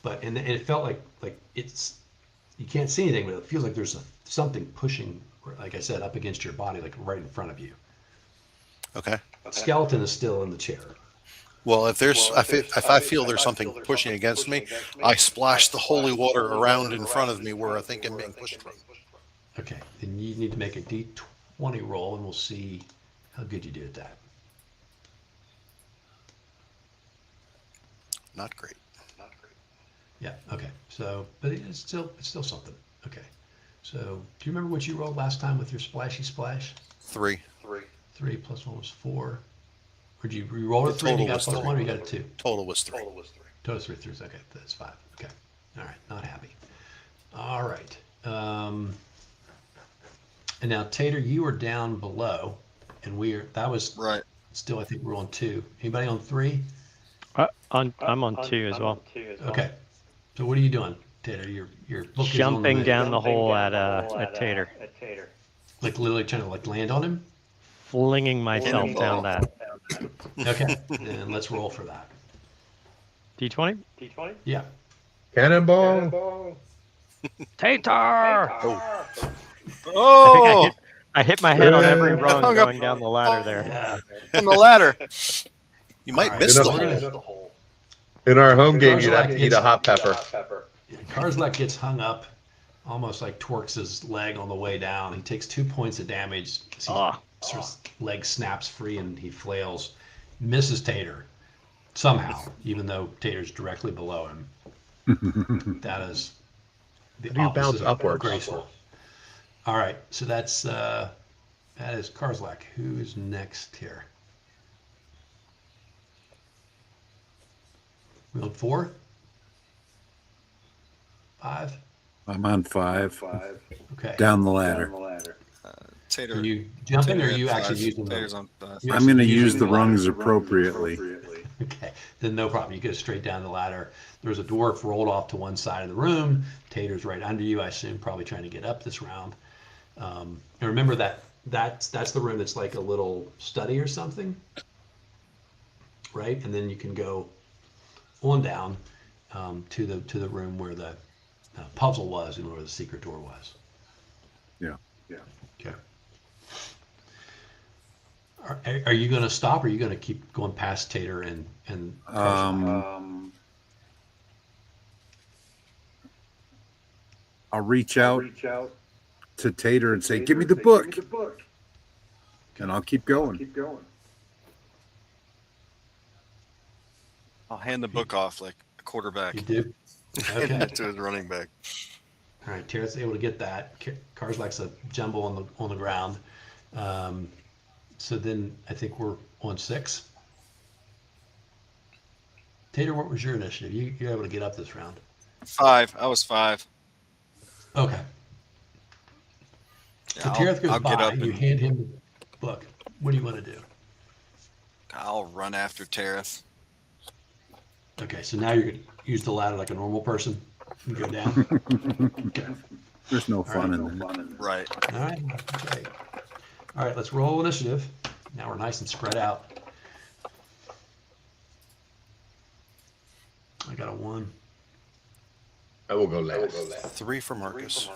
but and it felt like it's you can't see anything, but it feels like there's something pushing, like I said, up against your body, like right in front of you. Okay. Skeleton is still in the chair. Well, if I feel there's something pushing against me, I splash the holy water around in front of me where I think I'm being pushed from. Okay, then you need to make a D20 roll, and we'll see how good you do at that. Not great. Yeah. Okay. So, but it's still something. Okay. So, do you remember what you rolled last time with your splashy splash? 3. 3 plus 1 was 4. Or did you roll a The 3 and you total got was plus 3. 1 or you got a 2? Total was 3. Total 3 threes. Okay, that's 5. Okay. All right. Not happy. All right. And now Tater, you are down below, and that was Right. still, I think we're on 2. Anybody on 3? I'm on 2 as well. Okay. So what are you doing, Tater? Your book is on Jumping the down the hole at Tater, like literally trying to like land on him. flinging myself down that. Okay. And let's roll for that. D20. Yeah. Cannonball. Tater! Oh, I hit my head on every rung Hung up. going down the ladder there. Yeah. on the ladder. You might All right, miss so the we're hole. gonna- In our home game, Those you'd are have like to eat a hot pepper. Karzlak gets hung up, almost like twerks his leg on the way down. He takes 2 points of damage. His leg snaps free and he flails. Misses Tater somehow, even though Tater's directly below him. That is the How do you bounce opposite of upwards? graceful. All right, so that is Karzlak. Who is next here? We on 4? 5? I'm on 5. Okay. Down the ladder. Tater. Are you jumping or are Tater you at actually 5. using Tater's them? on 5. You're I'm going to actually use using the ladder. rungs appropriately. Okay, then no problem. You go straight down the ladder. There's a dwarf rolled off to one side of the room. Tater's right under you, I assume, probably trying to get up this round. And remember that's the room that's like a little study or something, right? And then you can go on down to the room where the puzzle was and where the secret door was. Yeah. Okay. Are you going to stop, or are you going to keep going past Tater and I'll reach out to Tater and say, "Give me the book," and I'll keep going. I'll hand the book off like a quarterback. You do? Hand Okay. it to his running back. All right, Taret's able to get that. Karzlak's a jumble on the ground. So then I think we're on 6. Tater, what was your initiative? You're able to get up this round. 5. I was 5. Okay. So Yeah, Tareth goes I'll get by, up and you and hand him the book. What do you want to do? I'll run after Tareth. Okay, so now you're going to use the ladder like a normal person and go down. Okay. There's no All fun right. in that. Right. All right. Okay. All right, let's roll initiative. Now we're nice and spread out. I got a 1. I will go last. 3 for Marcus.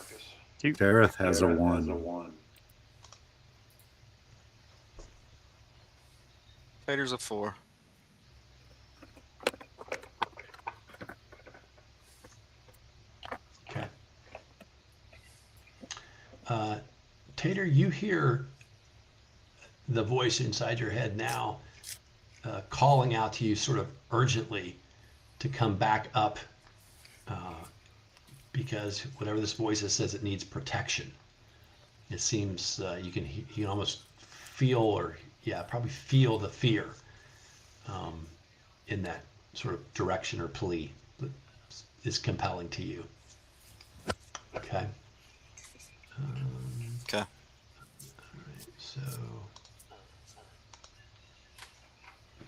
Tareth has a 1. Tater's a 4. Okay. Tater, you hear the voice inside your head now calling out to you sort of urgently to come back up because whatever this voice says it needs protection. It seems you can almost feel, or yeah, probably feel the fear in that sort of direction or plea that is compelling to you. Okay. Okay. All right, so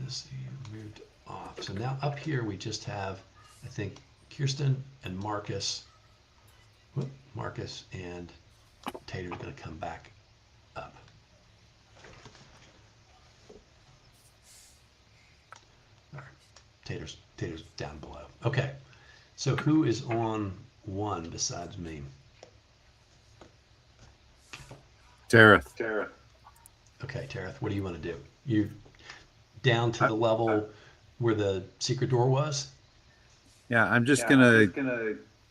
this moved off. So now up here we just have, I think, Kirsten and Marcus. Whoop, Marcus and Tater's going to come back up. All right. Tater's down below. Okay. So who is on 1 besides me? Tareth. Okay, Tareth, what do you want to do? You down to the level where the secret door was? Yeah, I'm just gonna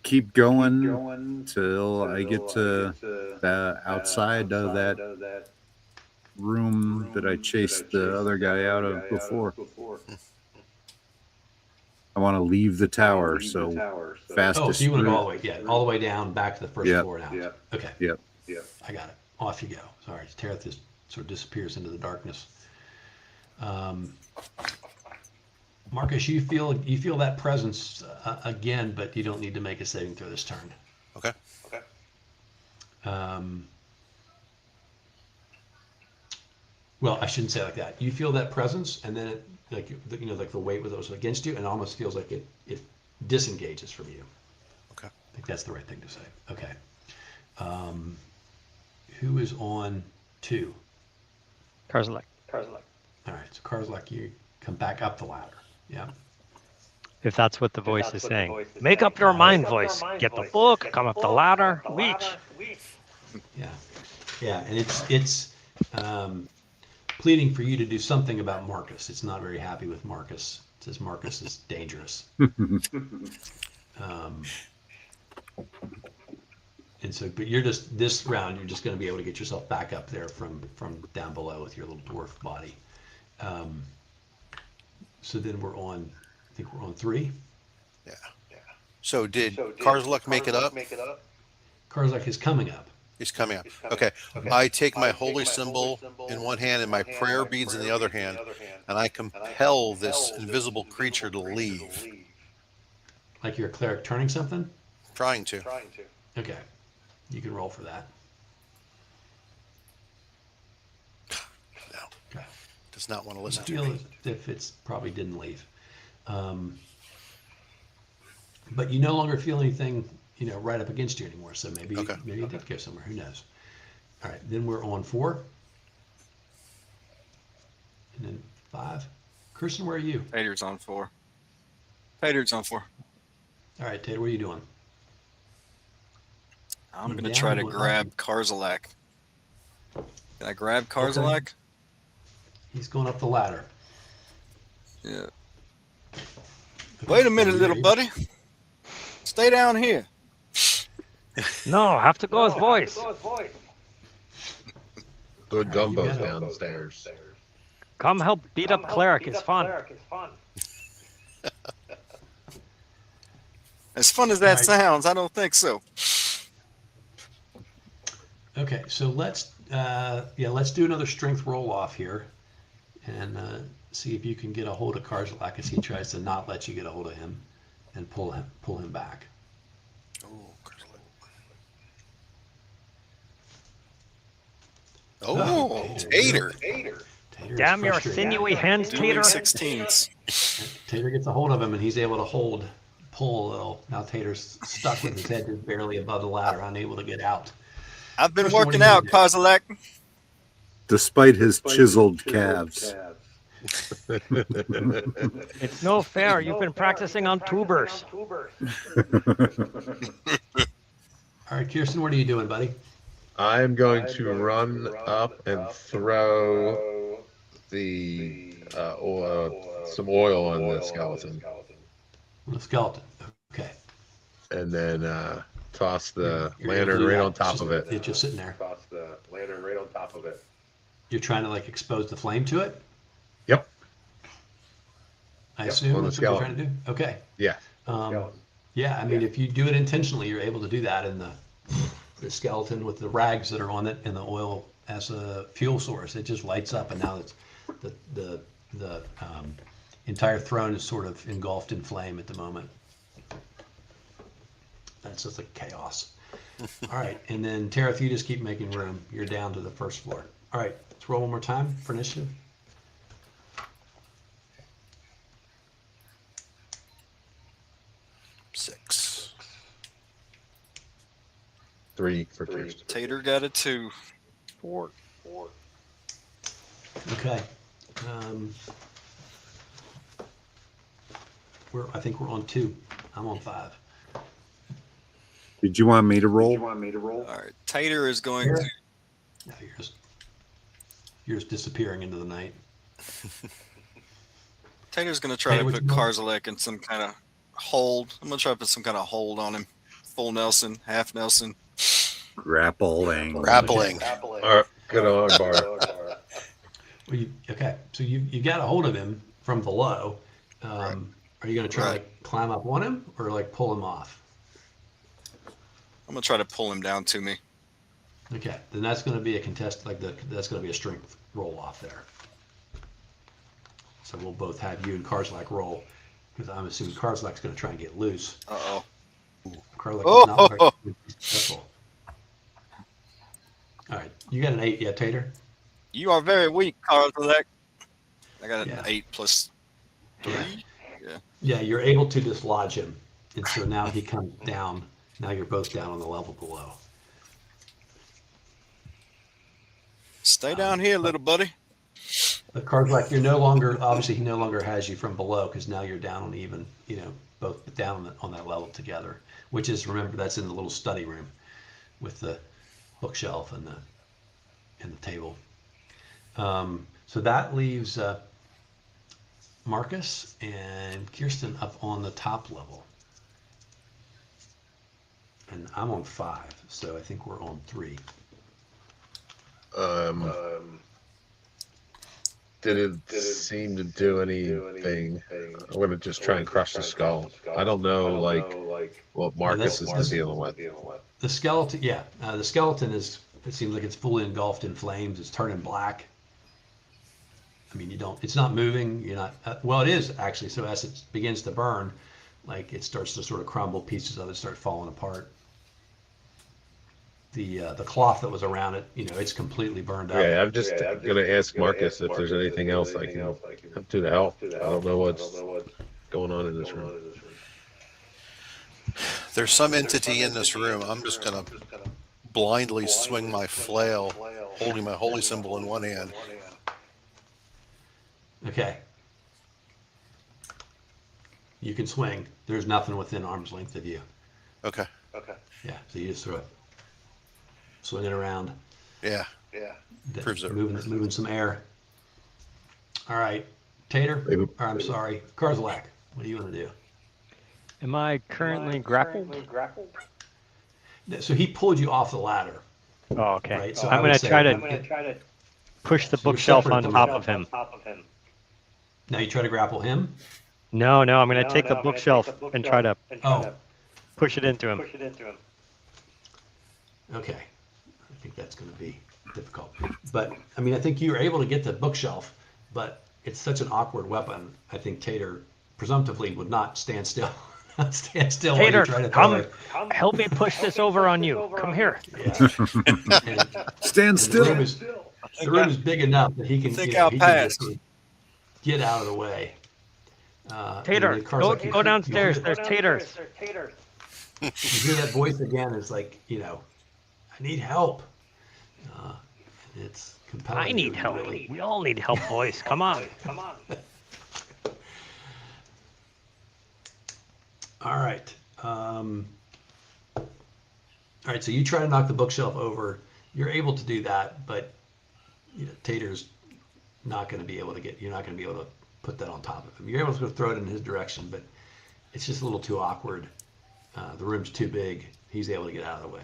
keep going till I get to the outside of that room that I chased the other guy out of before. I want to leave the tower, so fastest. Oh, so you want to go route. all the way, yeah, all the way down, back to the first Yep. floor and out. Okay, Yep. I got it. Off you go. Sorry, Tareth just sort of disappears into the darkness. Marcus, you feel that presence again, but you don't need to make a saving throw this turn. Okay. Well, I shouldn't say it like that. You feel that presence, and then it, like like the weight was against you, and it almost feels like it disengages from you. Okay. I think that's the right thing to say. Okay. Who is on 2? Karzalek. All right. So Karzalek, you come back up the ladder. Yeah. If that's what the voice is saying. Make up your mind, voice. Get the book, come up the ladder, reach. Yeah. Yeah, and it's pleading for you to do something about Marcus. It's not very happy with Marcus. It says Marcus is dangerous. And so, but you're just, this round, you're just going to be able to get yourself back up there from down below with your little dwarf body. So then we're on, I think we're on 3. Yeah. So did Karzalek make it up? Karzalek is coming up. He's coming up. Okay. I take my holy symbol in one hand and my prayer beads in the other hand, and I compel this invisible creature to leave. Like you're a cleric turning something? Trying to. Okay. You can roll for that. No. Okay. Does not want to listen to feel me. as if it's probably didn't leave. But you no longer feel anything, right up against you anymore. So maybe maybe it did go somewhere. Who knows? All right. Then we're on 4. And then 5. Kirsten, where are you? Tater's on 4. Tater's on 4. All right, Tater, what are you doing? I'm Going going to down, try to going up? grab Karzalek. Can I grab Karzalek? He's going up the ladder. Yeah. Okay. Wait a minute, Are you little ready? buddy. Stay down here. No, have to go with voice. The Dumbo's got it. downstairs. Come help beat up cleric. It's fun. As fun as that Alright. sounds, I don't think so. Okay, so let's do another strength roll off here, and see if you can get a hold of Karzalek as he tries to not let you get a hold of him, and pull him back. Oh, Tater. Tater. Tater is Damn your frustrated. sinewy hands, Doing Tater. 16s. Tater gets a hold of him, and he's able to pull a little. Now Tater's stuck with his head just barely above the ladder, unable to get out. I've been First one working you out, do. Karzalek. Despite his chiseled calves. It's no fair. You've been practicing on tubers. All right, Kirsten, what are you doing, buddy? I'm going to run up and throw the some oil on the skeleton, On the skeleton. Okay. and then toss the You're able to lantern do right that. on top of it. It's just sitting there. Toss the lantern right on top of it. You're trying to expose the flame to it? Yep. I Yep, assume on the that's what you're trying to do? Okay. Yeah. Yeah, I mean, if you do it intentionally, you're able to do that, and the skeleton with the rags that are on it and the oil as a fuel source. It just lights up, and now it's the entire throne is sort of engulfed in flame at the moment. That's just like chaos. All right, and then Tara, if you just keep making room, you're down to the first floor. All right, let's roll one more time for initiative. Six. 3 for Kirsten. Tater got a 2. 4. Okay. I think we're on 2. I'm on 5. Did you want me to roll? All right. Tater is going to. Now you're just disappearing into the night. Tater's going to try Tater, to what put you want? Karzalek in some kind of hold. I'm going to try to put some kind of hold on him. Full Nelson, half Nelson. Grappling. Grappling. All right, good on, Bart. Well, okay, so you got a hold of him from below. Right. Are you going to try to Right. climb up on him or like pull him off? I'm going to try to pull him down to me. Okay, then that's going to be a contest, that's going to be a strength roll off there. So we'll both have you and Karzalek roll, because I'm assuming Karzalek's going to try and get loose. Uh-oh. Karzalek Oh! is not very successful. All right, you got an 8 yet, Tater? You are very weak, Karzalek. I got an Yeah. 8 plus 3. Yeah. Yeah, you're able to dislodge him, and so now he comes down. Now you're both down on the level below. Stay down here, little buddy. But Karzalek, you're no longer, obviously he no longer has you from below, because now you're down on even, both down on that level together, which is, remember, that's in the little study room with the bookshelf and the table. So that leaves Marcus and Kirsten up on the top level. And I'm on 5, so I think we're on 3. Did it seem to do anything? I'm going to just try and crush the skull. I don't know, what Marcus is dealing with. The skeleton, yeah, the skeleton it seems like it's fully engulfed in flames. It's turning black. I mean, it's not moving. You're not, well, it is actually. So as it begins to burn, like it starts to sort of crumble, pieces of it start falling apart. The cloth that was around it, it's completely burned up. Okay, I'm just going to ask Marcus if there's anything else I can do to help. I don't know what's going on in this room. There's some entity in this room. I'm just going to blindly swing my flail, holding my holy symbol in one hand. Okay. You can swing. There's nothing within arm's length of you. Okay. Yeah, so you just throw it. Swing it around. Yeah. Proves it. Moving some air. All right. Tater, or I'm sorry, Karzalek, what do you want to do? Am I currently grappled? So he pulled you off the ladder, Oh, okay. right? So I'm I would going to say- try I'm to gonna try to push the So you're bookshelf separate on from top him. of him. Now you try to grapple him. No, I'm going to take the bookshelf and try to Oh, push it into him. push it into him. okay. I think that's going to be difficult. But I mean, I think you were able to get the bookshelf, but it's such an awkward weapon. I think Tater presumptively would not stand still. Stand still while Tater, you try to come. throw it. Help me push this over on you. Come here. And Stand the still. room is big enough that he can, think he can I'll just get out of the way. Tater, and Karzalek, you go hear- downstairs. You There's taters. hear that voice again. It's like, I need help. And it's compelling. I need to help. really- We all need help, boys. Come on. All right. All right. So you try to knock the bookshelf over. You're able to do that, but Tater's not going to be able to get. You're not going to be able to put that on top of him. You're able to throw it in his direction, but it's just a little too awkward. The room's too big. He's able to get out of the way.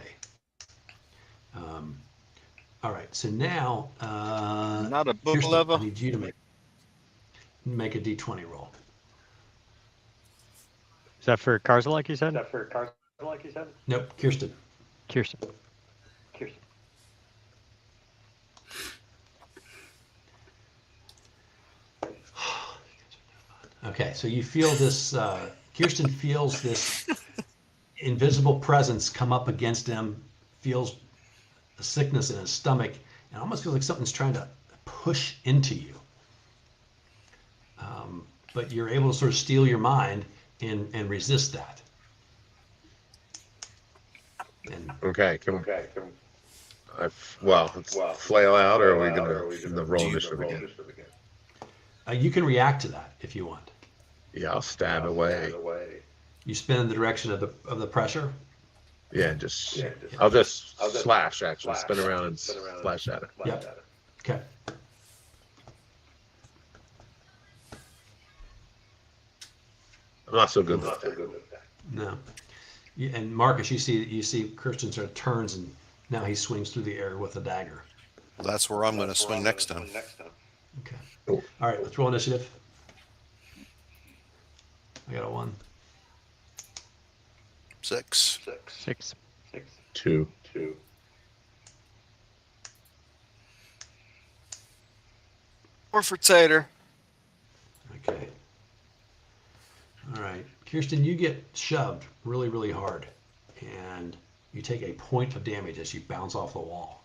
All right. So now, Not a book Kirsten, lover. I need you to make a d20 roll. Is that for Karzalek, you said? Is that for Karzalek, you said? Nope, Kirsten. Kirsten. Okay, so you feel this, Kirsten feels this invisible presence come up against him, feels a sickness in his stomach, and almost feels like something's trying to push into you. But you're able to sort of steel your mind and resist that. And Okay. Let's flail out, or are we gonna roll initiative again? you can react to that if you want. Yeah, I'll stab away. You spin in the direction of the pressure. Yeah, I'll just slash, actually. Spin around and slash at it. Yep. Okay. I'm not so good with that. No. And Marcus, you see Kirsten sort of turns and now he swings through the air with a dagger. That's where I'm going to swing next time. Okay. Cool. All right, let's roll initiative. I got a 1. 6. 6. 2. Or for Tater. Okay. All right. Kirsten, you get shoved really, really hard, and you take a point of damage as you bounce off the wall.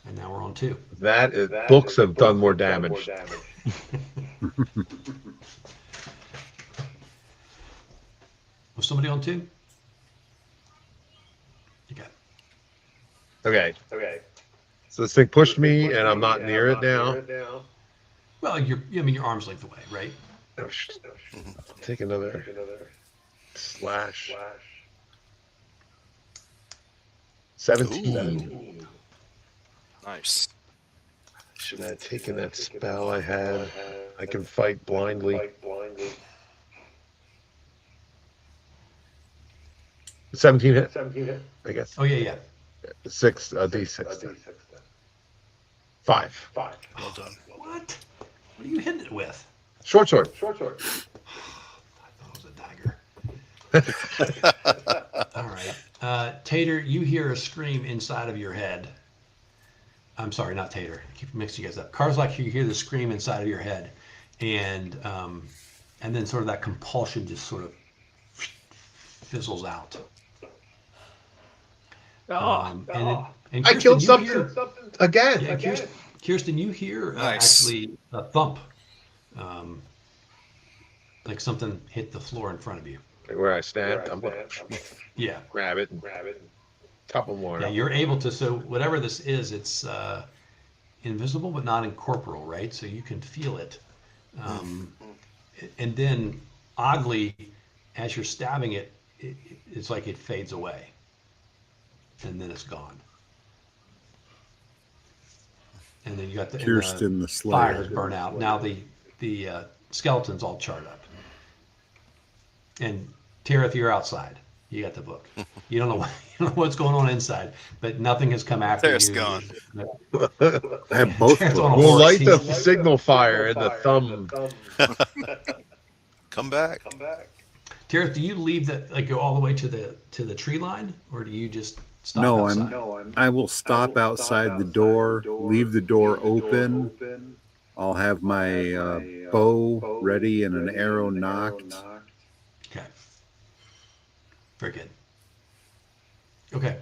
And now we're on 2. Books have done more damage. Was somebody on 2? Okay. Okay. So this thing pushed me, and I'm not near it now. Well, your arm's length away, right? Take another slash. 17. Ooh. Nice. Should I have taken that spell I had? I can fight blindly. 17 hit, I guess. Oh, yeah. 6, D6. 5. Well done. What? What are you hitting it with? Short sword. I thought it was a dagger. All right. Tater, you hear a scream inside of your head. I'm sorry, not Tater. I keep mixing you guys up. Karzak, you hear the scream inside of your head. And then sort of that compulsion just sort of fizzles out. And I Kirsten, killed you something hear- again. Yeah, Kirsten, you hear Nice. actually a thump, like something hit the floor in front of you. Where I stand, I'm going to Yeah, grab it. Couple more. yeah, you're able to. So whatever this is, it's invisible but not incorporeal, right? So you can feel it, and then oddly, as you're stabbing it, it's like it fades away, and then it's gone. And then you got the Kirsten the fire has Slayer. burned out. Now the skeleton's all charred up. And Tirith, you're outside. You got the book. You don't know what's going on inside, but nothing has come after Tirith's you. gone. I have both Tirith's on a books. We'll horse. light the He's- signal fire in the thumb. Come back. Tirith, do you leave go all the way to the tree line, or do you just stop No, outside? I will stop outside the door, leave the door open. I'll have my bow ready and an arrow knocked. Okay. Very good. Okay.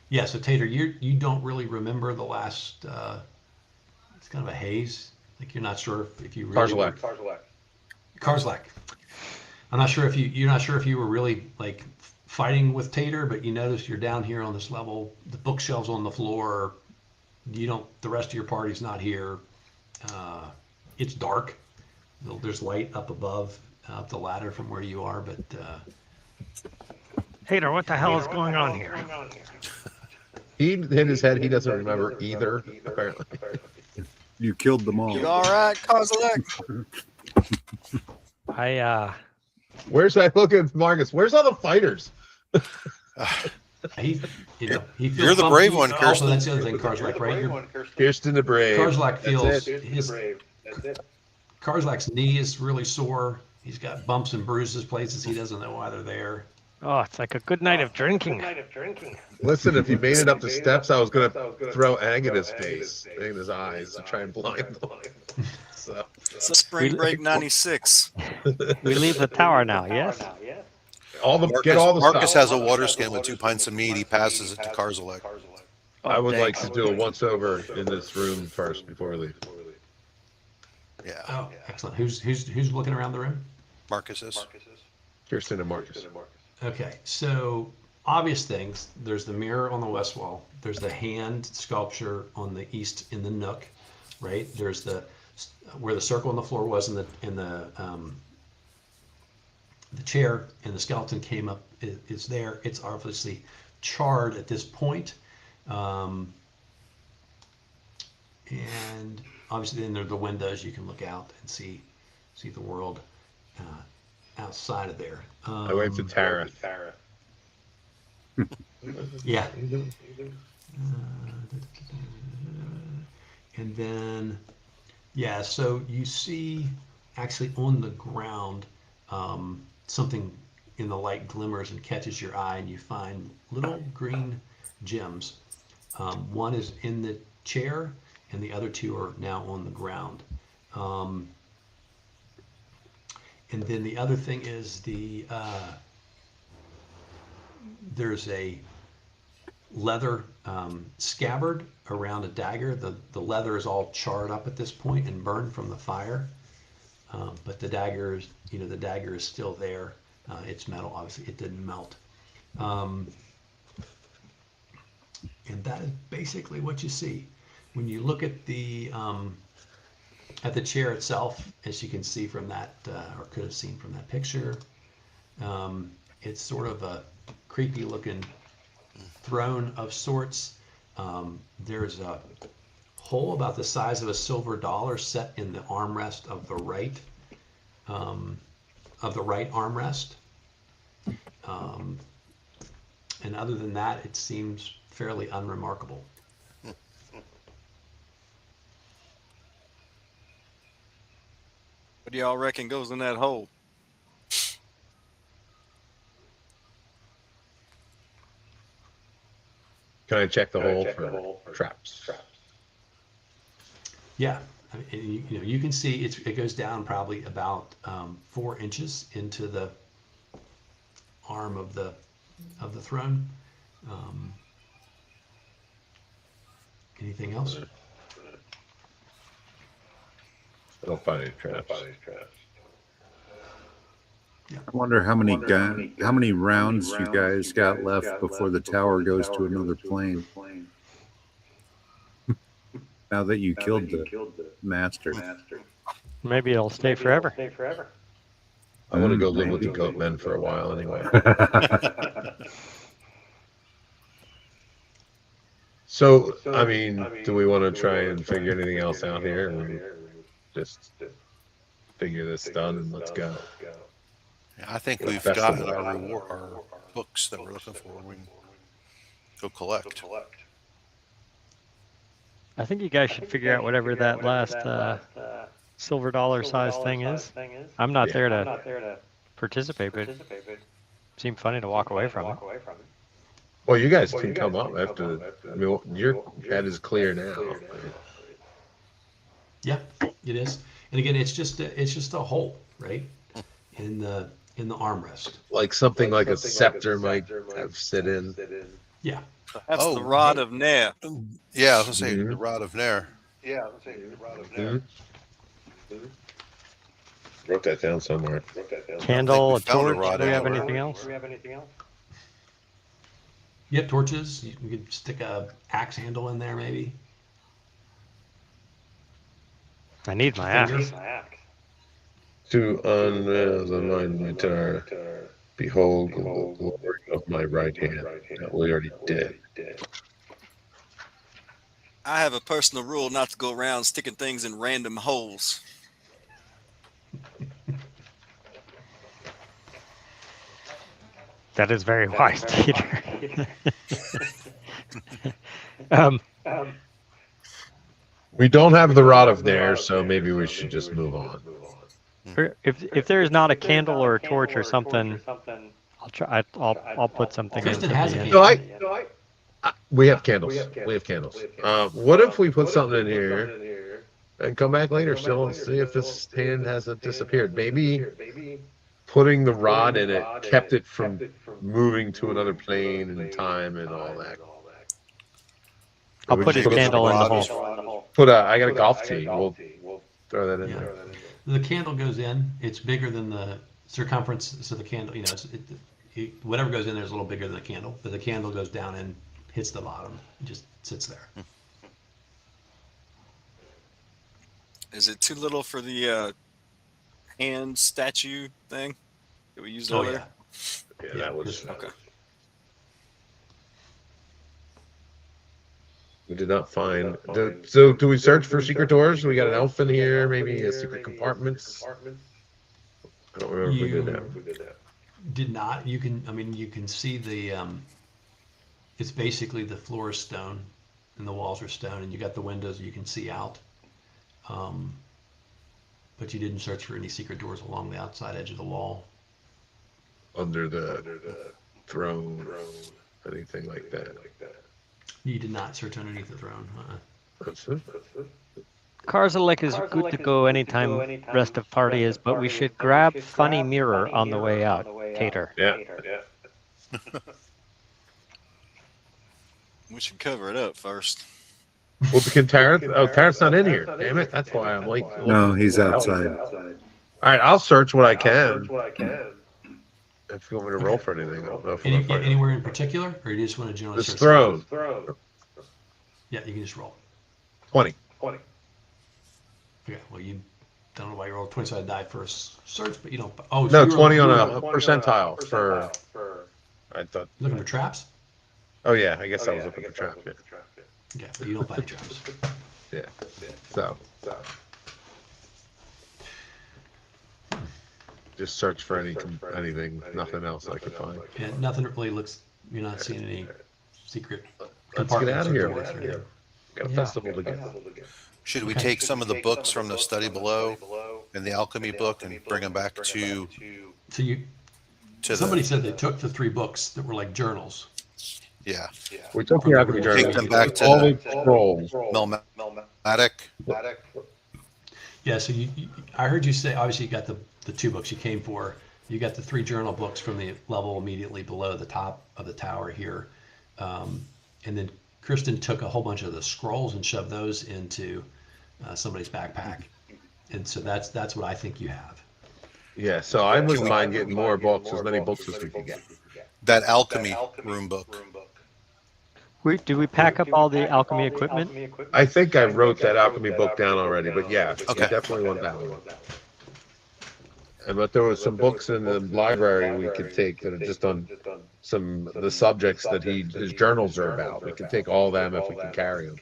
Yeah, so Tater, you don't really remember the last, it's kind of a haze. Like you're not sure if you really Karzlak. I'm not sure if you're not sure if you were really like fighting with Tater, but you notice you're down here on this level, the bookshelves on the floor, the rest of your party's not here. It's dark. There's light up above, up the ladder from where you are, but Tater, what the hell is going on here? He hit his head. He doesn't remember either, apparently. You killed them all. You all right, Kozilek? Where's that? Look at Marcus. Where's all the fighters? he feels You're the brave one, Also, Kirsten. that's the other thing, Karzlak, right? Kirsten the Brave. Karzlak feels That's it. Karzlak's knee is really sore. He's got bumps and bruises places he doesn't know why they're there. Oh, it's like a good night of drinking. Listen, if you made it up the steps, I was gonna throw egg in his face, egg in his eyes to try and blind him. So It's a spring break '96. We leave the tower now, yes? get Marcus, all the Marcus stuff. has a water skin with 2 pints of mead. He passes it to Karzalek. I would like thanks. to do a once over in this room first before we leave. Yeah, Oh, excellent. Who's looking around the room? Marcus is. Kirsten and Marcus. Okay, so obvious things. There's the mirror on the west wall. There's the hand sculpture on the east in the nook, right? There's the where the circle on the floor was in the chair, and the skeleton came up. It's there. It's obviously charred at this point. And obviously then there are the windows. You can look out and see the world outside of there. I wave to Tara. Yeah. And then, yeah, so you see actually on the ground something in the light glimmers and catches your eye, and you find little green gems. One is in the chair, and the other two are now on the ground. And then the other thing is there's a leather scabbard around a dagger. The leather is all charred up at this point and burned from the fire. But the dagger is still there. It's metal, obviously. It didn't melt. And that is basically what you see. When you look at the chair itself, as you can see from that, or could have seen from that picture, it's sort of a creepy looking throne of sorts. There's a hole about the size of a silver dollar set in the armrest of the right armrest. And other than that, it seems fairly unremarkable. What do y'all reckon goes in that hole? Can I check the hole for traps? Yeah, I mean, you can see it goes down probably about 4 inches into the arm of the throne. Anything else? I don't find any traps. I wonder how many rounds you guys got left before the tower goes to another plane. Now that you killed the master. Maybe it'll stay forever. I want to go live with the goat men for a while anyway. So, I mean, do we want to try and figure anything else out here? Or just figure this done and let's go. Yeah, I think we've Best gotten of luck. our reward, our books that we're looking for. We can go collect. I think you guys should figure out whatever that last silver dollar size thing is. I'm not there to participate, but it seemed funny to walk away from it. Well, you guys can come up after. I mean, your head is clear now. Yeah, it is. And again, it's just a hole, right, in the armrest. Like something like a scepter might have sit in. Yeah. That's Oh, the rod of Nair. Yeah, I was gonna say Mhm. the Rod of Nair. Mhm. Wrote that down somewhere. Candle, a we found a torch. rod Do we have anywhere. anything else? Yeah, torches. You could stick a axe handle in there, maybe. I need my axe. To unveil the mind my Tara, behold the glory of my right hand. That we already did. I have a personal rule not to go around sticking things in random holes. That is very wise, Peter. We don't have the rod of Nair, so maybe we should just move on. If there is not a candle or a torch or something, I'll put something in. Kristen for has the a end. candle. We have candles. We have candles. What if we put something in here and come back later still and see if this hand hasn't disappeared? Maybe putting the rod in it kept it from moving to another plane and time and all that. I'll We put just his put a candle in the rod was- hole. I got a golf tee. We'll throw that in Yeah. there. The candle goes in. It's bigger than the circumference, so the candle, whatever goes in there is a little bigger than the candle, but the candle goes down and hits the bottom. It just sits there. Is it too little for the hand statue thing that we used Oh earlier? yeah. Yeah, that was. Kristen. Okay. We did not find. So, do we search for secret doors? We got an elf in here, maybe a secret compartments. I don't remember if we did that. Did not. You can see the. It's basically the floor is stone, and the walls are stone, and you got the windows you can see out. But you didn't search for any secret doors along the outside edge of the wall. Under the throne, anything like that. You did not search underneath the throne. That's it. Karzalek is good to go anytime rest of party is, but we should grab funny mirror on the way out. Tater. Yeah. We should cover it up first. Well, can Tarrant? Oh, Tarrant's not in here. Damn it! That's why I'm late. No, he's outside. All right, I'll search what I can. If you want me to roll for anything, I don't know if I'm fine. Anywhere in particular, or you just want to generally This search? throne. Yeah, you can just roll. 20. Okay, well, you don't know why you rolled 20, so I die first search, but you don't. Oh, so No, you 20 on rolled- a percentile for. I thought. Looking for traps? Oh yeah, I guess I was looking for trap. Yeah. Yeah, but you don't find traps. Yeah. So. Just search for anything. Nothing else I could find. Yeah, nothing really looks. You're not seeing any secret. Let's get out of here. compartments or doors. Got a Yeah. festival to get. Should we take some of the books from the study below and the alchemy book and bring them back to So somebody said they took the 3 books that were like journals. yeah, We took the alchemy journal. Take them back to all the scrolls. Melmatic? Yeah, so I heard you say, obviously you got the 2 books you came for. You got the 3 journal books from the level immediately below the top of the tower here. And then Kristen took a whole bunch of the scrolls and shoved those into somebody's backpack. And so that's what I think you have. Yeah, so I wouldn't mind getting more books, as many books as we can get. That alchemy room book. Did we pack up all the alchemy equipment? I think I wrote that alchemy book down already, but yeah, we Okay. definitely want that one. But there was some books in the library we could take that are just on some of the subjects that his journals are about. We can take all of them if we can carry them.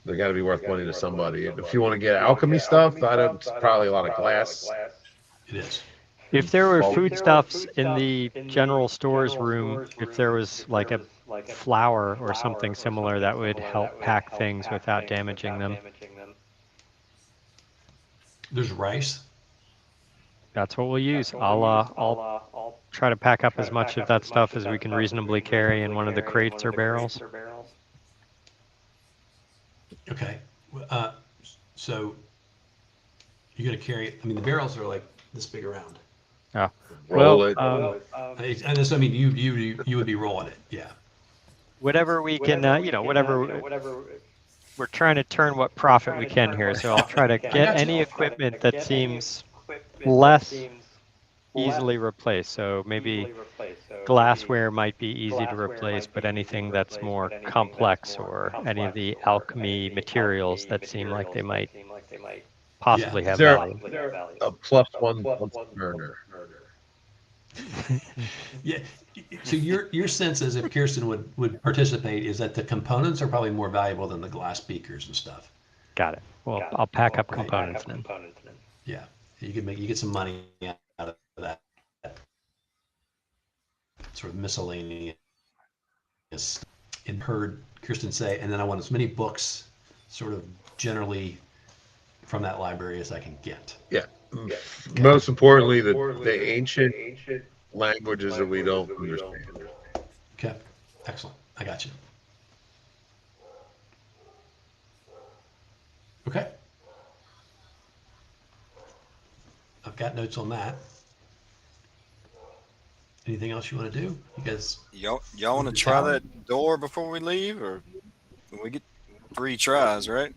They got to be worth money to somebody. If you want to get alchemy stuff, it's probably a lot of glass. It is. If there were foodstuffs in the general stores room, if there was like a flour or something similar, that would help pack things without damaging them. There's rice. That's what we'll use. I'll try to pack up as much of that stuff as we can reasonably carry in one of the crates or barrels. Okay. So you're going to carry it. I mean, the barrels are like this big around. Oh. Roll Well, it. And so, I mean, you would be rolling it. Yeah. whatever we can, whatever. We're trying to turn what profit we can here, so I'll try to get any equipment that seems less easily replaced. So maybe glassware might be easy to replace, but anything that's more complex or any of the alchemy materials that seem like they might possibly have There- value. A +1 burner. Yeah. So your sense is if Kirsten would participate is that the components are probably more valuable than the glass beakers and stuff. Got it. Well, I'll pack up components then. Yeah. You get some money out of that sort of miscellaneous. And heard Kirsten say, and then I want as many books sort of generally from that library as I can get. Yeah. Most importantly, the ancient languages that we don't understand. Okay, excellent. I got you. Okay. I've got notes on that. Anything else you want to do? You guys, Y'all want to Your try tower? that door before we leave, or we get 3 tries, right?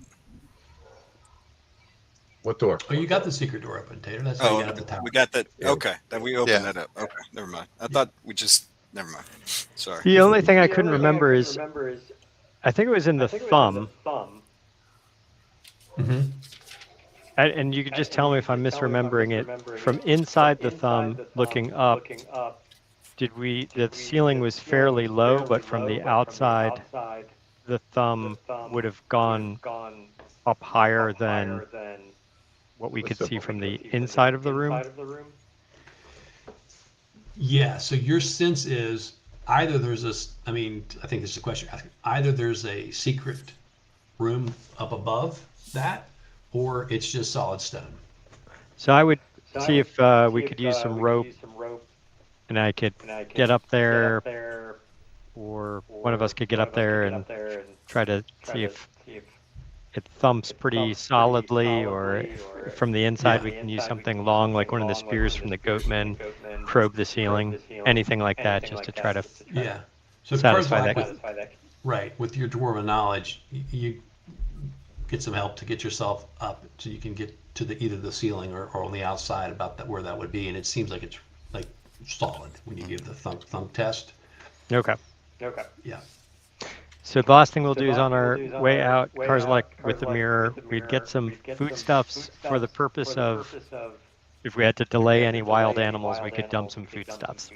What door? oh, you got the secret door open, Tater. That's how you got up the tower. we got that. Yeah. Okay, that we opened Yeah. that up. Okay, never mind. I thought we just never mind. Sorry. The only thing I couldn't remember is, I think it was in the thumb, Mm-hmm. and you could just tell me if I'm misremembering it. From inside the thumb, looking up, the ceiling was fairly low, but from the outside, the thumb would have gone up higher than what we could see from the inside of the room. Yeah, so your sense is either there's this, I mean, I think this is a question you're asking. Either there's a secret room up above that, or it's just solid stone. So I would see if we could use some rope, and I could get up there, or one of us could get up there and try to see if it thumps pretty solidly, or if from the inside we can use something long, like one of the spears from the goatmen, probe the ceiling, anything like that, just to try to Yeah. So satisfy Karzak, that. right, with your dwarven knowledge, you get some help to get yourself up so you can get to the either the ceiling or on the outside about that where that would be, and it seems like it's like solid when you give the thump test. Okay. Yeah. So the last thing we'll do is on our way out, Karzalek with the mirror, we'd get some foodstuffs for the purpose of, if we had to delay any wild animals, we could dump some foodstuffs.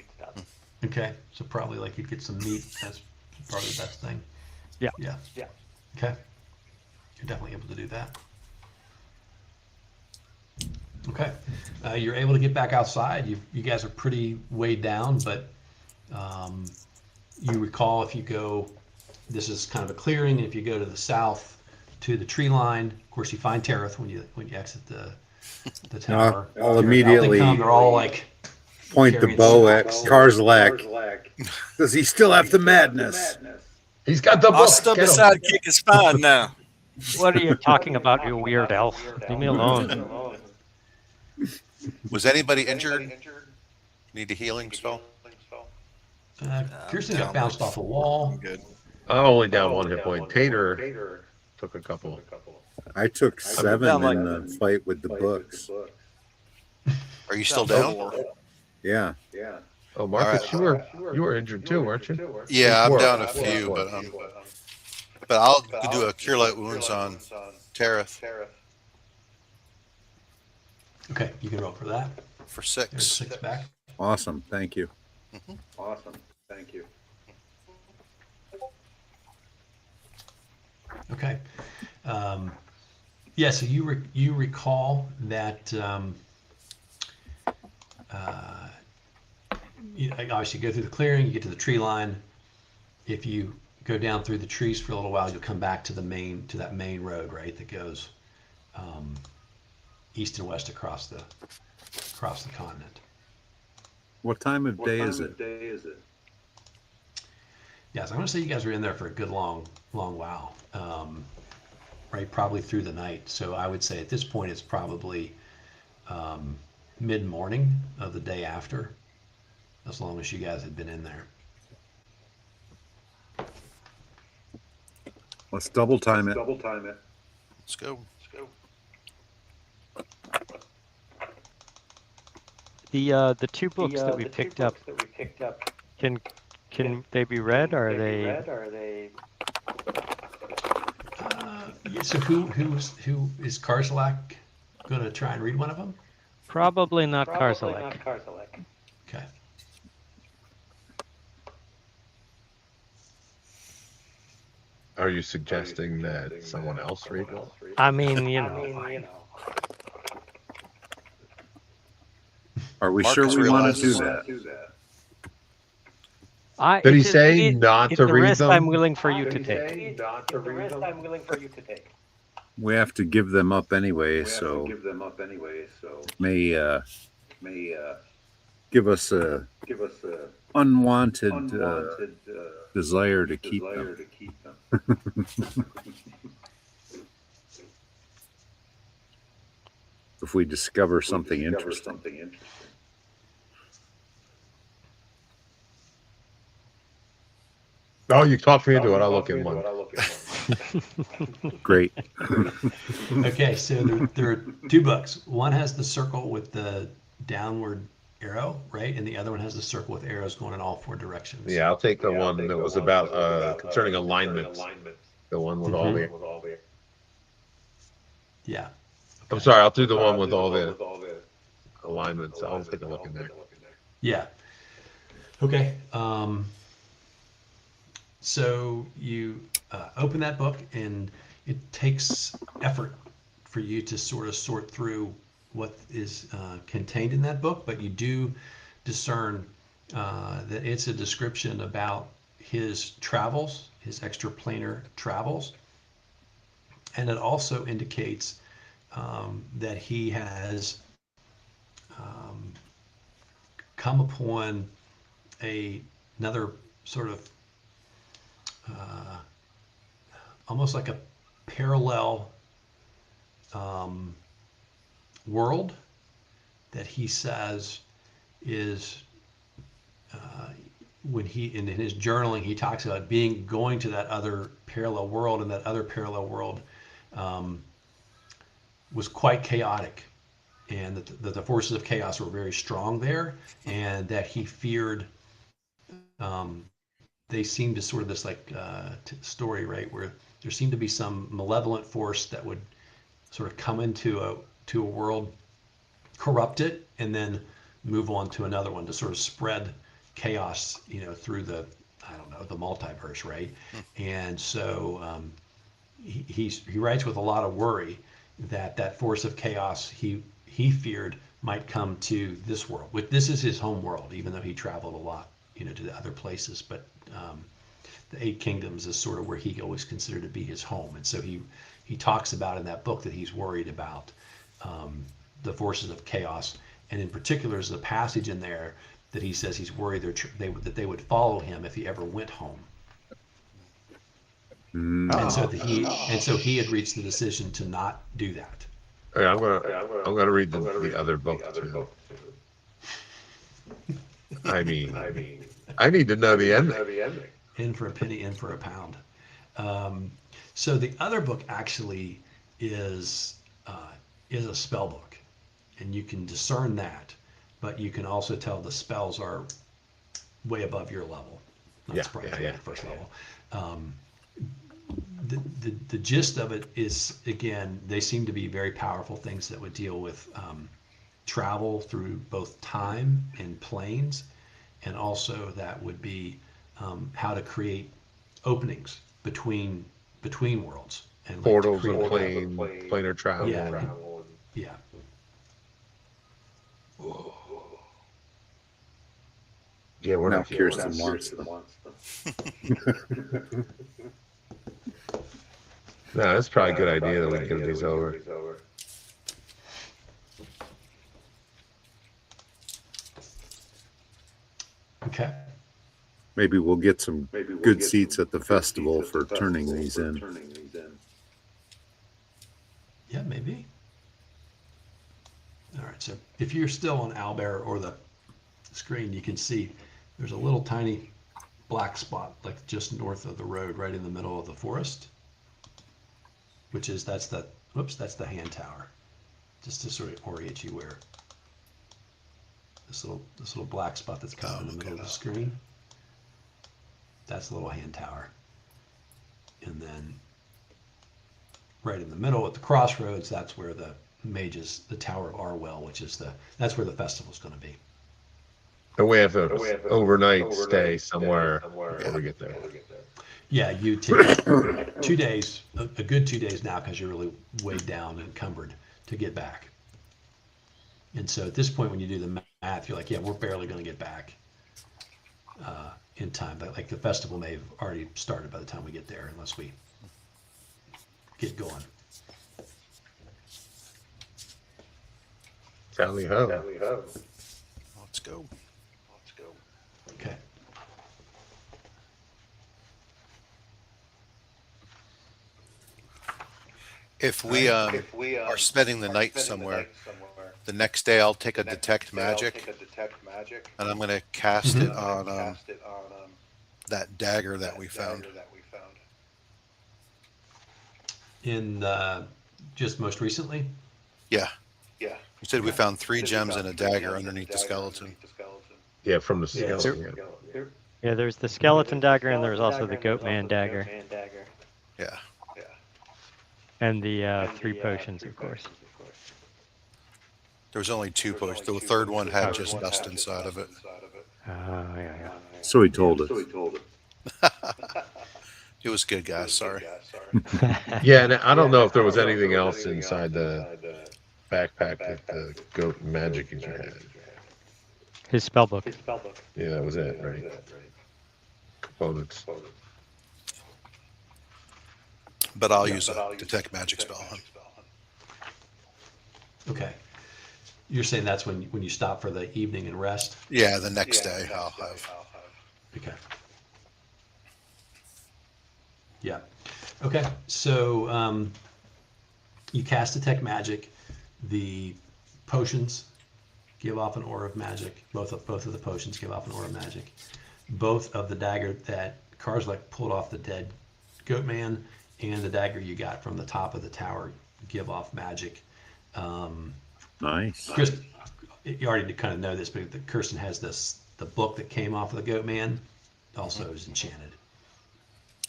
Okay. So probably like you'd get some meat as part of the best thing. Yeah. Yeah. Okay. You're definitely able to do that. Okay. You're able to get back outside. You guys are pretty weighed down, but you recall if you go, this is kind of a clearing. If you go to the south to the tree line, of course you find Tareth when you exit the tower. I'll immediately They're all like point the carrying bow at swords. Karzalek. Does he still have the madness? He's got the I'll book. step Get him. aside, kick his spine now. What are you talking about, you weird elf? Leave me alone. Was anybody injured? Need a healing spell? Kirsten got bounced off a wall. I'm good. I'm only down 1 hit point. Tater took a couple. I took 7 down like- in the fight with the books. Are you still down? Yeah. Oh, Marcus, Alright. you were injured too, weren't you? Yeah, I'm Four. down a few, but I'll do a cure light wounds on Tareth Okay, you can roll for that. for There's 6. 6 back. Awesome. Thank you. Okay. Yeah, so you recall that you obviously go through the clearing, you get to the tree line. If you go down through the trees for a little while, you'll come back to that main road, right, that goes east and west across the continent. What time of day is it? Yeah, so I'm gonna say you guys were in there for a good long while, right? Probably through the night. So I would say at this point it's probably mid-morning of the day after, as long as you guys had been in there. Let's double time it. Let's go. The 2 books that we picked up, can they be read? Or are they? Yeah, so who is Karzalek gonna try and read one of them? Probably not Karzalek. Okay. Are you suggesting that someone else read one? I mean, you know. Are we Marcus sure we want to do realizes- that? Did he say not it's to a read risk them? I'm willing for you to take. We have to give them up anyway, so may give us a unwanted desire to keep them. If we discover something interesting. Oh, you talked me into it. I'll look at one. Great. Okay, so there are two books. One has the circle with the downward arrow, right? And the other one has the circle with arrows going in all four directions. Yeah, I'll take the one that was about concerning alignments. The one with all the. Yeah. I'm sorry, I'll do the one with all the alignments. I'll take a look in there. Yeah. Okay. So you open that book, and it takes effort for you to sort of sort through what is contained in that book, but you do discern that it's a description about his travels, his extraplanar travels, and it also indicates that he has come upon another sort of almost like a parallel world that he says is when he in his journaling he talks about going to that other parallel world, and that other parallel world was quite chaotic, and that the forces of chaos were very strong there, and that he feared they seemed to sort of this like story, right, where there seemed to be some malevolent force that would sort of come into a world, corrupt it, and then move on to another one to sort of spread chaos, through the, I don't know, the multiverse, right? And so he writes with a lot of worry that force of chaos he feared might come to this world. This is his home world, even though he traveled a lot, to the other places. But the Eight Kingdoms is sort of where he always considered to be his home. And so he talks about in that book that he's worried about the forces of chaos. And in particular, there's a passage in there that he says he's worried that they would follow him if he ever went home. And so he had reached the decision to not do that. Okay, I'm gonna read the other book too. I mean, I need to know the ending. In for a penny, in for a pound. So the other book actually is a spell book, and you can discern that, but you can also tell the spells are way above your level. Not surprising, first level. The gist of it is, again, they seem to be very powerful things that would deal with travel through both time and planes, and also that would be how to create openings between worlds and like Portals and planar travel. Yeah. Yeah, we're Now not Kirsten wants them. No, that's probably a good idea that we get these over. Okay. Maybe we'll get some good seats at the festival for turning these in. Yeah, maybe. All right. So if you're still on Owlbear or the screen, you can see there's a little tiny black spot like just north of the road, right in the middle of the forest, which is that's the hand tower. Just to sort of orient you where this little black spot that's kind of in the middle of the screen. That's the little hand tower. And then right in the middle at the crossroads, that's where the Tower of Arwell, which is that's where the festival's going to be. And we have to overnight stay somewhere before we get there. Yeah, you take 2 days, a good 2 days now, because you're really weighed down and encumbered to get back. And so at this point, when you do the math, you're like, yeah, we're barely going to get back in time. But like the festival may have already started by the time we get there, unless we get going. Tally ho. Well, it's go. Okay. If we are spending the night somewhere, the next day I'll take a detect magic, and I'm going to cast it on that dagger that we found. In just most recently? Yeah. You said we Okay. found 3 gems and a dagger underneath the skeleton. Yeah, from the Yeah, skeleton. Yeah, there's the skeleton dagger, and there's also the goat man dagger, Yeah. and the 3 potions, of course. There was only 2 potions. The third one had Okay. just dust inside of it. Yeah. So he told us. It was good, guys. Sorry. Yeah, and I don't know if there was anything else inside the backpack that the goat magic user had. His spellbook. Yeah, that was it, right? Components. But I'll use a detect magic spell. Huh? Okay. You're saying that's when you stop for the evening and rest? Yeah, the next day I'll have. Okay. Yeah. Okay. So you cast detect magic. The potions give off an aura of magic. Both of the potions give off an aura of magic. Both of the dagger that Karzalek pulled off the dead goat man and the dagger you got from the top of the tower give off magic. Nice. Chris, you already kind of know this, but Kirsten has the book that came off of the goat man also is enchanted.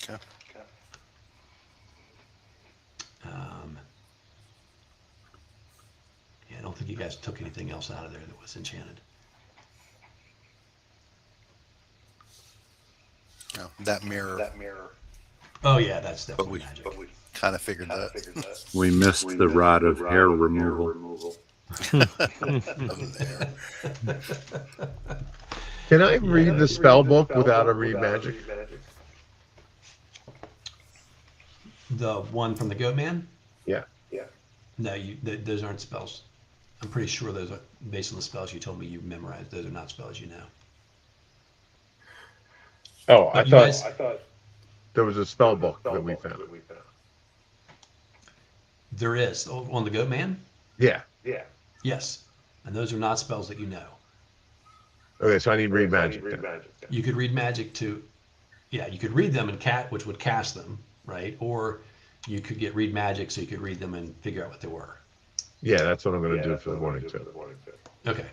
Okay. Yeah, I don't think you guys took anything else out of there that was enchanted. No, that mirror. Oh yeah, that's But definitely we magic. kind of figured that. We missed the rod of hair removal. Can I read the spell book without a read magic? The one from the goat man? Yeah. No, those aren't spells. I'm pretty sure those are based on the spells you told me you memorized. Those are not spells you know. Oh, But you guys, I thought there was a spell book that we found. there is on the goat man. Yeah. Yes, and those are not spells that you know. Okay, so I need read magic then. You could read magic to, yeah, you could read them and which would cast them, right? Or you could get read magic so you could read them and figure out what they were. Yeah, that's what I'm going to do for the morning too. Okay.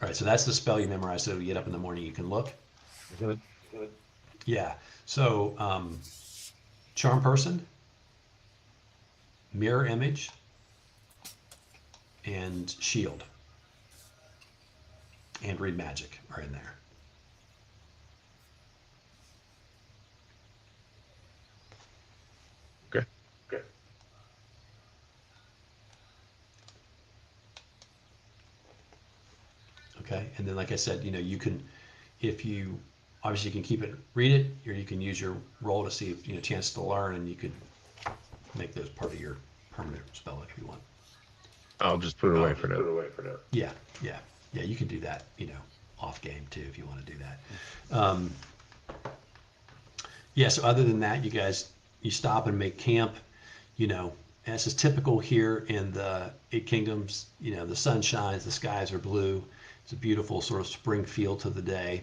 All right, so that's the spell you memorize. So you get up in the morning, you can look. Good. Yeah. So charm person, mirror image, and shield, and read magic are in there. Okay. Okay, and then like I said, you can, if you obviously you can keep it, read it, or you can use your roll to see if chance to learn, and you could make those part of your permanent spell if you want. I'll just put it away for now. Yeah, you can do that, off game too if you want to do that. Yeah, so other than that, you stop and make camp, as is typical here in the Eight Kingdoms. The sun shines, the skies are blue. It's a beautiful sort of spring feel to the day.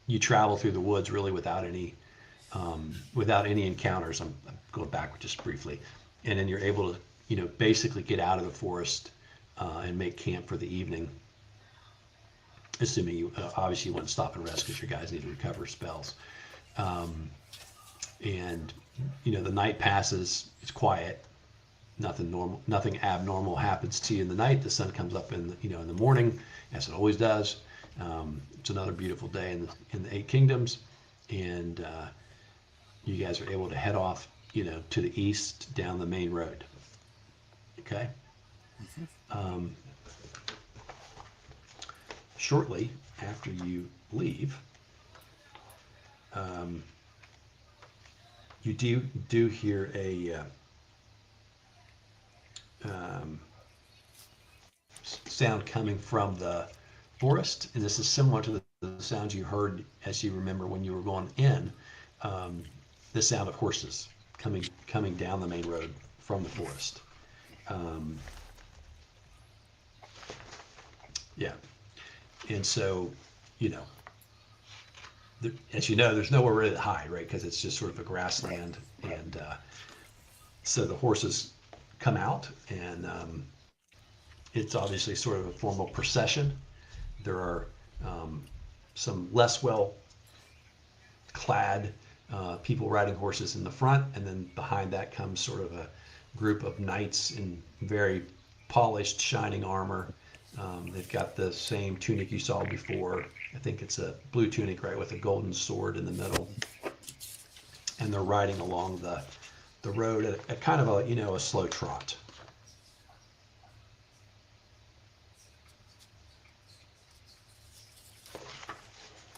You travel through the woods really without any encounters. I'm going back just briefly, and then you're able to basically get out of the forest and make camp for the evening. Assuming you obviously want to stop and rest because your guys need to recover spells. And the night passes. It's quiet. Nothing abnormal happens to you in the night. The sun comes up in the morning, as it always does. It's another beautiful day in the Eight Kingdoms, and you guys are able to head off to the east down the main road. Okay. Shortly after you leave, you do hear a sound coming from the forest, and this is similar to the sounds you heard as you remember when you were going in, the sound of horses coming down the main road from the forest. Yeah, and so, you know, as you know, there's nowhere really to hide, right? Because it's just sort of a grassland, and so the horses come out, and it's obviously sort of a formal procession. There are some less well clad people riding horses in the front, and then behind that comes sort of a group of knights in very polished, shining armor. They've got the same tunic you saw before. I think it's a blue tunic, right, with a golden sword in the middle. And they're riding along the road at kind of a, you know, a slow trot.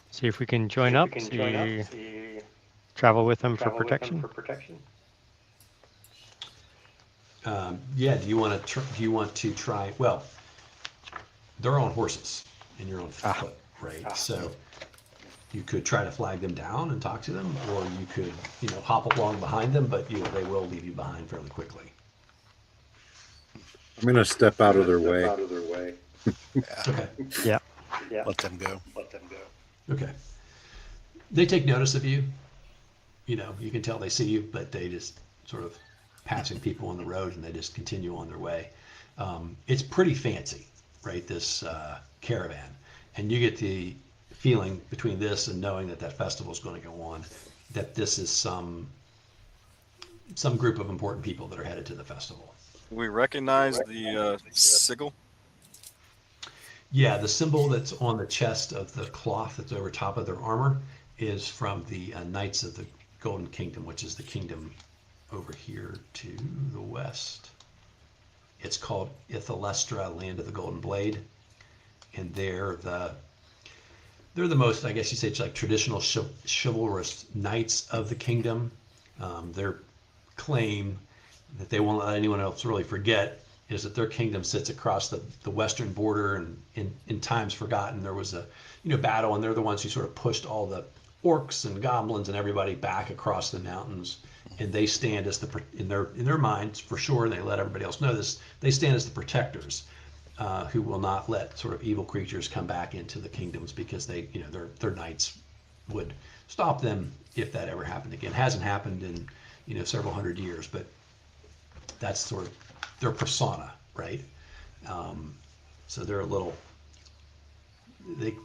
See if we can join up. Travel with them for protection. Yeah. Do you want to try? Well, they're on horses, and you're on foot, right? So you could try to flag them down and talk to them, or you could, you know, hop along behind them, but they will leave you behind fairly quickly. I'm gonna step out of their way. Okay. Yeah. Let them go. Okay. They take notice of you. You know, you can tell they see you, but they just sort of passing people on the road, and they just continue on their way. It's pretty fancy, right? This caravan, and you get the feeling between this and knowing that festival is going to go on, that this is some group of important people that are headed to the festival. We recognize the sigil. Yeah, the symbol that's on the chest of the cloth that's over top of their armor is from the Knights of the Golden Kingdom, which is the kingdom over here to the west. It's called Ithalestra, Land of the Golden Blade, and they're the most, I guess you say, like traditional chivalrous knights of the kingdom. Their claim that they won't let anyone else really forget is that their kingdom sits across the western border, and in times forgotten there was a battle, and they're the ones who sort of pushed all the orcs and goblins and everybody back across the mountains, and they stand as in their minds for sure, and they let everybody else know this, they stand as the protectors who will not let sort of evil creatures come back into the kingdoms, because their knights would stop them if that ever happened again. It hasn't happened in several hundred years, but that's sort of their persona, right? So they're a little,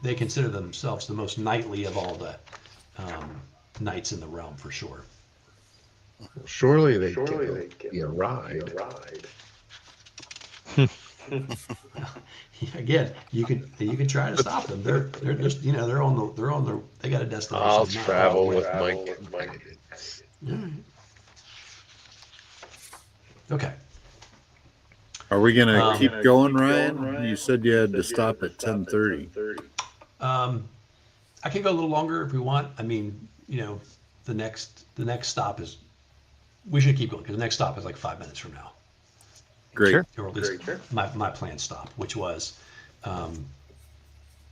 they consider themselves the most knightly of all the knights in the realm, for sure. Surely they give you a ride. Again, you can try to stop them. They're just they got a destination. I'll not travel far with away. my companions. All right. Okay. Are we gonna keep going, Ryan? You said you had to stop at 10:30. I can go a little longer if we want. I mean, the next stop is, we should keep going, because the next stop is like 5 minutes from now, Great. Sure. or at least my planned stop, which was,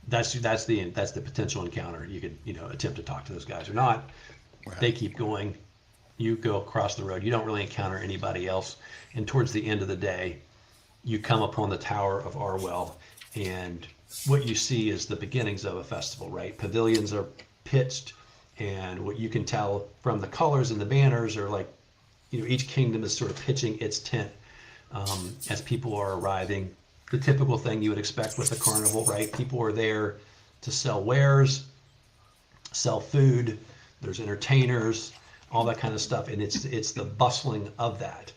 that's the potential encounter. You could attempt to talk to those guys or not. Right. They keep going. You go across the road. You don't really encounter anybody else. And towards the end of the day, you come upon the Tower of Arwell, and what you see is the beginnings of a festival, right? Pavilions are pitched, and what you can tell from the colors and the banners are like, each kingdom is sort of pitching its tent as people are arriving. The typical thing you would expect with a carnival, right? People are there to sell wares, sell food, there's entertainers, all that kind of stuff, and it's the bustling of that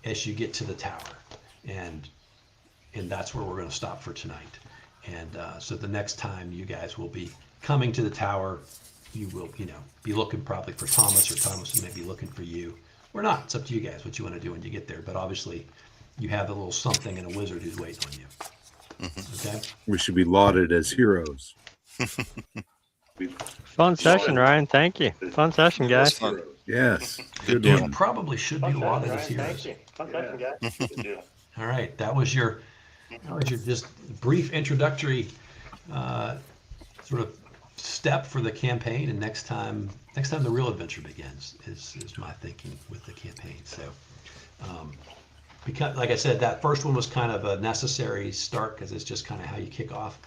as you get to the tower, and that's where we're going to stop for tonight. And so the next time you guys will be coming to the tower, you will be looking probably for Thomas, or Thomas may be looking for you, or not. It's up to you guys what you want to do when you get there, but obviously you have a little something and a wizard who's waiting on you. Okay. We should be lauded as heroes. Fun session, Ryan. Thank you. Fun session, guys. Fun. Yes. Good You one. probably should be lauded as heroes. Fun session, guys. All right, that was your That was your just brief introductory sort of step for the campaign, and next time the real adventure begins is my thinking with the campaign. So because, like I said, that first one was kind of a necessary start because it's just kind of how you kick off.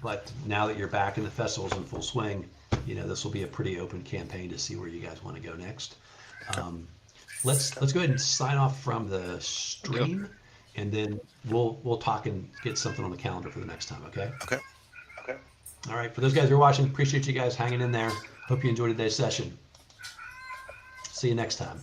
But now that you're back and the festival's in full swing, this will be a pretty open campaign to see where you guys want to go next. Let's go ahead and sign off from the stream, and then we'll talk and get something on the calendar for the next time. Okay. Okay. All right. For those guys who are watching, appreciate you guys hanging in there. Hope you enjoyed today's session. See you next time.